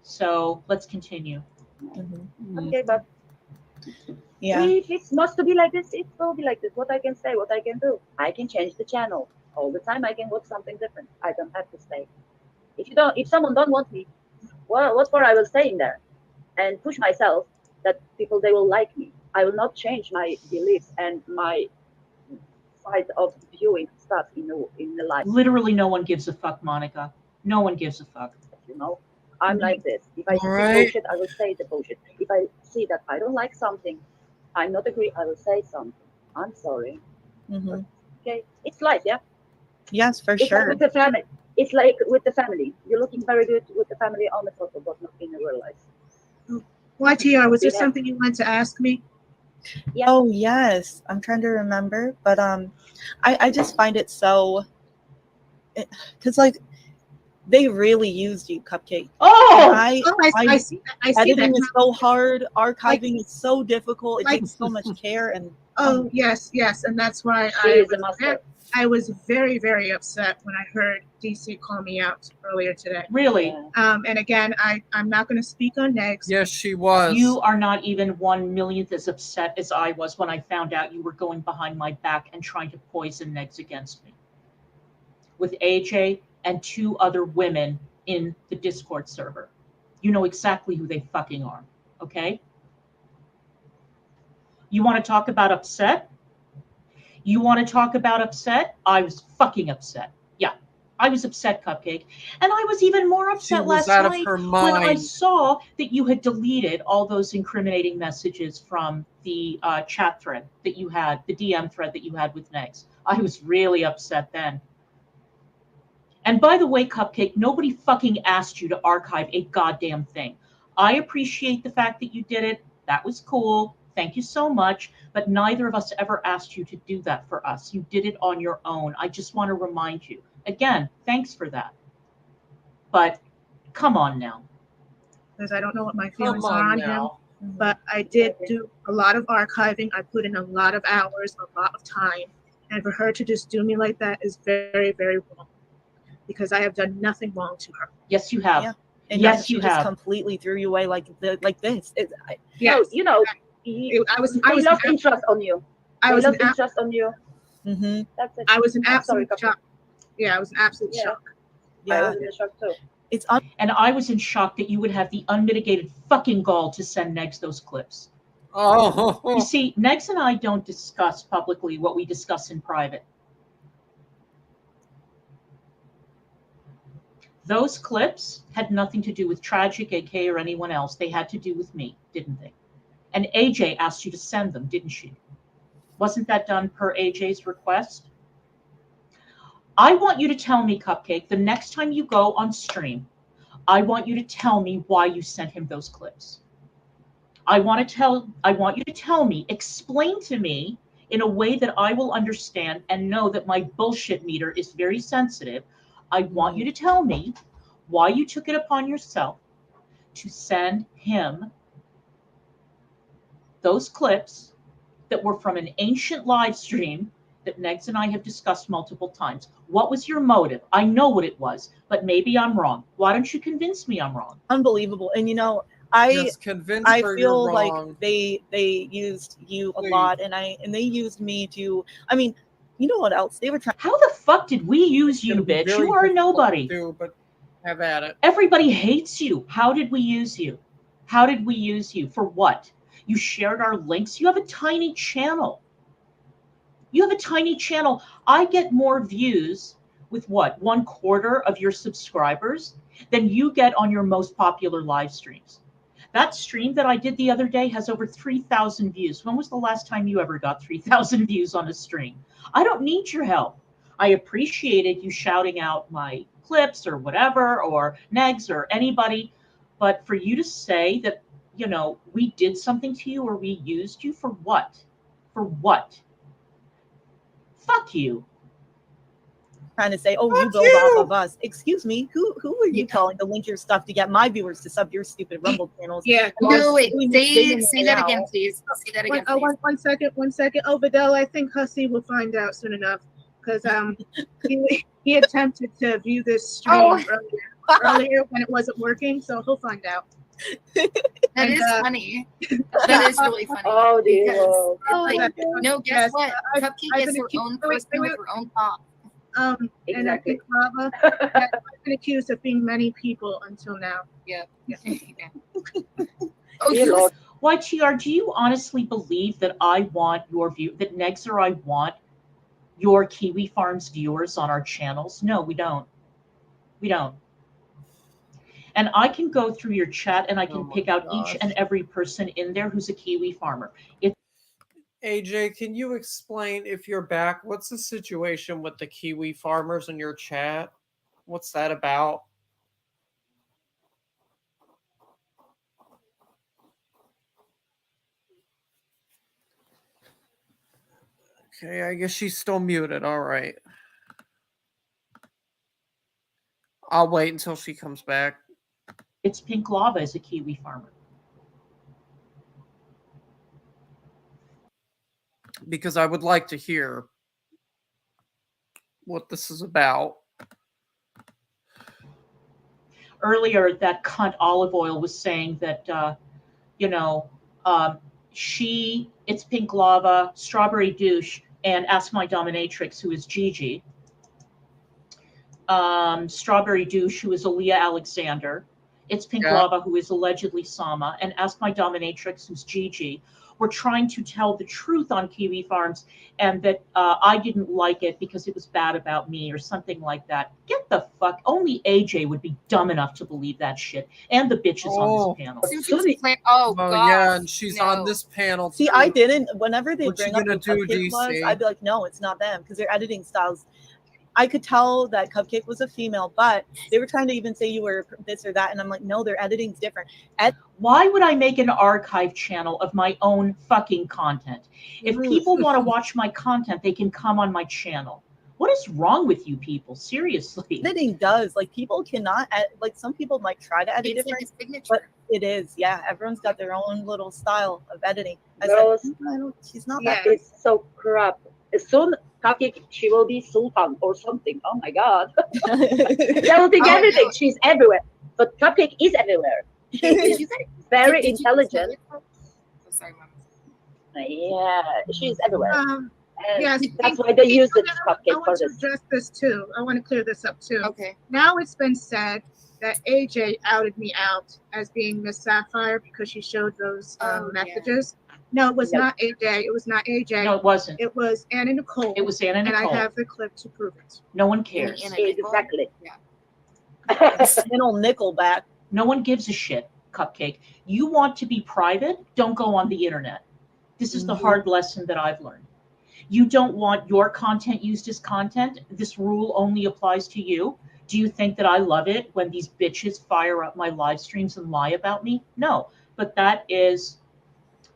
So let's continue. Okay, but yeah, if it's must to be like this, it will be like this. What I can say, what I can do, I can change the channel all the time. I can watch something different. I don't have to stay. If someone don't want me, well, what for? I will stay in there and push myself that people they will like me. I will not change my beliefs and my side of viewing stuff in the life. Literally, no one gives a fuck, Monica. No one gives a fuck. I'm like this. If I see bullshit, I will say the bullshit. If I see that I don't like something, I'm not agree, I will say something. I'm sorry. Mm-hmm. Okay, it's life, yeah. Yes, for it's sure. Like with the family. It's like with the family. You're looking very good with the family on the photo, but not in real life. YTR, was there something you wanted to ask me? Yeah. Oh yes, I'm trying to remember, but I just find it so, because like they really used you, Cupcake. Oh, I see that. I see editing that. is so hard. Archiving is so difficult. It takes so much care and. Oh yes, and that's why I was very, very upset when I heard DC call me out earlier today. Really? And again, I'm not going to speak on Negs. Yes, she was. You are not even 1/1,000,000th as upset as I was when I found out you were going behind my back and trying to poison Negs against me. With AJ and 2 other women in the Discord server. You know exactly who they fucking are, okay? You want to talk about upset? You want to talk about upset? I was fucking upset. Yeah, I was upset, Cupcake. And I was even more upset last night when I saw that you had deleted all those incriminating messages from the chat thread that you had, the DM thread that you had with Negs. I was really upset then. And by the way, Cupcake, nobody fucking asked you to archive a goddamn thing. I appreciate the fact that you did it. That was cool. Thank you so much. But neither of us ever asked you to do that for us. You did it on your own. I just want to remind you. Again, thanks for that. But come on now. Because I don't know what my feelings are on him. But I did do a lot of archiving. I put in a lot of hours, a lot of time. And for her to just do me like that is very, very wrong. Because I have done nothing wrong to her. Yes, you have. Yeah. And yes, you just completely threw you away like this. Yes. You know, I was lost interest on you. I was lost interest on you. Mm-hmm. That's it. I was in absolute shock. Yeah, I was in absolute shock. Yeah, I was in shock too. And I was in shock that you would have the unmitigated fucking gall to send Negs those clips. Oh. You see, Negs and I don't discuss publicly what we discuss in private. Those clips had nothing to do with Tragic, AK, or anyone else. They had to do with me, didn't they? And AJ asked you to send them, didn't she? Wasn't that done per AJ's request? I want you to tell me, Cupcake, the next time you go on stream, I want you to tell me why you sent him those clips. I want you to tell me, explain to me in a way that I will understand and know that my bullshit meter is very sensitive. I want you to tell me why you took it upon yourself to send him those clips that were from an ancient live stream that Negs and I have discussed multiple times. What was your motive? I know what it was, but maybe I'm wrong. Why don't you convince me I'm wrong? Unbelievable. And I feel like wrong. they used you a lot, and they used me to. I mean, you know what else they were trying? How the fuck did we use you, bitch? You are a nobody. But have at it. Everybody hates you. How did we use you? How did we use you? For what? You shared our links. You have a tiny channel. You have a tiny channel. I get more views with what? 1/4 of your subscribers than you get on your most popular live streams. That stream that I did the other day has over 3,000 views. When was the last time you ever got 3,000 views on a stream? I don't need your help. I appreciated you shouting out my clips or whatever, or Negs or anybody. But for you to say that, we did something to you or we used you, for what? For what? Fuck you. Trying to say, you build off of us. Excuse me, who are you calling to link your stuff to get my viewers to sub your stupid Rumble channels? Yeah. No, wait. Say that again, please. Say that again, please. One second. Oh, Vidal, I think Hussey will find out soon enough because he attempted to view this stream earlier when it wasn't working, so he'll find out. That is funny. That is really funny. Oh, dear. No, guess what? Cupcake gets her own person with her own pop. And I think Lava has been accused of being many people until now. Yeah. Oh, YTR, do you honestly believe that I want that Negs or I want your Kiwi Farms viewers on our channels? No, we don't. We don't. And I can go through your chat and I can pick out each and every person in there who's a Kiwi farmer. AJ, can you explain, if you're back, what's the situation with the kiwi farmers in your chat? What's that about? Okay, I guess she's still muted. All right. I'll wait until she comes back. It's Pink Lava as a kiwi farmer. Because I would like to hear what this is about. Earlier, that cunt Olive Oil was saying that, it's Pink Lava, Strawberry Douche, and Ask My Dominatrix, who is Gigi. Strawberry Douche, who is Aaliyah Alexander. It's Pink Lava, who is allegedly Sama, and Ask My Dominatrix, who's Gigi. We're trying to tell the truth on Kiwi Farms, and that I didn't like it because it was bad about me or something like that. Get the fuck. Only AJ would be dumb enough to believe that shit. And the bitches on this panel. Oh, God. Yeah, and she's on this panel. See, too. I didn't. Whenever they What bring you up gonna who do, Cupcake was, DC? I'd be like, no, it's not them, because their editing styles. I could tell that Cupcake was a female, but they were trying to even say you were this or that, and I'm like, no, their editing's different. Why would I make an archive channel of my own fucking content? If people want to watch my content, they can come on my channel. What is wrong with you people? Seriously. Editing does. Like, people cannot, like, some people might try to edit different, but it is. Yeah, everyone's got their own little style of editing. She's not that. It's so crap. Soon, Cupcake, she will be Sultan or something. Oh my God. They will think everything. She's everywhere. But Cupcake is everywhere. She's very intelligent. Sorry, Mom. Yeah, she's everywhere. Yes, that's why they use the I Cupcake for want to this. address this too. I want to clear this up too. Okay. Now it's been said that AJ outed me out as being Miss Sapphire because she showed those messages. No, it was not AJ. It was not AJ. No, it wasn't. It was Anna Nicole. It was Anna Nicole. And I have the clip to prove it. No one cares. Exactly. Yeah. An old Nickelback. No one gives a shit, Cupcake. You want to be private? Don't go on the internet. This is the hard lesson that I've learned. You don't want your content used as content. This rule only applies to you. Do you think that I love it when these bitches fire up my live streams and lie about me? No, but that is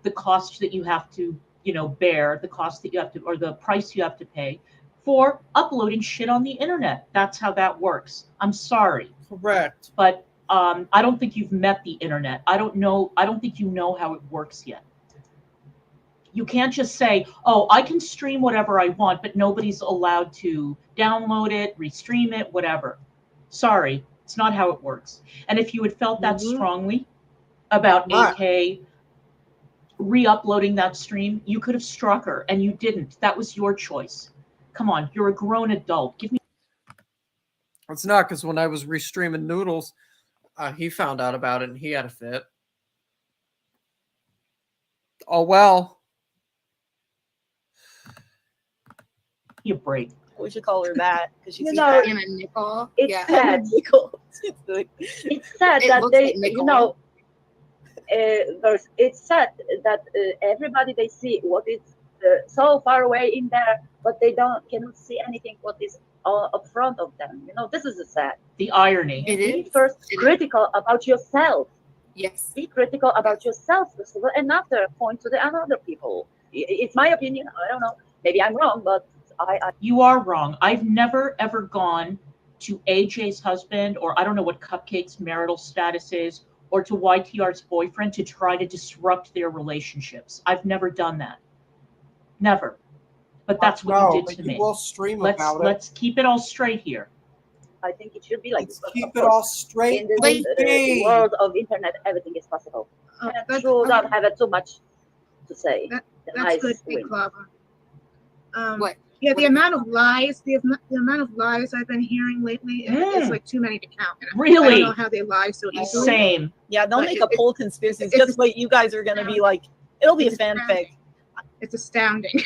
the cost that you have to, bear, the cost that you have to, or the price you have to pay for uploading shit on the internet. That's how that works. I'm sorry. Correct. But I don't think you've met the internet. I don't think you know how it works yet. You can't just say, oh, I can stream whatever I want, but nobody's allowed to download it, restream it, whatever. Sorry, it's not how it works. And if you had felt that strongly about AK re-uploading that stream, you could have struck her, and you didn't. That was your choice. Come on, you're a grown adult. Give me. It's not, because when I was restreaming Noodles, he found out about it and he had a fit. Oh well. You break. We should call her that because she's Anna Nicole. It's sad. It's sad that they, it's sad that everybody they see what is so far away in there, but they cannot see anything what is up front of them. This is sad. The irony. Be first critical about yourself. Yes. Be critical about yourself first of all, and after point to the other people. It's my opinion. I don't know. Maybe I'm wrong, but You are wrong. I've never ever gone to AJ's husband, or I don't know what Cupcake's marital status is, or to YTR's boyfriend to try to disrupt their relationships. I've never done that. Never. But that's what you did to me. We'll stream about it. Let's keep it all straight here. I think it should be like Let's keep it all straight. In the world of internet, everything is possible. You don't have too much to say. That's good, Big Lava. What? Yeah, the amount of lies, the amount of lies I've been hearing lately is like too many to count. Really? I don't know how they lie so easily. Same. Yeah, they'll make a poll conspiracy. Just what you guys are gonna be like. It'll be a fanfic. It's astounding.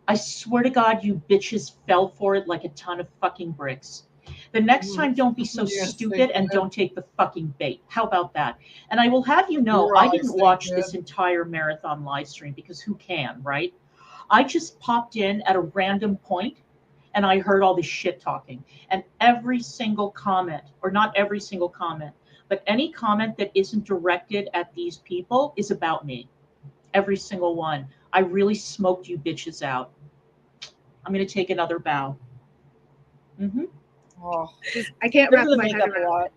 I swear to God, you bitches fell for it like a ton of fucking bricks. The next time, don't be so stupid and don't take the fucking bait. How about that? And I will have you know, I didn't watch this entire marathon live stream because who can, right? I just popped in at a random point and I heard all this shit talking. And every single comment, or not every single comment, but any comment that isn't directed at these people is about me. Every single one. I really smoked you bitches out. I'm going to take another bow. Mm-hmm. Oh, I can't wrap my head around a lot.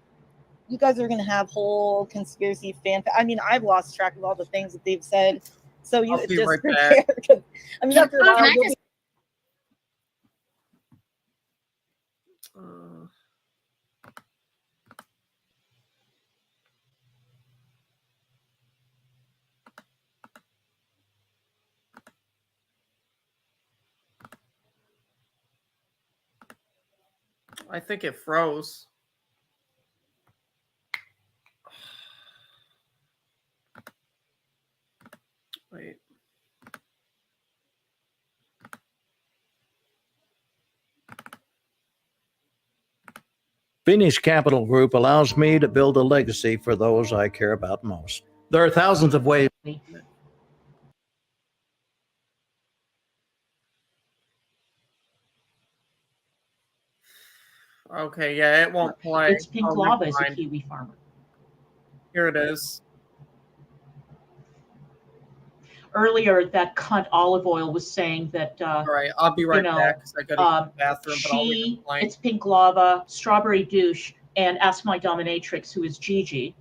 You guys are going to have whole conspiracy fan. I mean, I've lost track of all the things that they've said. So you I'll be just right prepare. back. I mean, after a while, you'll be I think it froze. Wait. Phoenix Capital Group allows me to build a legacy for those I care about most. There are thousands of ways. Okay, yeah, it won't play. It's Pink Lava is a Kiwi farmer. Here it is. Earlier, that cunt Olive Oil was saying that. All right, I'll be right back because I got to go to the bathroom. But I'll leave it blank. It's Pink Lava, Strawberry Douche, and Ask My Dominatrix, who is Gigi.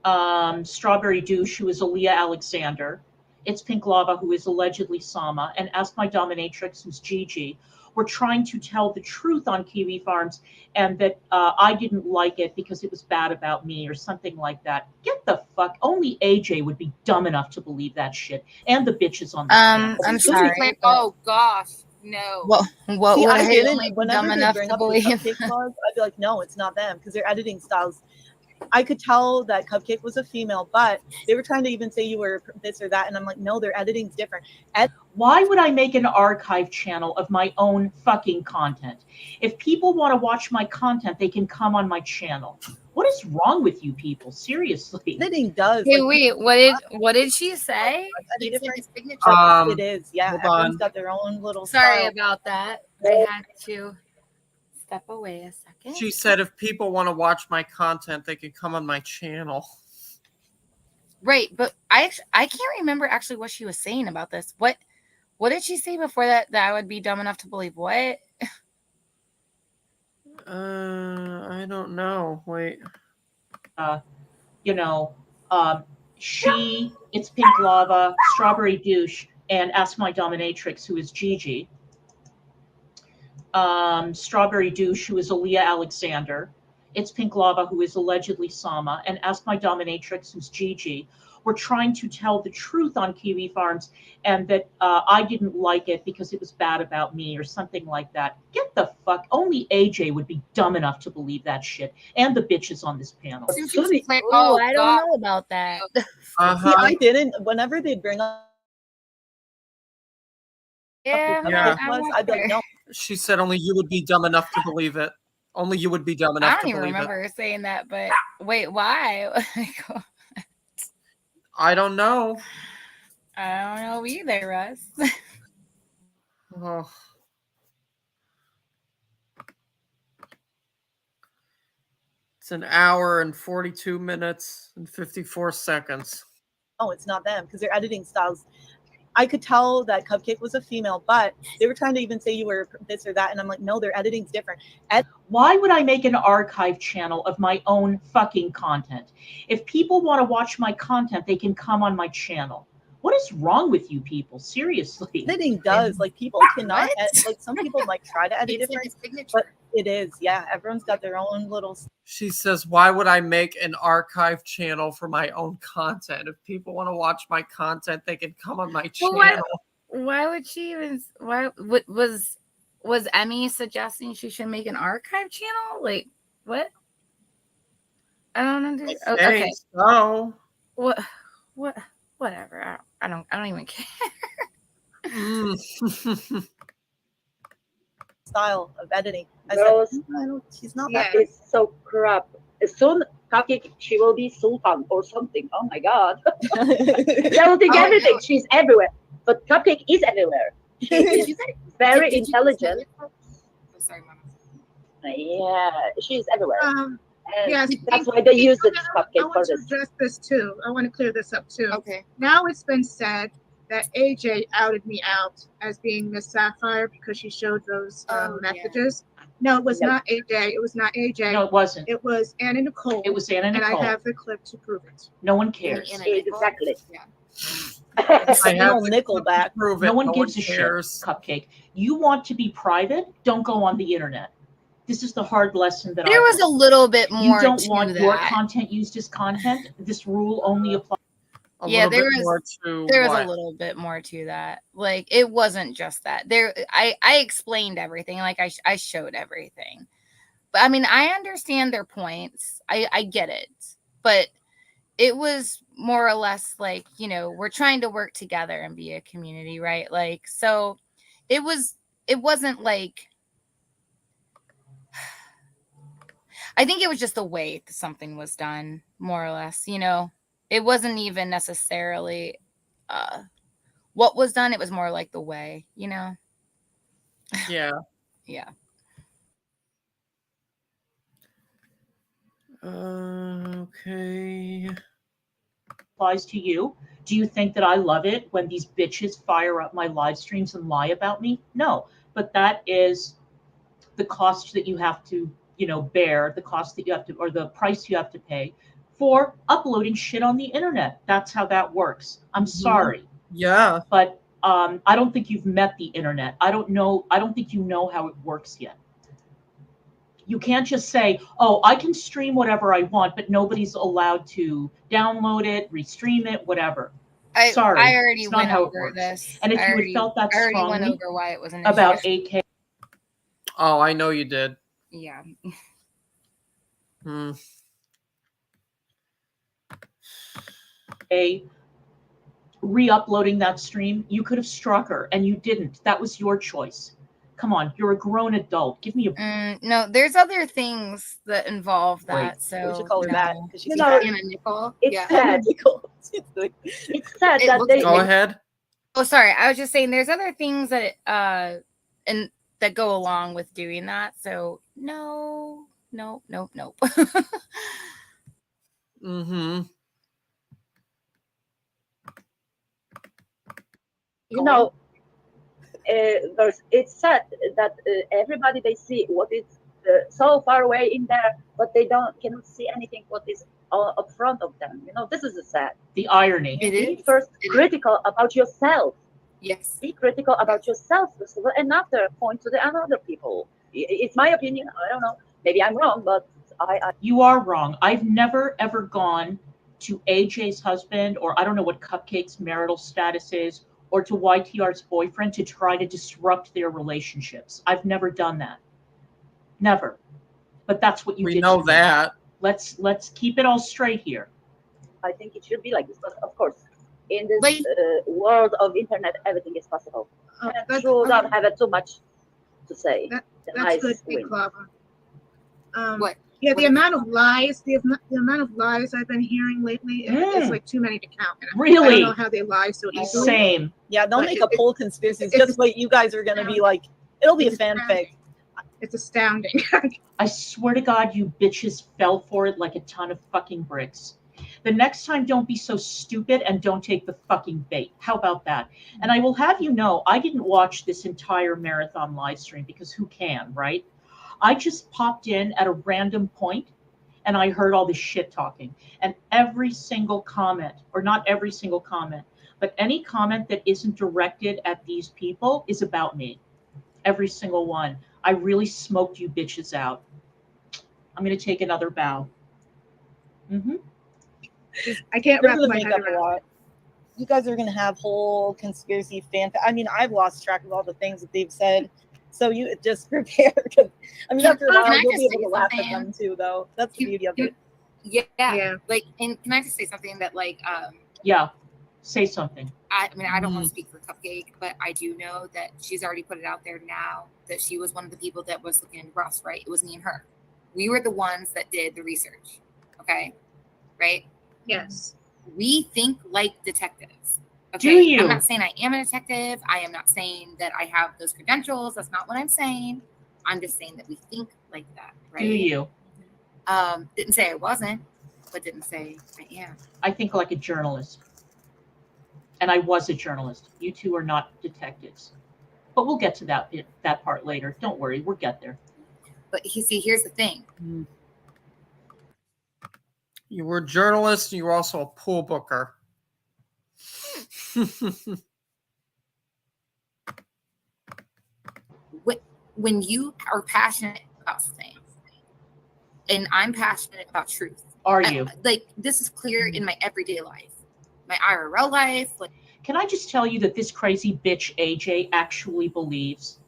Strawberry Douche, who is Aaliyah Alexander. It's Pink Lava, who is allegedly Sama, and Ask My Dominatrix, who's Gigi. We're trying to tell the truth on Kiwi Farms, and that I didn't like it because it was bad about me or something like that. Get the fuck. Only AJ would be dumb enough to believe that shit, and the bitches on the I'm sorry. Oh gosh, no. What See, would I I didn't. only be Whenever dumb they enough bring to up the believe? Cupcake clause, I'd be like, no, it's not them because their editing styles. I could tell that Cupcake was a female, but they were trying to even say you were this or that, and I'm like, no, their editing's different. Why would I make an archive channel of my own fucking content? If people want to watch my content, they can come on my channel. What is wrong with you people? Seriously. Editing does. Hey, wait, what did she say? It is, yeah. Hold Everyone's on. got their own little Sorry style. about that. I had to step away a second. She said if people want to watch my content, they can come on my channel. Right, but I can't remember actually what she was saying about this. What did she say before that I would be dumb enough to believe what? I don't know. Wait. It's Pink Lava, Strawberry Douche, and Ask My Dominatrix, who is Gigi. Strawberry Douche, who is Aaliyah Alexander. It's Pink Lava, who is allegedly Sama, and Ask My Dominatrix, who's Gigi. We're trying to tell the truth on Kiwi Farms, and that I didn't like it because it was bad about me or something like that. Get the fuck. Only AJ would be dumb enough to believe that shit, and the bitches on this panel. Oh, I don't know about that. See, I didn't. Whenever they bring up I'd be like, no. She said only you would be dumb enough to believe it. Only you would be dumb I enough don't to even believe remember it. her saying that, but wait, why? I don't know. I don't know either, Russ. Oh. It's an hour and 42 minutes and 54 seconds. Oh, it's not them because their editing styles. I could tell that Cupcake was a female, but they were trying to even say you were this or that, and I'm like, no, their editing's different. Why would I make an archive channel of my own fucking content? If people want to watch my content, they can come on my channel. What is wrong with you people? Seriously. Editing does. Like, people cannot, like, some people might try to edit different, but it is, yeah. Everyone's got their own little. She says, why would I make an archive channel for my own content? If people want to watch my content, they can come on my channel. Why would she even? Why was Emmy suggesting she should make an archive channel? Like what? I don't understand. Okay. So what? Whatever. I don't even care. Style of editing. She's not that. that. It's so crap. Soon, Kaki, she will be Sultan or something. Oh my God. They will think everything. She's everywhere. But Cupcake is everywhere. She is very intelligent. Oh, sorry, Mama. Yeah, she's everywhere. Yes, that's why they use the I Cupcake want for to this. address this too. I want to clear this up too. Okay. Now it's been said that AJ outed me out as being Miss Sapphire because she showed those messages. Yeah. No, it was not AJ. It was not AJ. No, it wasn't. It was Anna Nicole. It was Anna Nicole. And I have the clip to prove it. No one cares. Exactly. Yeah. I have Nickelback. Prove it. No one gives a shit. Cupcake. You want to be private? Don't go on the internet. This is the hard lesson that there was a little bit more. You don't to want that. your content used as content. This rule only applies. There was a little bit more to that. Like it wasn't just that. I explained everything. Like I showed everything. But I mean, I understand their points. I get it. But it was more or less like, you know, we're trying to work together and be a community, right? Like, so it wasn't like, I think it was just the way something was done, more or less, you know. It wasn't even necessarily what was done. It was more like the way, you know. Yeah. Yeah. Okay. Applies to you. Do you think that I love it when these bitches fire up my live streams and lie about me? No, but that is the cost that you have to, you know, bear, the cost that you have to, or the price you have to pay for uploading shit on the internet. That's how that works. I'm sorry. Yeah. But I don't think you've met the internet. I don't think you know how it works yet. You can't just say, oh, I can stream whatever I want, but nobody's allowed to download it, restream it, whatever. Sorry. I already went how it over works. this. And if you had felt that I already strongly went over why it was an about issue. 8K. Oh, I know you did. Yeah. Re-uploading that stream, you could have struck her and you didn't. That was your choice. Come on, you're a grown adult. Give me a no, there's other things that involve that. So we should call her that because she's Anna Nicole. It's sad. It's sad that they go ahead. Oh, sorry. I was just saying there's other things that and that go along with doing that. So no. Mm-hmm. You know, it's sad that everybody they see what is so far away in there, but they cannot see anything what is up front of them. You know, this is sad. The irony. Be first critical about yourself. Yes. Be critical about yourself first of all, and after point to the other people. It's my opinion. I don't know. Maybe I'm wrong, but You are wrong. I've never ever gone to AJ's husband, or I don't know what Cupcake's marital status is, or to YTR's boyfriend to try to disrupt their relationships. I've never done that. Never. But that's what you did. We know that. Let's keep it all straight here. I think it should be like this, but of course, in this world of internet, everything is possible. And you don't have too much to say. That's good, Big Clever. What? Yeah, the amount of lies, the amount of lies I've been hearing lately, it's like too many to count. And Really? I don't know how they lie so easily. Same. Yeah, they'll make a poll conspiracy. Just what you guys are going to be like. It'll be a fanfic. It's astounding. I swear to God, you bitches fell for it like a ton of fucking bricks. The next time, don't be so stupid and don't take the fucking bait. How about that? And I will have you know, I didn't watch this entire marathon live stream because who can, right? I just popped in at a random point and I heard all this shit talking. And every single comment, or not every single comment, but any comment that isn't directed at these people is about me. Every single one. I really smoked you bitches out. I'm going to take another bow. I can't wrap my head around a lot. You guys are going to have whole conspiracy fan. I mean, I've lost track of all the things that they've said. So you just prepare. I mean, after a while, you'll be able to laugh at them too, though. That's the beauty of it. Yeah. Like, and can I just say something that, like, yeah, say something. I mean, I don't want to speak for Cupcake, but I do know that she's already put it out there now that she was one of the people that was looking into Russ, right? It was me and her. We were the ones that did the research. Okay. Right? Yes. We think like detectives. Okay? Do you? I'm not saying I am a detective. I am not saying that I have those credentials. That's not what I'm saying. I'm just saying that we think like that, right? Do you? Didn't say I wasn't, but didn't say I am. I think like a journalist. And I was a journalist. You two are not detectives. But we'll get to that part later. Don't worry, we'll get there. But here's the thing. You were a journalist and you were also a pool booker. When you are passionate about something, and I'm passionate about truth. Are you? Like, this is clear in my everyday life, my IRL life. Like, can I just tell you that this crazy bitch AJ actually believes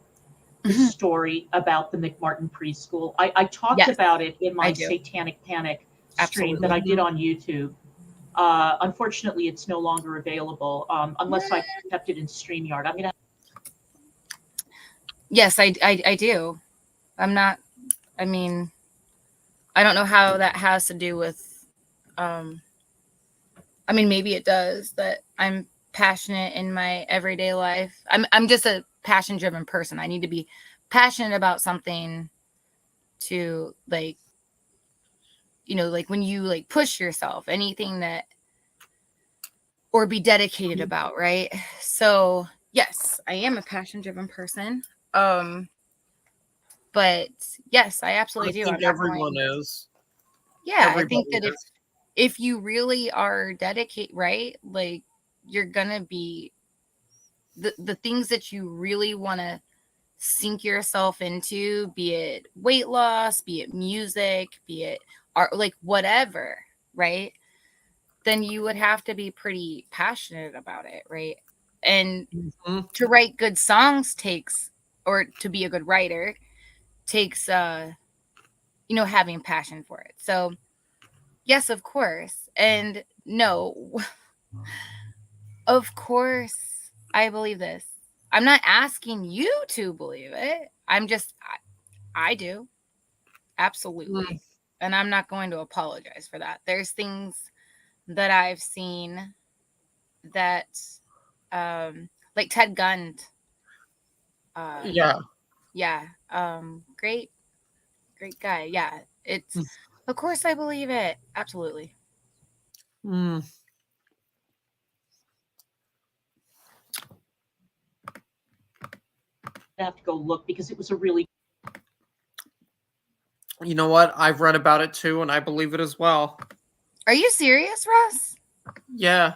the story about the McMartin preschool? I talked about it in my Satanic Panic stream that I did on YouTube. Unfortunately, it's no longer available unless I kept it in StreamYard. I'm gonna. Yes, I do. I'm not. I mean, I don't know how that has to do with. I mean, maybe it does. That I'm passionate in my everyday life. I'm just a passion-driven person. I need to be passionate about something to, like, you know, like when you like push yourself, anything that, or be dedicated about, right? So yes, I am a passion-driven person. But yes, I absolutely do. I think everyone is. Yeah, I think that if you really are dedicated, right, like you're gonna be the things that you really want to sink yourself into, be it weight loss, be it music, be it art, like whatever, right? Then you would have to be pretty passionate about it, right? And to write good songs takes, or to be a good writer takes, you know, having passion for it. So yes, of course. And no, of course, I believe this. I'm not asking you to believe it. I'm just, I do. Absolutely. And I'm not going to apologize for that. There's things that I've seen that, like Ted Gund. Yeah. Great guy. Yeah. It's, of course I believe it. Absolutely. I have to go look because it was a really. You know what? I've read about it too, and I believe it as well. Are you serious, Russ? Yeah.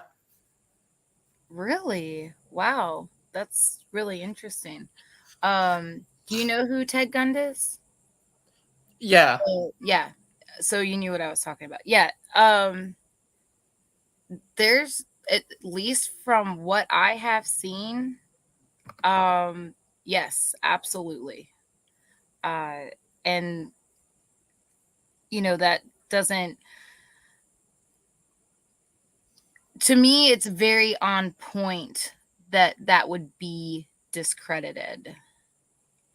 Really? Wow. That's really interesting. Do you know who Ted Gund is? Yeah. Yeah. So you knew what I was talking about. Yeah. There's, at least from what I have seen, yes, absolutely. And you know, that doesn't, to me, it's very on point that that would be discredited.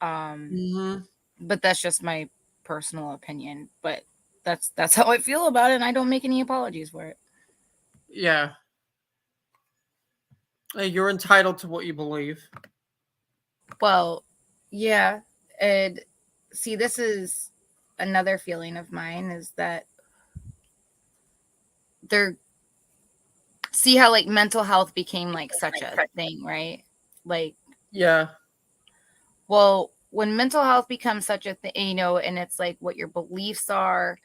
But that's just my personal opinion. But that's how I feel about it, and I don't make any apologies for it. Yeah. You're entitled to what you believe. Well, yeah. And see, this is another feeling of mine, is that they're, see how like mental health became like such a thing, right? Like, yeah. Well, when mental health becomes such a thing, you know, and it's like what your beliefs are,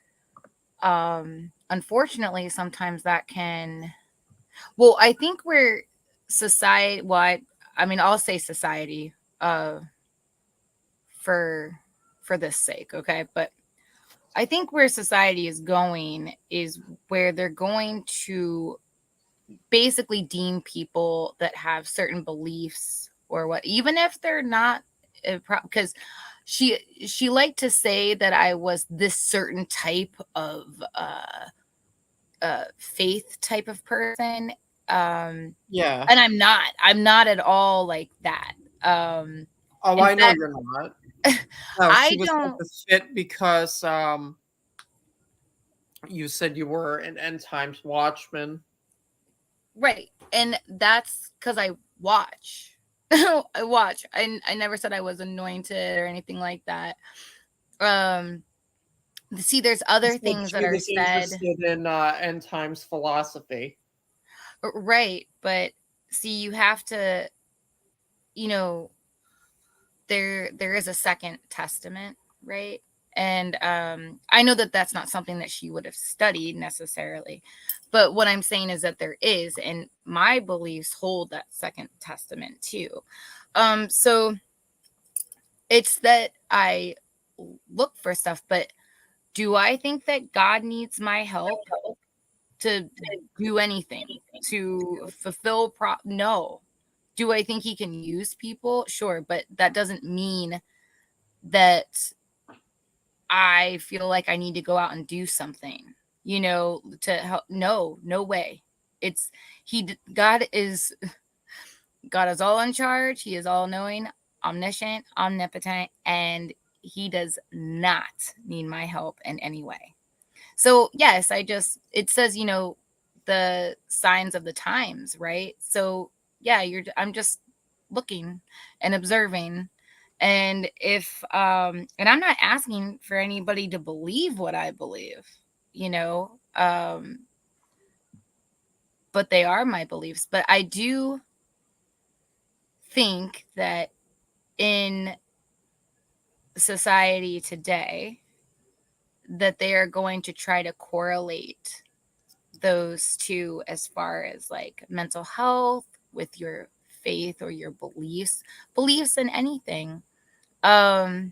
unfortunately, sometimes that can, well, I think we're society, well, I mean, I'll say society, for this sake, okay? But I think where society is going is where they're going to basically deem people that have certain beliefs or what, even if they're not, because she liked to say that I was this certain type of faith type of person. Yeah. And I'm not at all like that. Oh, I know you're not. No, she was don't. with the shit because you said you were an end times watchman. Right. And that's because I watch. I watch. I never said I was anointed or anything like that. See, there's other things that are said. Interested in end times philosophy. Right. But see, you have to, there is a second testament, right? And I know that that's not something that she would have studied necessarily, but what I'm saying is that there is, and my beliefs hold that second testament too. So it's that I look for stuff, but do I think that God needs my help to do anything, to fulfill no. Do I think he can use people? Sure, but that doesn't mean that I feel like I need to go out and do something, to help. No way. It's God is all in charge. He is all knowing, omniscient, omnipotent, and he does not need my help in any way. So yes, it says, the signs of the times, right? So yeah, I'm just looking and observing. And if and I'm not asking for anybody to believe what I believe, but they are my beliefs. But I do think that in society today that they are going to try to correlate those two as far as like mental health with your faith or your beliefs in anything. I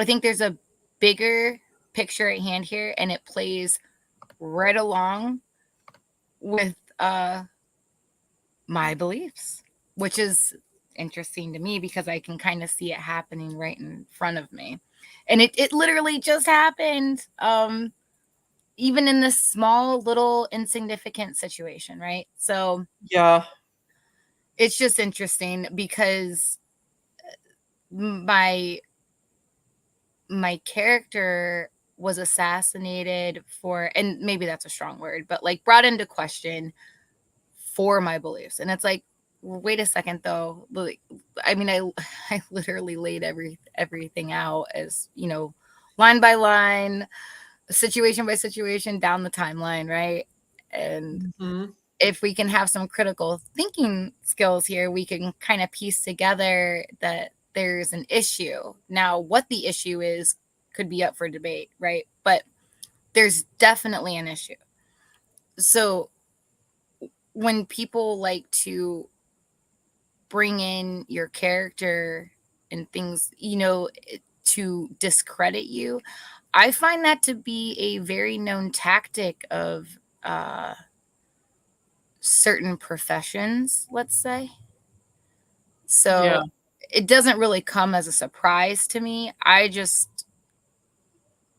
think there's a bigger picture at hand here, and it plays right along with my beliefs, which is interesting to me because I can kind of see it happening right in front of me. And it literally just happened. Even in this small little insignificant situation, right? So yeah, it's just interesting because my character was assassinated for, and maybe that's a strong word, but like brought into question for my beliefs. And it's like, wait a second though. I mean, I literally laid everything out as, line by line, situation by situation down the timeline, right? And if we can have some critical thinking skills here, we can kind of piece together that there's an issue. Now, what the issue is could be up for debate, right? But there's definitely an issue. So when people like to bring in your character and things, to discredit you, I find that to be a very known tactic of certain professions, let's say. So yeah. It doesn't really come as a surprise to me. I just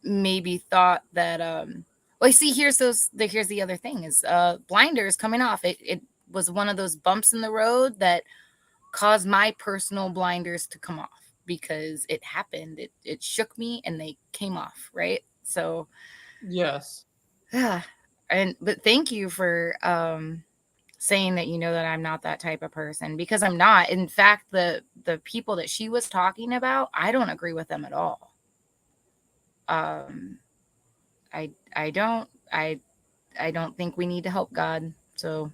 maybe thought that well, see, here's the other thing is blinders coming off. It was one of those bumps in the road that caused my personal blinders to come off because it happened. It shook me and they came off, right? So yes. Yeah. But thank you for saying that that I'm not that type of person, because I'm not. In fact, the people that she was talking about, I don't agree with them at all. I don't think we need to help God. So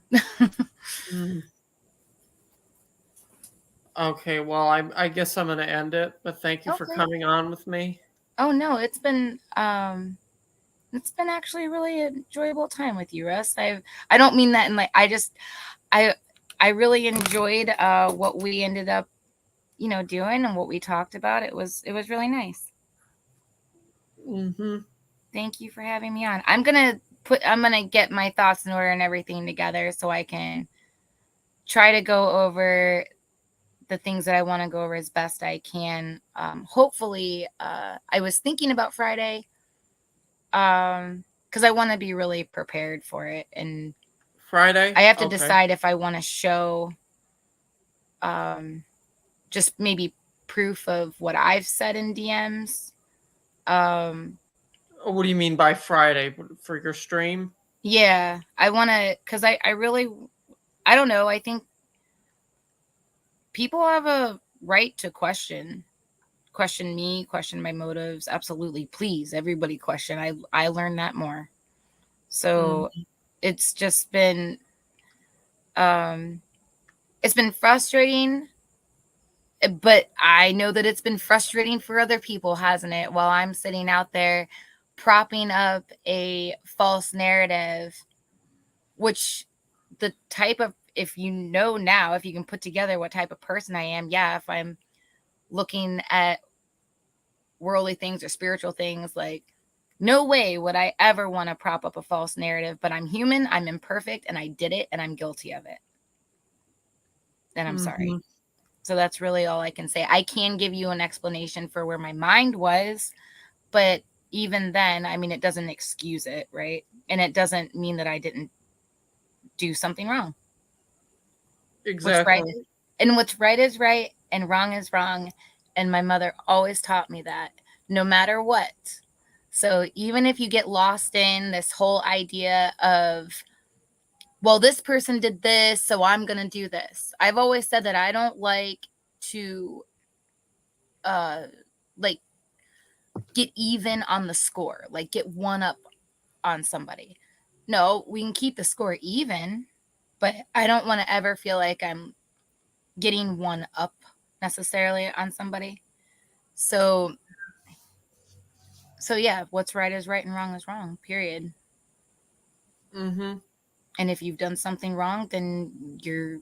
Okay, well, I guess I'm going to end it, but thank you for coming on with me. Oh no, it's been actually a really enjoyable time with you, Russ. I don't mean that in like, I really enjoyed what we ended up, doing and what we talked about. It was really nice. Thank you for having me on. I'm gonna get my thoughts in order and everything together so I can try to go over the things that I want to go over as best I can. Hopefully, I was thinking about Friday, because I want to be really prepared for it. And Friday, I have to decide if I want to show, just maybe proof of what I've said in DMs. What do you mean by Friday for your stream? Yeah, I want to, because I really, I don't know. I think people have a right to question me, question my motives. Absolutely. Please, everybody question. I learned that more. So it's just been, it's been frustrating, but I know that it's been frustrating for other people, hasn't it? While I'm sitting out there propping up a false narrative, which the type of, if you know now, if you can put together what type of person I am, yeah, if I'm looking at worldly things or spiritual things, like, no way would I ever want to prop up a false narrative, but I'm human, I'm imperfect, and I did it, and I'm guilty of it. And I'm sorry. So that's really all I can say. I can give you an explanation for where my mind was, but even then, I mean, it doesn't excuse it, right? And it doesn't mean that I didn't do something wrong. Exactly. What's right is right and wrong is wrong. And my mother always taught me that, no matter what. So even if you get lost in this whole idea of, well, this person did this, so I'm going to do this. I've always said that I don't like to like get even on the score, like get one up on somebody. No, we can keep the score even, but I don't want to ever feel like I'm getting one up necessarily on somebody. So yeah, what's right is right and wrong is wrong, period. And if you've done something wrong, then you're,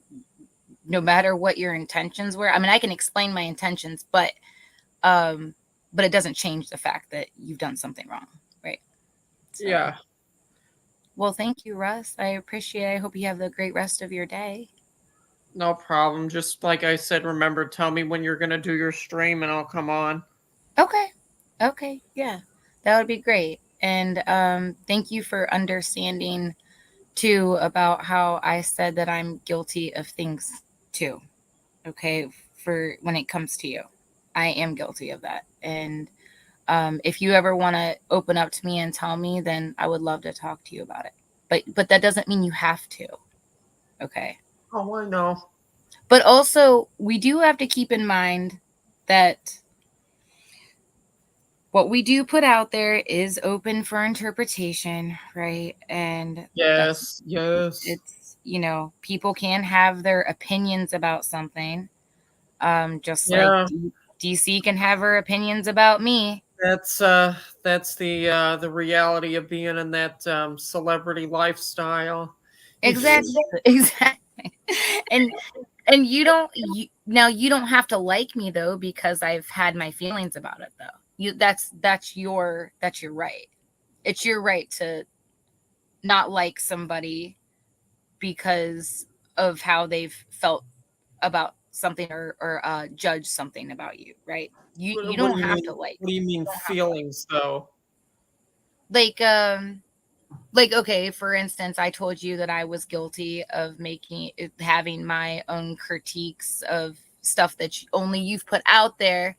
no matter what your intentions were, I mean, I can explain my intentions, but it doesn't change the fact that you've done something wrong, right? So, yeah. Well, thank you, Russ. I appreciate it. I hope you have a great rest of your day. No problem. Just like I said, remember, tell me when you're going to do your stream and I'll come on. Okay. Yeah, that would be great. And thank you for understanding too about how I said that I'm guilty of things too. Okay. For when it comes to you, I am guilty of that. And if you ever want to open up to me and tell me, then I would love to talk to you about it. But that doesn't mean you have to. Okay. Oh, I know. But also, we do have to keep in mind that what we do put out there is open for interpretation, right? And yes, it's, you know, people can have their opinions about something, just yeah. like DC can have her opinions about me. That's the reality of being in that celebrity lifestyle. Exactly. And you don't have to like me though, because I've had my feelings about it though. That's your right. It's your right to not like somebody because of how they've felt about something or judge something about you, right? You don't have to like. What do you mean feelings though? Like, okay, for instance, I told you that I was guilty of having my own critiques of stuff that only you've put out there.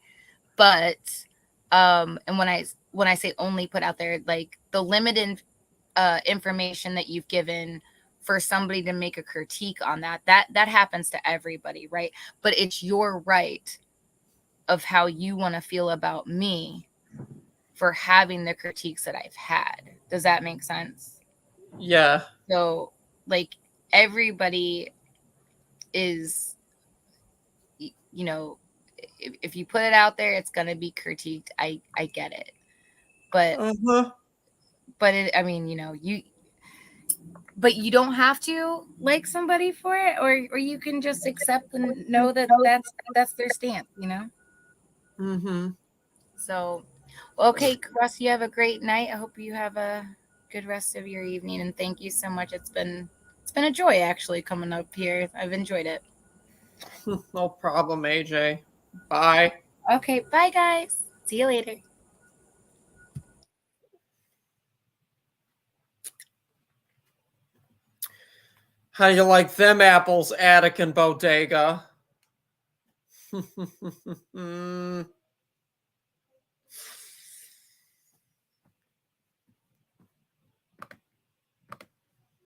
But, and when I say only put out there, like the limited information that you've given for somebody to make a critique on that happens to everybody, right? But it's your right of how you want to feel about me for having the critiques that I've had. Does that make sense? Yeah. So, like, everybody is, you know, if you put it out there, it's going to be critiqued. I get it. But, I mean, you know, but you don't have to like somebody for it, or you can just accept and know that that's their stance, you know? So, okay, Russ, you have a great night. I hope you have a good rest of your evening, and thank you so much. It's been a joy actually coming up here. I've enjoyed it. No problem, AJ. Bye. Okay, bye guys. See you later. How you like them apples, Attic and Bodega?